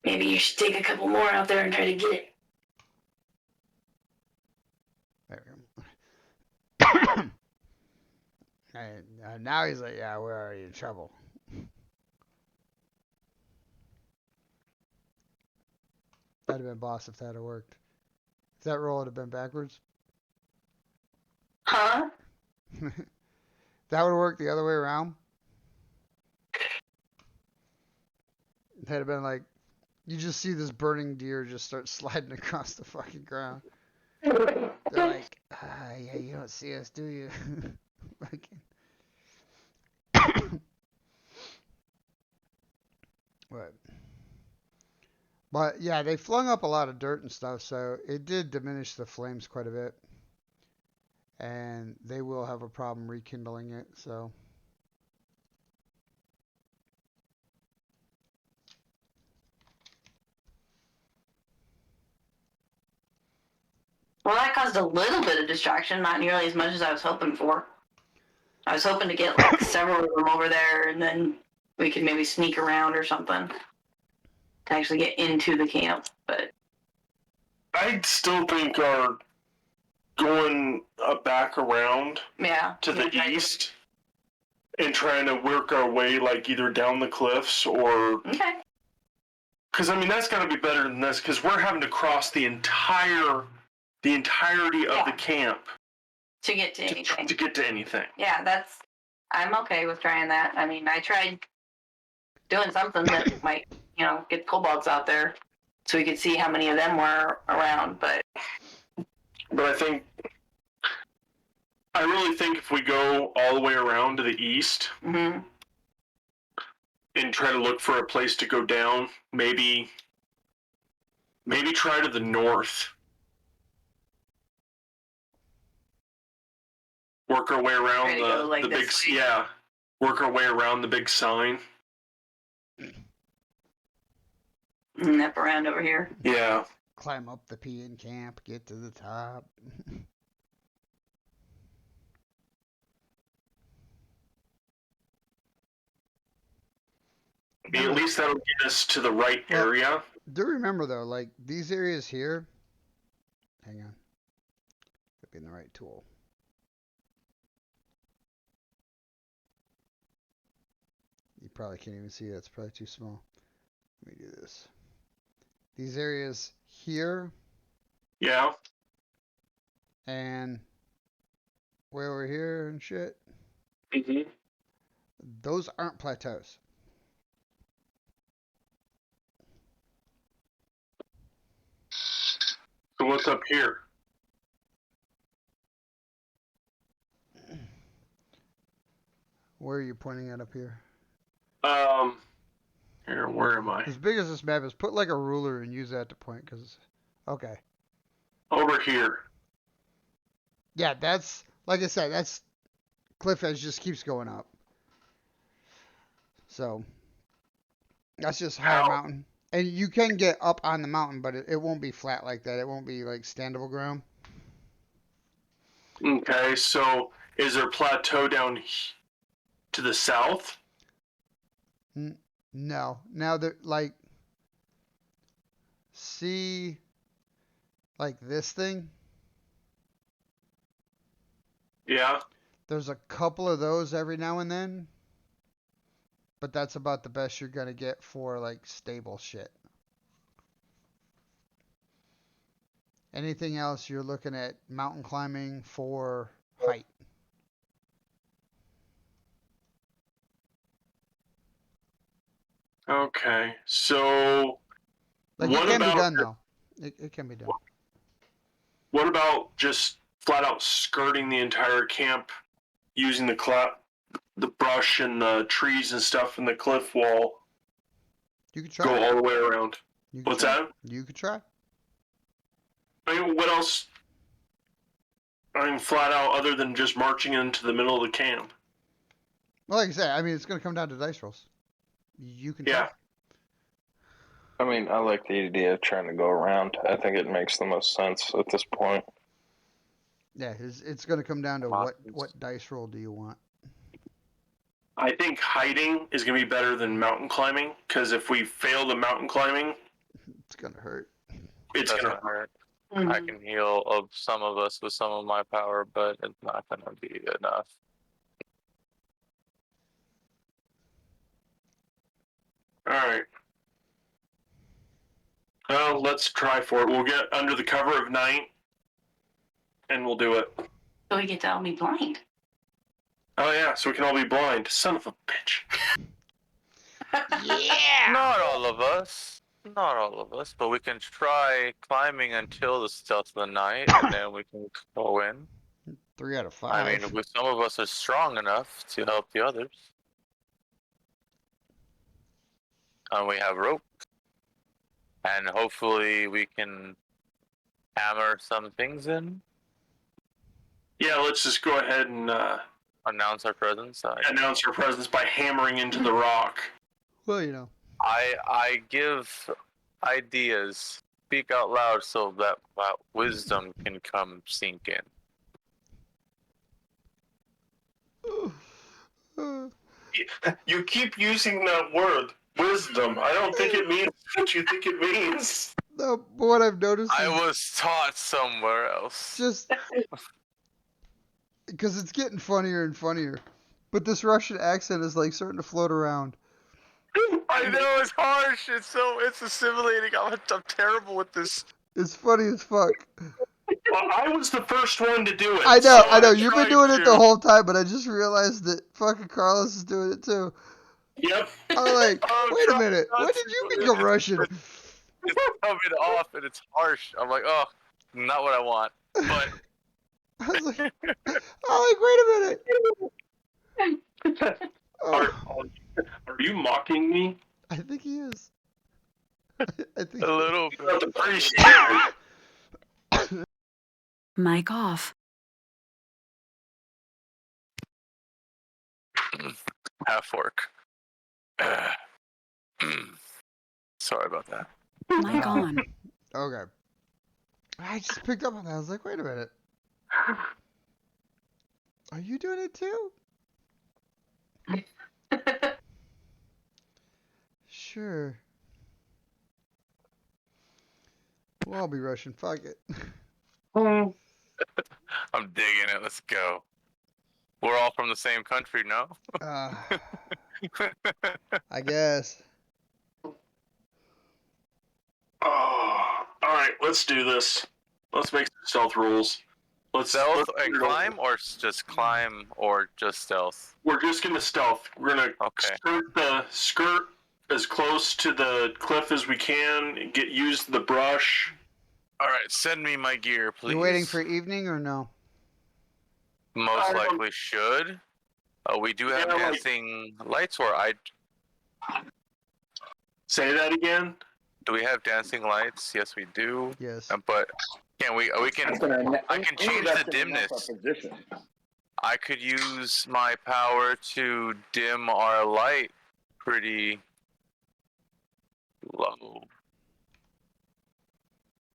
Maybe you should take a couple more out there and try to get it. And now he's like, yeah, we're already in trouble. That'd have been boss if that had worked. If that roll would have been backwards. Huh? That would work the other way around. It had been like, you just see this burning deer just start sliding across the fucking ground. They're like, yeah, you don't see us, do you? What? But yeah, they flung up a lot of dirt and stuff, so it did diminish the flames quite a bit. And they will have a problem rekindling it, so. Well, that caused a little bit of distraction, not nearly as much as I was hoping for. I was hoping to get like several of them over there, and then we could maybe sneak around or something to actually get into the camp. But I still think our going back around to the east and trying to work our way like either down the cliffs or okay. Because I mean that's got to be better than this because we're having to cross the entirety of the camp to get to anything. To get to anything. Yeah, I'm okay with trying that. I mean, I tried doing something that might, get kobolds out there so we could see how many of them were around, but I really think if we go all the way around to the east and try to look for a place to go down, maybe try to the north. Work our way around the big work our way around the big sign. And up around over here. Yeah. Climb up the peon camp, get to the top. At least that'll get us to the right area. Do remember though, like these areas here. Hang on. Could be in the right tool. You probably can't even see that. It's probably too small. Let me do this. These areas here. Yeah. And way over here and shit. Mm-hmm. Those aren't plateaus. So what's up here? Where are you pointing at up here? Here, where am I? As big as this map is, put like a ruler and use that to point. Okay. Over here. Yeah, that's like I said. That's cliff edge just keeps going up. So that's just higher mountain, and you can get up on the mountain, but it won't be flat like that. It won't be like standable ground. Okay, so is there a plateau down to the south? No. Now they're like, see, like this thing. Yeah. There's a couple of those every now and then, but that's about the best you're gonna get for like stable shit. Anything else, you're looking at mountain climbing for height. Okay, so Like what it can be about done though. It can be done. what about just flat out skirting the entire camp using the brush and the trees and stuff in the cliff wall? You could try. Go all the way around. You could What's try. that? You could try. I mean, what else? I mean, flat out, other than just marching into the middle of the camp. Well, like I said, I mean, it's gonna come down to dice rolls. You can Yeah. try. I mean, I like the idea of trying to go around. I think it makes the most sense at this point. Yeah, it's gonna come down to what dice roll do you want. I think hiding is going to be better than mountain climbing, because if we fail the mountain climbing, It's gonna hurt. it's going Doesn't to hurt. Mm-hmm. I can heal of some of us with some of my power, but it's not gonna be enough. Alright. Well, let's try for it. We'll get under the cover of night, and we'll do it. So we get to all be blind. Oh yeah, so we can all be blind. Son of a bitch. Yeah. Not all of us. Not all of us, but we can try climbing until the stealth of the night, and then we can go in. 3 out of 5. I mean, with some of us are strong enough to help the others. And we have rope. And hopefully we can hammer some things in. Yeah, let's just go ahead and Announce our presence. announce our presence by hammering into the rock. Well, you know. I give ideas. Speak out loud so that wisdom can come sink in. You keep using that word, wisdom. I don't think it means what you think it means. No, but what I've noticed I is was taught somewhere else. just because it's getting funnier and funnier, but this Russian accent is like starting to float around. I know it's harsh. It's assimilating. I'm terrible with this. It's funny as fuck. Well, I was the first one to do it. I know, so I know. I'm You've been trying doing it the whole time, but I just realized that fucking Carlos is doing it too. Yep. I'm like, Oh, wait a try minute. not When did to. you become Russian? It's coming off and it's harsh. I'm like, oh, not what I want. But I was like, wait a minute. Are Oh, you mocking me? I think he is. I think a little You have to bit. appreciate it. Mic off. Half-Orc. Sorry about that. Mic on. Okay. I just picked up on that. I was like, wait a minute. Are you doing it too? Sure. We'll all be Russian. Fuck it. I'm digging it. Let's go. We're all from the same country, no? I guess. Oh, all right, let's do this. Let's make some stealth rules. Stealth let's and climb, or just climb, or just stealth? We're just gonna stealth. We're gonna Okay. skirt as close to the cliff as we can. Use the brush. All right, send me my gear, please. You waiting for evening or no? Most likely should. Oh, we do have Yeah, like- dancing lights, or Say that again. do we have dancing lights? Yes, we do. Yes. But can we? We can. That's gonna, I can change that's the gonna enhance our dimness. position. I could use my power to dim our light pretty low.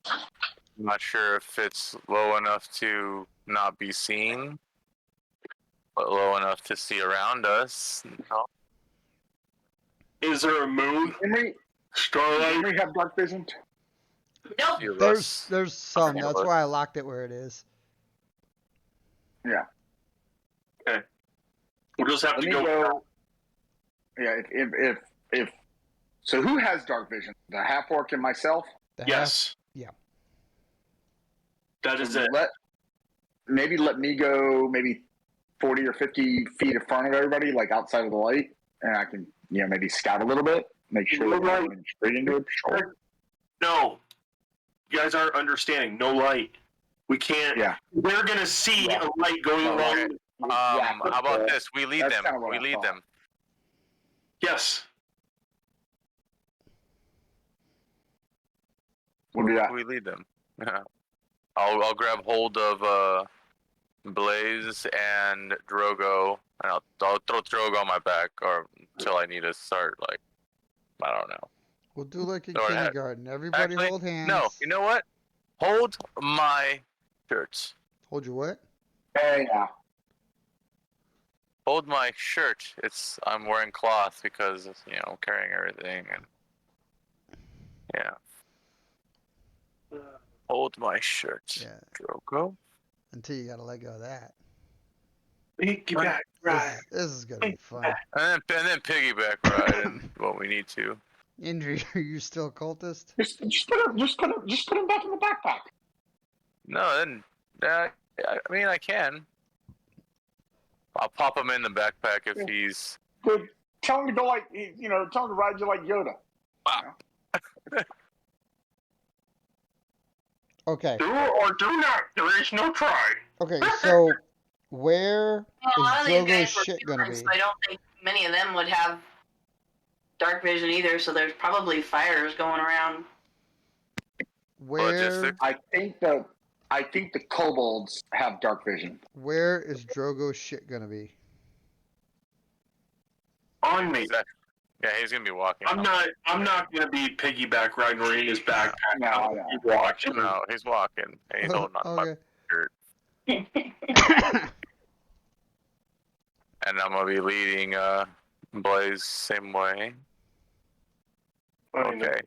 I'm not sure if it's low enough to not be seen, but low enough to see around us. No. Is there a moon? Does Starlight? Indrie have dark vision? Nope. Few of There's us. there's some. Okay, That's but- why I locked it where it is. Yeah. We'll just have Let to me go. go. Yeah. If so, who has dark vision? The half-orc and myself. The half- Yes. yeah. That is it. Let me go maybe 40 or 50 feet in front of everybody, like outside of the light, and I can maybe scout a little bit, make sure that we're going straight into it. Sure. No. You guys aren't understanding. No light. We can't. Yeah. We're going to see Yeah. a light going No, along. okay. How about this? We lead That's them. kinda what We I lead thought. them. Yes. We'll do that. We lead them. Yeah. I'll grab hold of Blaise and Drogo, and I'll throw Drogo on my back, or until I need to start I don't know. We'll do like in Go ahead. kindergarten. Everybody Actually, hold hands. No, you know what? Hold my shirts. Hold your what? Yeah. Hold my shirt. I'm wearing cloth because I'm carrying everything, and yeah. Hold my shirt, Yeah. Drogo. Until you gotta let go of that. Get back. Right. This is gonna be fun. And then piggyback ride and what we need to. Indrie, are you still a cultist? Just put him back in the backpack. No, then I mean I can. I'll pop him in the backpack if he's. Good. Tell him to go tell him to ride you like Yoda. Okay. Do or do not. There is no try. Okay. So, where Well, a lot of is these Drogo's guys were shit gonna humans, be? so I don't think many of them would have dark vision either. So there's probably fires going around. Where Logistics. I think the kobolds have dark vision. where is Drogo's shit gonna be? On me. Yeah, he's gonna be walking. I'm not gonna be piggyback riding or in his backpack. No, I'm no. gonna be watching. No, he's walking. And he's holding on to my shirt, and I'm gonna be leading Blaise same way. Okay,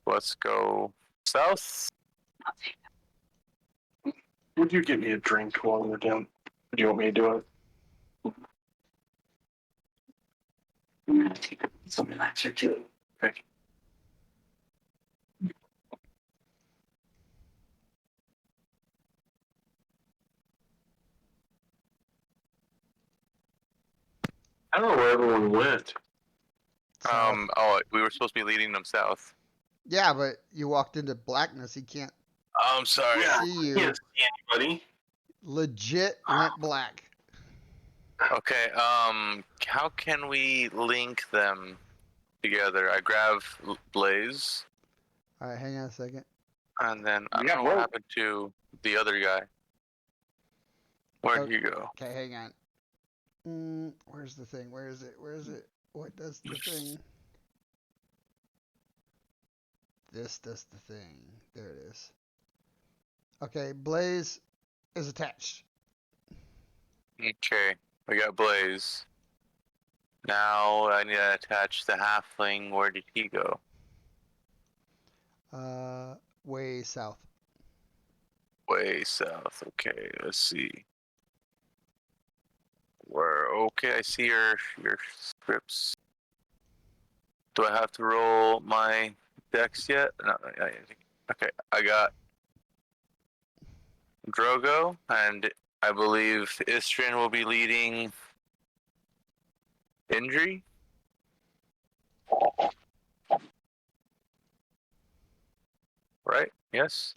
let's go south. I'll take Would you get me a drink while we're down? Do you want me to do it? I'm gonna take some relaxer too. Okay. I don't know where everyone went. We were supposed to be leading them south. Yeah, but you walked into blackness. He can't I'm sorry. Yeah. see you. Can't see anybody. Legit went black. Okay. How can we link them together? I grab Blaise, All right, hang on a second. and then I Yeah, don't know what rope. happened to the other guy. Where'd Okay. he go? Okay, hang on. Where's the thing? Where is it? Where is it? What does the thing? This does the thing. There it is. Okay, Blaise is attached. Okay, we got Blaise. Now I need to attach the halfling. Where did he go? Way south. Way south. Okay, let's see. Okay, I see your scripts. Do I have to roll my dex yet? No, okay, I got Drogo, and I believe Istrin will be leading Indrie. Right? Yes?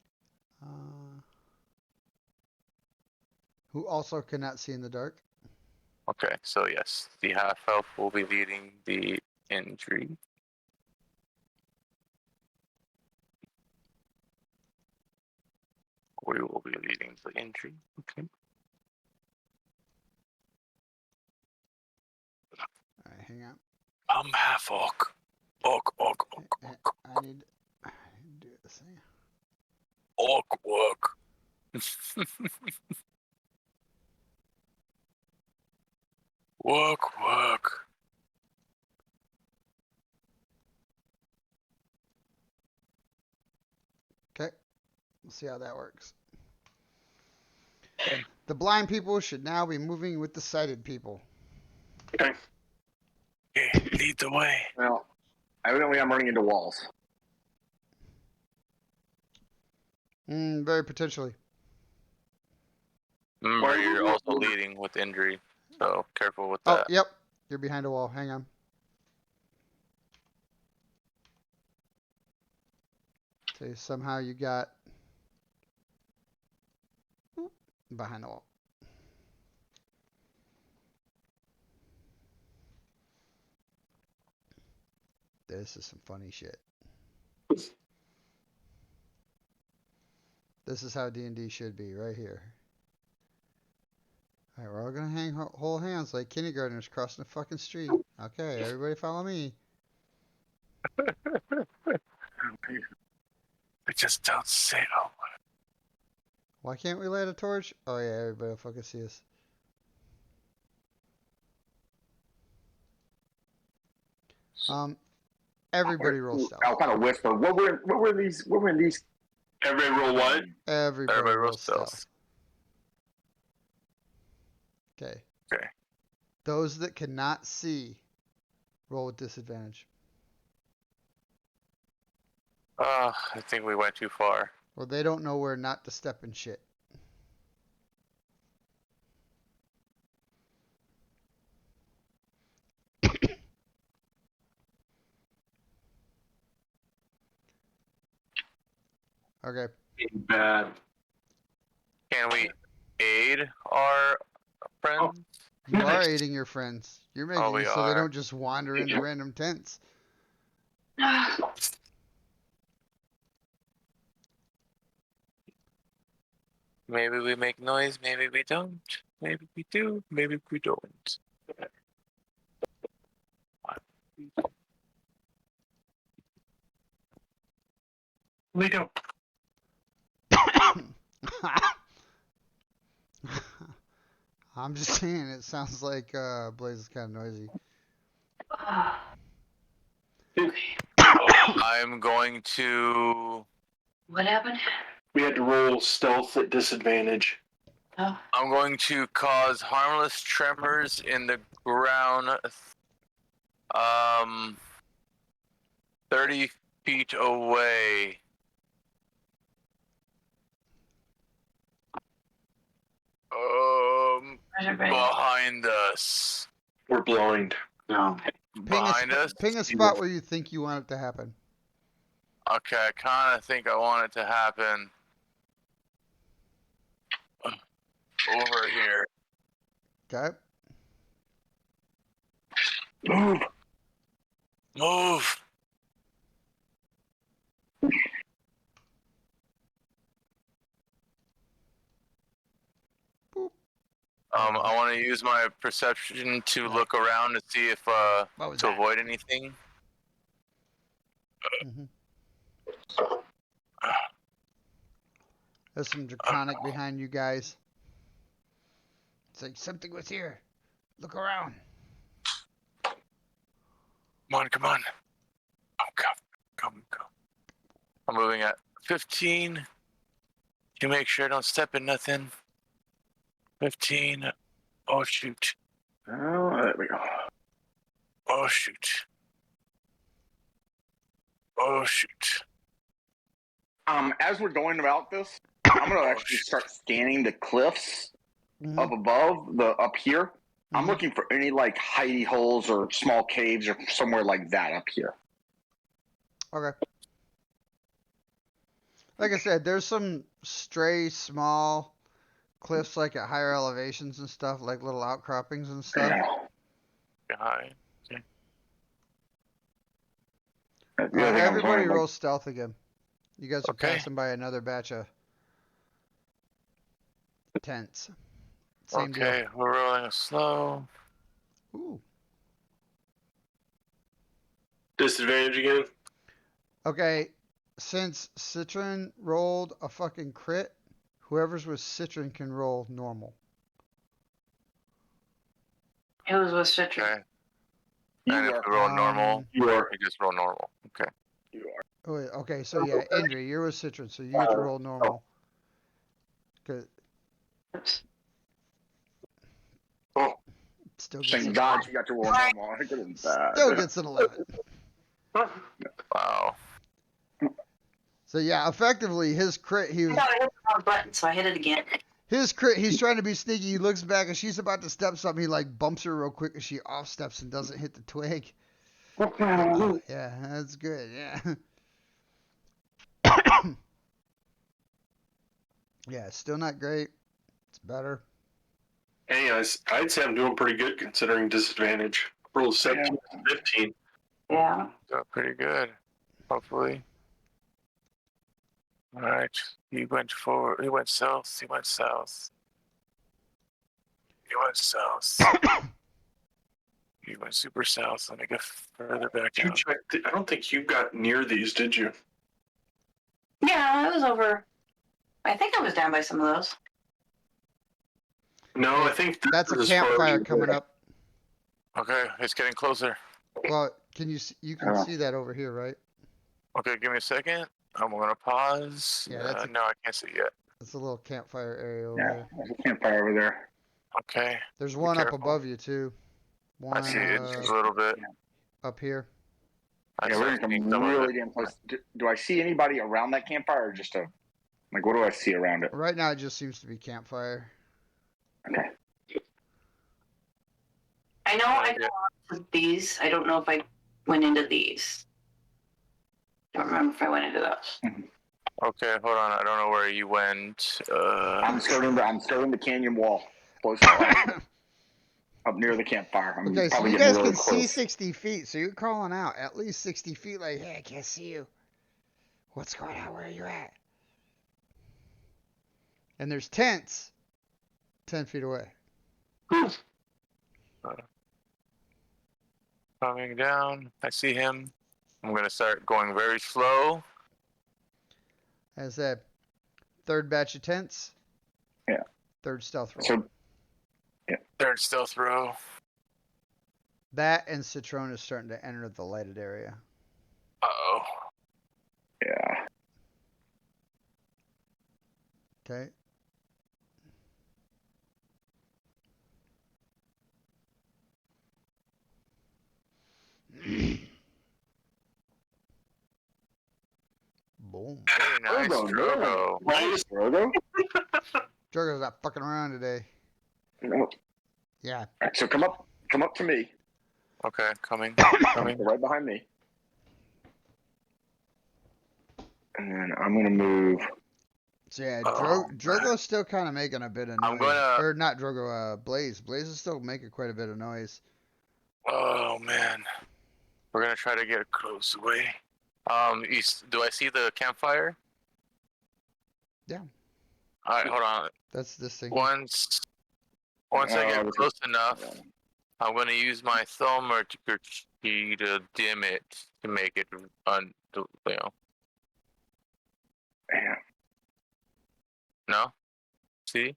Who also cannot see in the dark. Okay, so yes, the half elf will be leading the Indrie. We will be leading the Indrie. Okay. Alright, hang on. I'm half orc. Orc. I need to do this thing. Orc work. Work. Okay. We'll see how that works. The blind people should now be moving with the sighted people. Okay. Okay, lead the way. Well, evidently I'm running into walls. Very potentially. Remember, you're also leading with Indrie, so careful with Oh, that. yep. You're behind a wall. Hang on. So somehow you got behind the wall. This is some funny shit. This is how D&D should be, right here. Alright, we're all gonna hold hands like kindergartners crossing the fucking street. Okay, everybody follow me. I just don't say oh. Why can't we light a torch? Oh yeah, everybody will fucking see us. Everybody roll stealth. I'll kind of whisper. What were in these? Everybody roll what? Everybody roll roll stealth. Okay. Okay. Those that cannot see, roll with disadvantage. I think we went too far. Well, they don't know where not to step in shit. Okay. Bad. Can we aid our friends? You are aiding your friends. You're making we it so they are. don't just wander into random tents. Maybe we make noise, maybe we don't. Maybe we do, maybe we don't. We don't. I'm just saying, it sounds like Blaise is kind of noisy. I'm going to. What happened? We had to roll stealth at disadvantage. Oh. I'm going to cause harmless tremors in the ground. 30 feet away. Behind us. We're blind. No. Behind us? Ping a spot where you think you want it to happen. Okay, I kind of think I want it to happen over here. Okay. Move. I want to use my perception to look around to see if to avoid anything. There's some draconic behind you guys. It's like something was here. Look around. Come on. Come. I'm moving at 15. You make sure I don't step in nothing. 15. Oh shoot. Oh, there we go. Oh shoot. As we're going about this, I'm gonna actually start scanning the cliffs up above, up here. I'm looking for any like hidey holes or small caves or somewhere like that up here. Okay. Like I said, there's some stray small cliffs like at higher elevations and stuff, like little outcroppings and stuff. Behind. Everybody roll stealth again. You guys are Okay. passing by another batch of tents. Same Okay, we're rolling a slow. deal. Ooh. Disadvantage again. Okay, since Sitran rolled a fucking crit, whoever's with Sitran can roll normal. It was with Citran. Okay. You And if are. we roll normal, You are. you just roll normal. Okay. You are. Oh, wait, okay, so yeah, Indrie, you're with Citran, so you get to roll normal. Good. Oh. Still gets Thank an, God you got to roll normal. I couldn't bad. still gets an 11. Wow. So yeah, effectively his crit, he I was thought I hit the wrong button, so I hit it again. his crit. He's trying to be sneaky. He looks back and she's about to step something. He like bumps her real quick and she off steps and doesn't hit the twig. Yeah, that's good. Yeah. Yeah, it's still not great. It's better. Hey, I'd say I'm doing pretty good considering disadvantage. Rolled 17 to 15. Yeah. So pretty good. Hopefully. Alright. He went forward. He went south. He went south. He went south. He went super south. Let me get further back Did you out. check? I don't think you got near these, did you? Yeah, it was over. I think I was down by some of those. No, I think That's a as far as campfire you coming go. up. Okay, it's getting closer. Well, can you you can see that over here, right? Okay, give me a second. I'm gonna pause. Yeah, that's no, I can't see yet. That's a little campfire area over Yeah, there. there's a campfire over there. Okay, There's one up careful. above you too. One I see it just a little bit. up here. I Yeah, we're start in seeing some some of really it. damn close. Do I see anybody around that campfire, or just a like? What do I see around it? Right now, it just seems to be campfire. Okay. I know I Yeah. got to these. I don't know if I went into these. Don't remember if I went into those. Okay, hold on. I don't know where you went. I'm starting the canyon wall, close up near the campfire. I'm Okay, so probably you getting guys really can see close. 60 feet, so you're calling out at least 60 feet like, hey, I can't see you. What's going on? Where are you at? And there's tents 10 feet away. Coming down. I see him. I'm gonna start going very slow. As I said, third batch of tents. Yeah. Third stealth roll. So Third stealth row. That and Citron is starting to enter the lighted area. Uh-oh. yeah, Okay. Boom. Very nice, Drogo. Nice, Drogo. Drogo's not fucking around today. No. Yeah. All right, so come up to me. Okay, coming. Coming right behind me. And then I'm gonna move. So yeah, Oh, Drogo's still kind of making a bit of noise. I'm gonna- Or not Drogo, Blaise. Blaise is still making quite a bit of noise. Oh man. We're gonna try to get close away. Do I see the campfire? Yeah. Alright, hold on. That's this thing. Once I get close enough, I'm gonna use my thumb key to dim it to make it Yeah. No? See?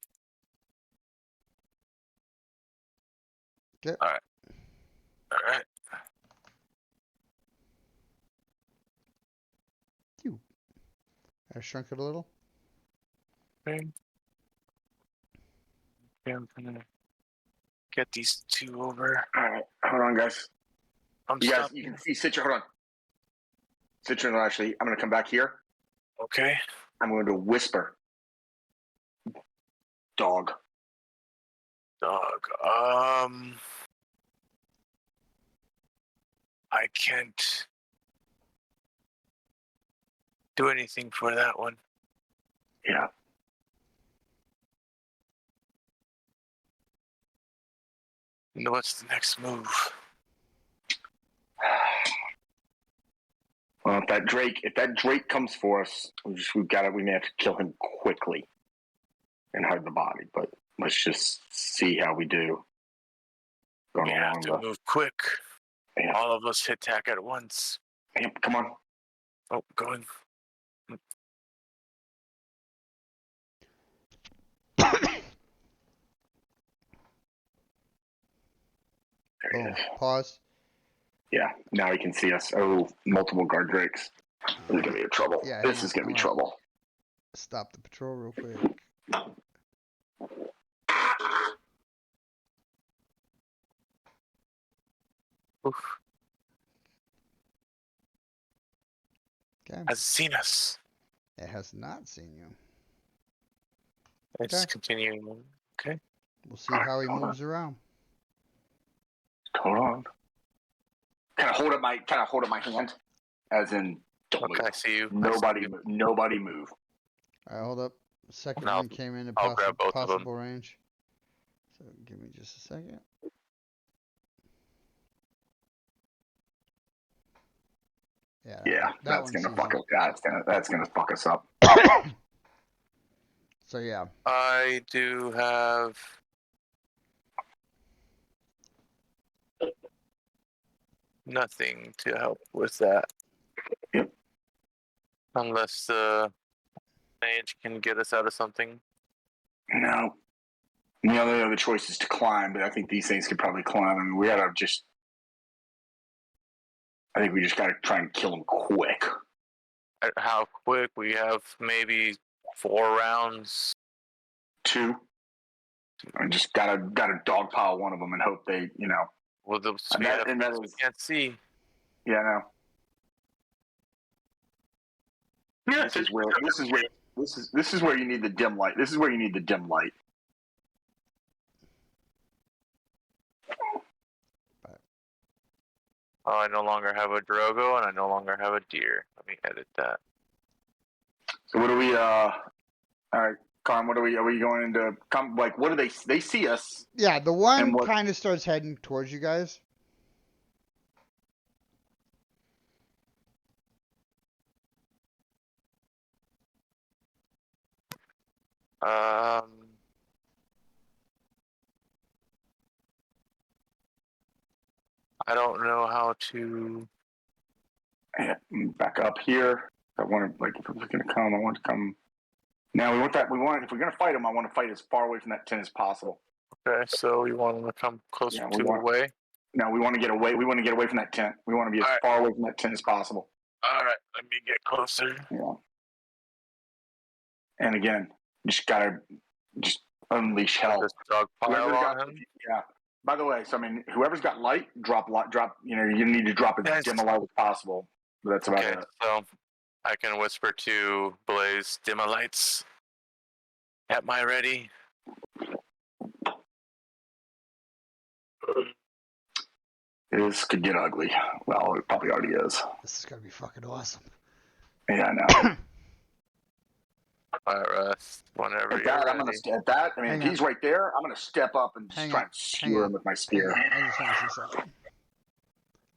Okay. Alright. I shrunk it a little. Okay. I'm gonna get these two over. All right, hold on, guys. You guys, you can see Citron. Hold on. Citron, actually, I'm gonna come back here. Okay. I'm going to whisper. Dog. I can't do anything for that one. Yeah. What's the next move? Well, if that Drake comes for us, we may have to kill him quickly and hide the body. But let's just see how we do. We have to move quick. Yeah. All of us hit attack at once. Yep, come on. Oh, going. There he Boom. is. Pause. Yeah, now he can see us. Oh, multiple guard drakes. This is gonna be trouble. Yeah, This is gonna be trouble. Stop the patrol real quick. Oof. Okay. Has seen us. It has not seen you. It's Okay. continuing. Okay. We'll see how he moves around. Hold on. Kind of hold up my hand, as in don't Okay, I move. see you. Nobody move. All right, hold up. Second I'll- one came into I'll grab both of them. possible range. So give me just a second. Yeah. Yeah, that that's one gonna sees fuck you. us. That's gonna fuck us up. So yeah. I do have. Nothing to help with that. Yep. Unless the mage can get us out of something. No. The only other choice is to climb, but I think these things could probably climb. I mean, I think we just gotta try and kill them quick. How quick? We have maybe 4 rounds. 2. I just gotta dogpile one of them and hope they, With the speed and that we is, can't see. yeah, no. Yeah, This is where you need the dim light. This is where you need the dim light. Oh, I no longer have a Drogo and I no longer have a deer. Let me edit that. So what do we? All right, Con. Are we going into? What do they see us? Yeah, the one And what- kind of starts heading towards you guys. I don't know how to. Yeah, back up here. I want to if it was going to come, I want to come. Now we want that. If we're going to fight him, I want to fight as far away from that tent as possible. Okay, so we want to come closer Yeah, to the way. No, we want to get away. We want to get away from that tent. We want to be as far away from that tent as possible. All right, let me get closer. Yeah. And again, just unleash hell. Just dog pile on him. Yeah. By the way, so I mean, whoever's got light, drop. You need to drop as dim a light as possible. But that's about Okay, it. so I can whisper to Blaise, dim a lights. At my ready. This could get ugly. Well, it probably already is. This is gonna be fucking awesome. Yeah, I know. Fire rest whenever At you're that, ready. I mean, if he's right there, I'm gonna step up and just try and skewer him with my spear. I just want to see something.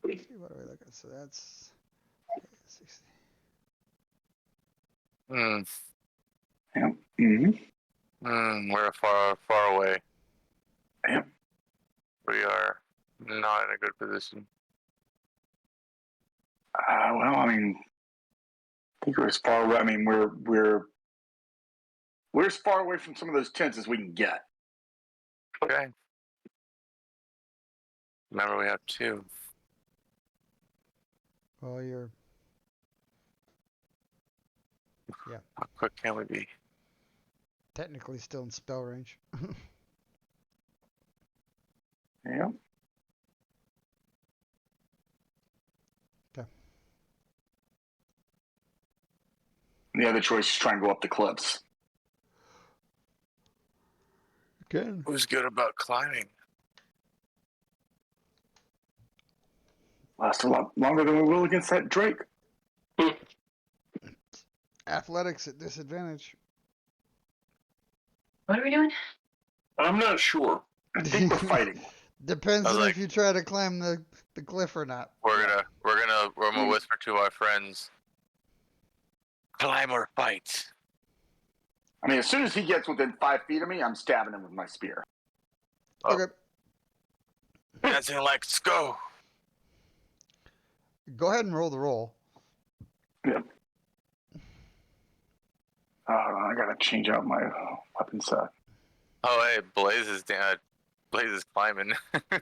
Let's see, what are we looking at? So that's 60. Yep. Mm-hmm. We're far away. Yep. We are not in a good position. Well, I mean, I think we're as far away. I mean, we're as far away from some of those tents as we can get. Okay. Remember, we have 2. Well, you're. Yeah. How quick can we be? Technically still in spell range. Yeah. Okay. The other choice is try and go up the cliffs. Again. Who's good about climbing? Last a lot longer than we will against that Drake. Athletics at disadvantage. What are we doing? I'm not sure. I think we're fighting. Depends I was on like, if you try to climb the cliff or not. we're gonna whisper to our friends, climb or fight. I mean, as soon as he gets within 5 feet of me, I'm stabbing him with my spear. Oh. Okay. Dancing like go. Go ahead and roll the roll. Yep. I gotta change out my weapon set. Oh, hey, Blaise is climbing. He's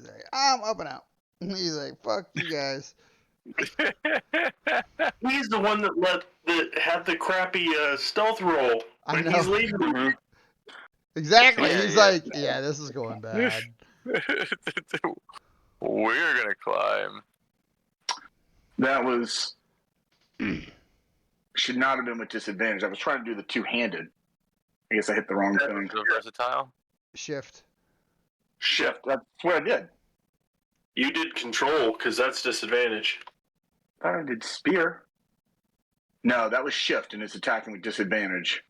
like, I'm up and out. He's like, fuck you guys. He's the one that had the crappy stealth roll I when know. he's leaving. Exactly. Yeah, He's yeah. like, yeah, this is going bad. We're gonna climb. That was should not have been with disadvantage. I was trying to do the two-handed. I guess I hit the wrong thing. The versatile. Shift. Shift. That's what I did. You did control, because that's disadvantage. I did spear. No, that was shift, and it's attacking with disadvantage.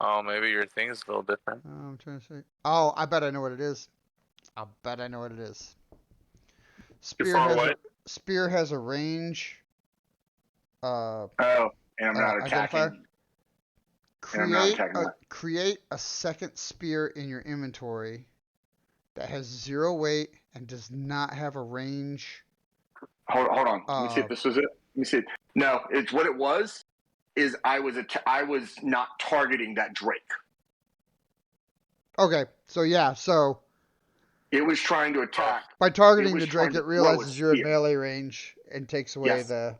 Oh, maybe your thing's a little different. I'm trying to say. Oh, I bet I know what it is. I'll bet I know what it is. You're far away. Spear has a range. Oh, and I'm not Identifier. attacking. And I'm not attacking that. Create a second spear in your inventory that has 0 weight and does not have a range. Hold on. Let me see if this was it. Let me see. No, it's what it was. Is I was not targeting that Drake. Okay, so yeah, so It was trying to attack. by targeting was the Drake, trying to it throw realizes a you're at spear. melee range and takes away Yes. the.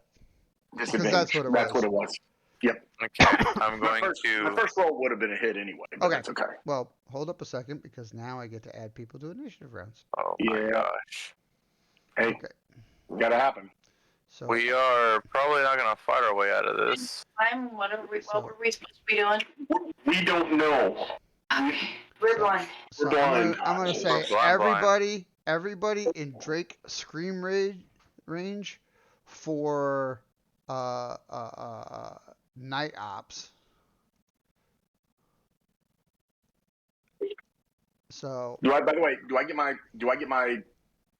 Disadvantage. that's what it That's was. what it was. Yep. Okay, I'm My going first to. roll would have been a hit anyway. But Okay. That's okay. Well, hold up a second because now I get to add people to initiative rounds. Oh my Yeah. gosh. Hey, Okay. gotta happen. So We are probably not gonna fight our way out of this. What were we supposed to be doing? We don't know. Okay, we're blind. So We're blind. I'm gonna say Blind. everybody in Drake scream range for night ops. So By the way, do I get my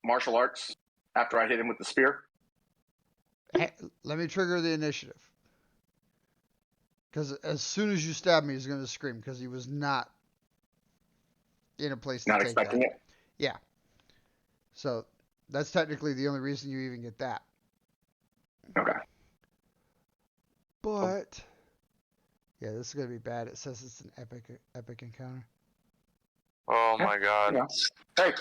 martial arts after I hit him with the spear? let me trigger the initiative. Because as soon as you stab me, he's going to scream because he was not in a place to Not take expecting that. it. Yeah. So that's technically the only reason you even get that. Okay. But yeah, this is going to be bad. It says it's an epic encounter. Oh my god. Yeah. Hey,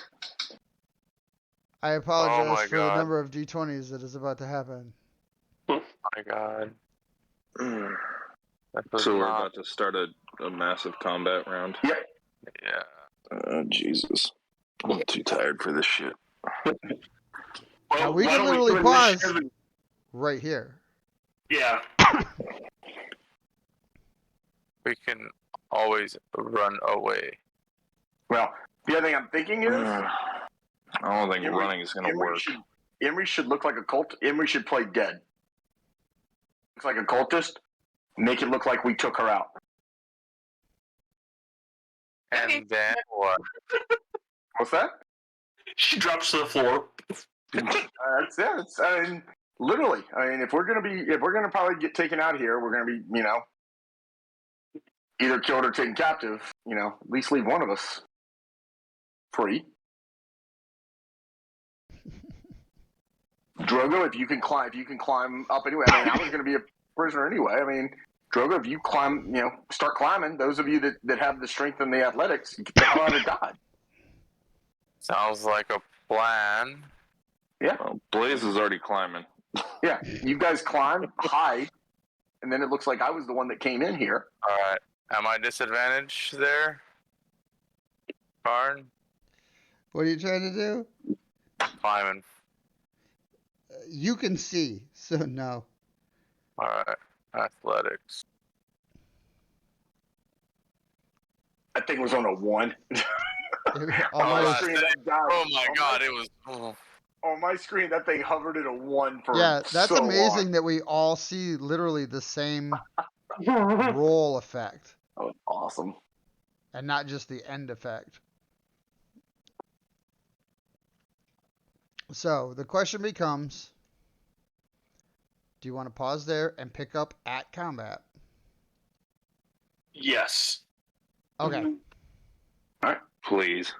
I apologize my for the God. number of D20s that is about to happen. Oh my god. That was So we're not. about to start a massive combat round. Yeah. Jesus. I'm too tired for this shit. Now, we why can don't literally do pause. initiative? Right here. Yeah. We can always run away. well, the other thing I'm thinking is I don't think Imri- running is going to work. Imri should look like a cult. Imri should play dead. Looks like a cultist. Make it look like we took her out. And then what? What's that? She drops to the floor. That's it. I mean, literally. I mean, if we're gonna probably get taken out here, we're gonna be, either killed or taken captive. At least leave one of us free. Drogo, if you can climb up anyway. I mean, I was gonna be a prisoner anyway. I mean, Drogo, if you climb, start climbing. Those of you that have the strength and the athletics, get the hell out of Dodge. Sounds like a plan. Yeah. Well, Blaise is already climbing. Yeah, you guys climb, hide, and then it looks like I was the one that came in here. Alright. Am I disadvantaged there? Karn? What are you trying to do? Climbing. You can see, so no. Alright. Athletics. That thing was on a 1. On Oh, my- screen, that died. Oh my On god, it was. Oh. On my screen, that thing hovered at a 1 for yeah, that's so amazing long. that we all see literally the same roll effect That was awesome. and not just the end effect. So the question becomes, do you want to pause there and pick up at combat? Yes. Okay. Please.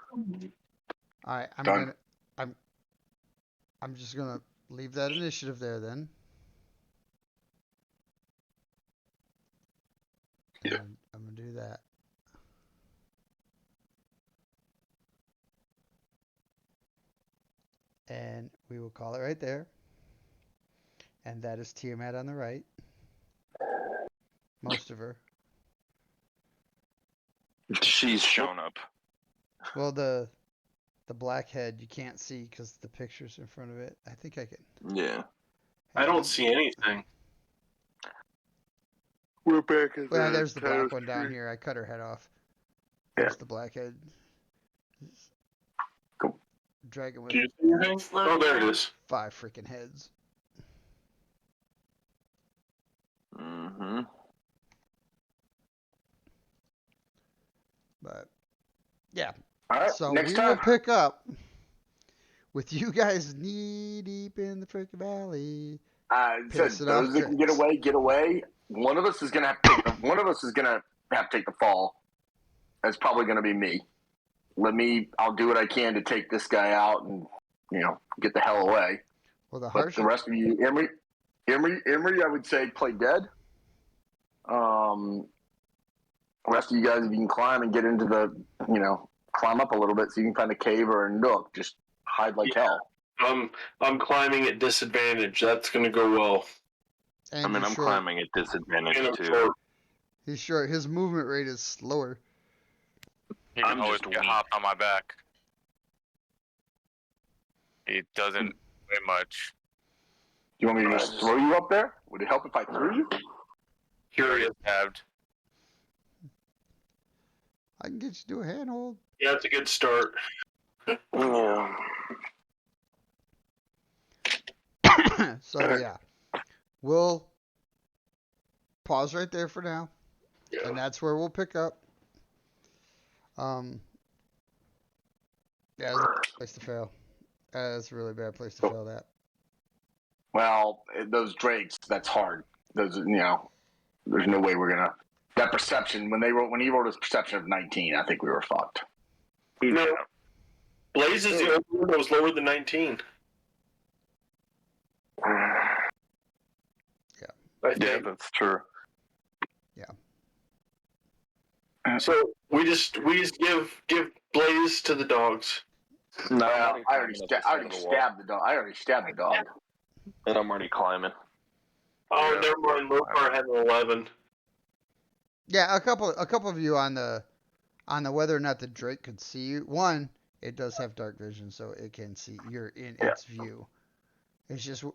All right. Done. I'm just gonna leave that initiative there then. Yeah. And I'm gonna do that. And we will call it right there. And that is Tiamat on the right. Most of her. She's shown up. Well, the black head you can't see because the picture's in front of it. I think I can. Yeah. I don't see anything. We're back at Well, there's the black one down here. I cut her head off. There's the black head. Cool. Dragon with Do you see anything? Oh, there it is. 5 freaking heads. Mm-hmm. But yeah. All right. So next we time. will pick up with you guys knee deep in the freaking valley. Said Pissing off those that can drinks. get away. One of us is gonna have to take the, one of us is gonna have to take the fall. That's probably gonna be me. I'll do what I can to take this guy out and get the hell away. Well, the But harsh. the rest of you, Emery, I would say play dead. The rest of you guys, if you can climb and get into the, climb up a little bit so you can find a cave or a nook, just hide like hell. I'm climbing at disadvantage. That's gonna go well. And I mean, he's I'm short. climbing at disadvantage And I'm too. short. He's short. His movement rate is slower. He can I'm always just get weak. hopped on my back. He doesn't weigh much. Do you want me to just throw you up there? Would it help if I threw you? Curious. Stabbed. I can get you to a handhold. Yeah, it's a good start. Yeah. So yeah, we'll pause right there for now, and that's where we'll pick up. Yeah, it's a place to fail. It's a really bad place to fail that. Well, those drakes, that's hard. Those, there's no way we're gonna. That perception when he wrote his perception of 19, I think we were fucked. No. Blaise is the only one that was lower than 19. I think. Yeah, that's true. So we just give Blaise to the dogs. No, Well, I already stabbed the dog. And I'm already climbing. Oh, Yeah. never mind. Lokar had an 11. Yeah, a couple of you on the whether or not the Drake could see you. One, it does have dark vision, so it can see. You're in its view. It's just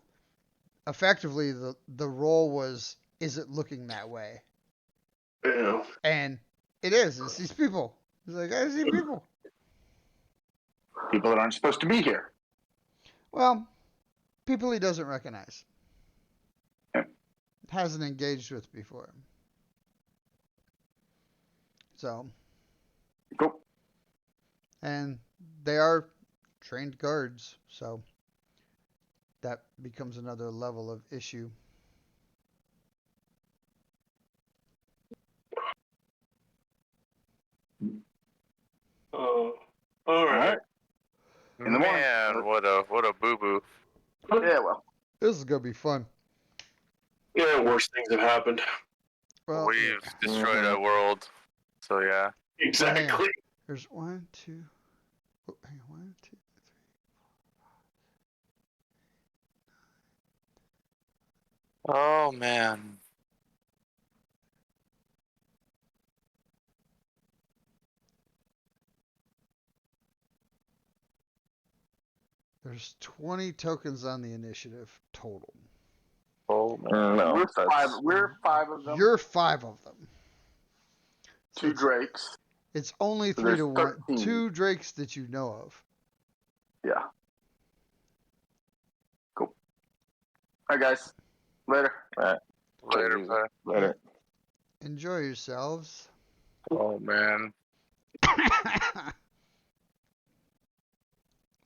effectively the role was, is it looking that way? Yeah. And it is. It's these people. It's like, I see people. People that aren't supposed to be here. Well, people he doesn't recognize. Yeah. Hasn't engaged with before. So. Cool. And they are trained guards, so that becomes another level of issue. All right. In the morning. Man, what a boo boo. Yeah, well. This is gonna be fun. Yeah, worse things have happened. Well, We've destroyed a world. So yeah. Exactly. there's 1, 2. Oh, hang on, 1, 2, 3. Oh man. There's 20 tokens on the initiative total. Oh man. No, We're five of them. You're 5 of them. So 2 drakes. it's only So 3 there's to 1. 13. 2 drakes that you know of. Yeah. Cool. All right, guys. Later. Later, bye. Later. Enjoy yourselves. Oh man.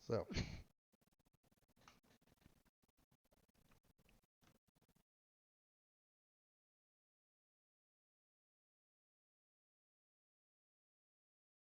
So.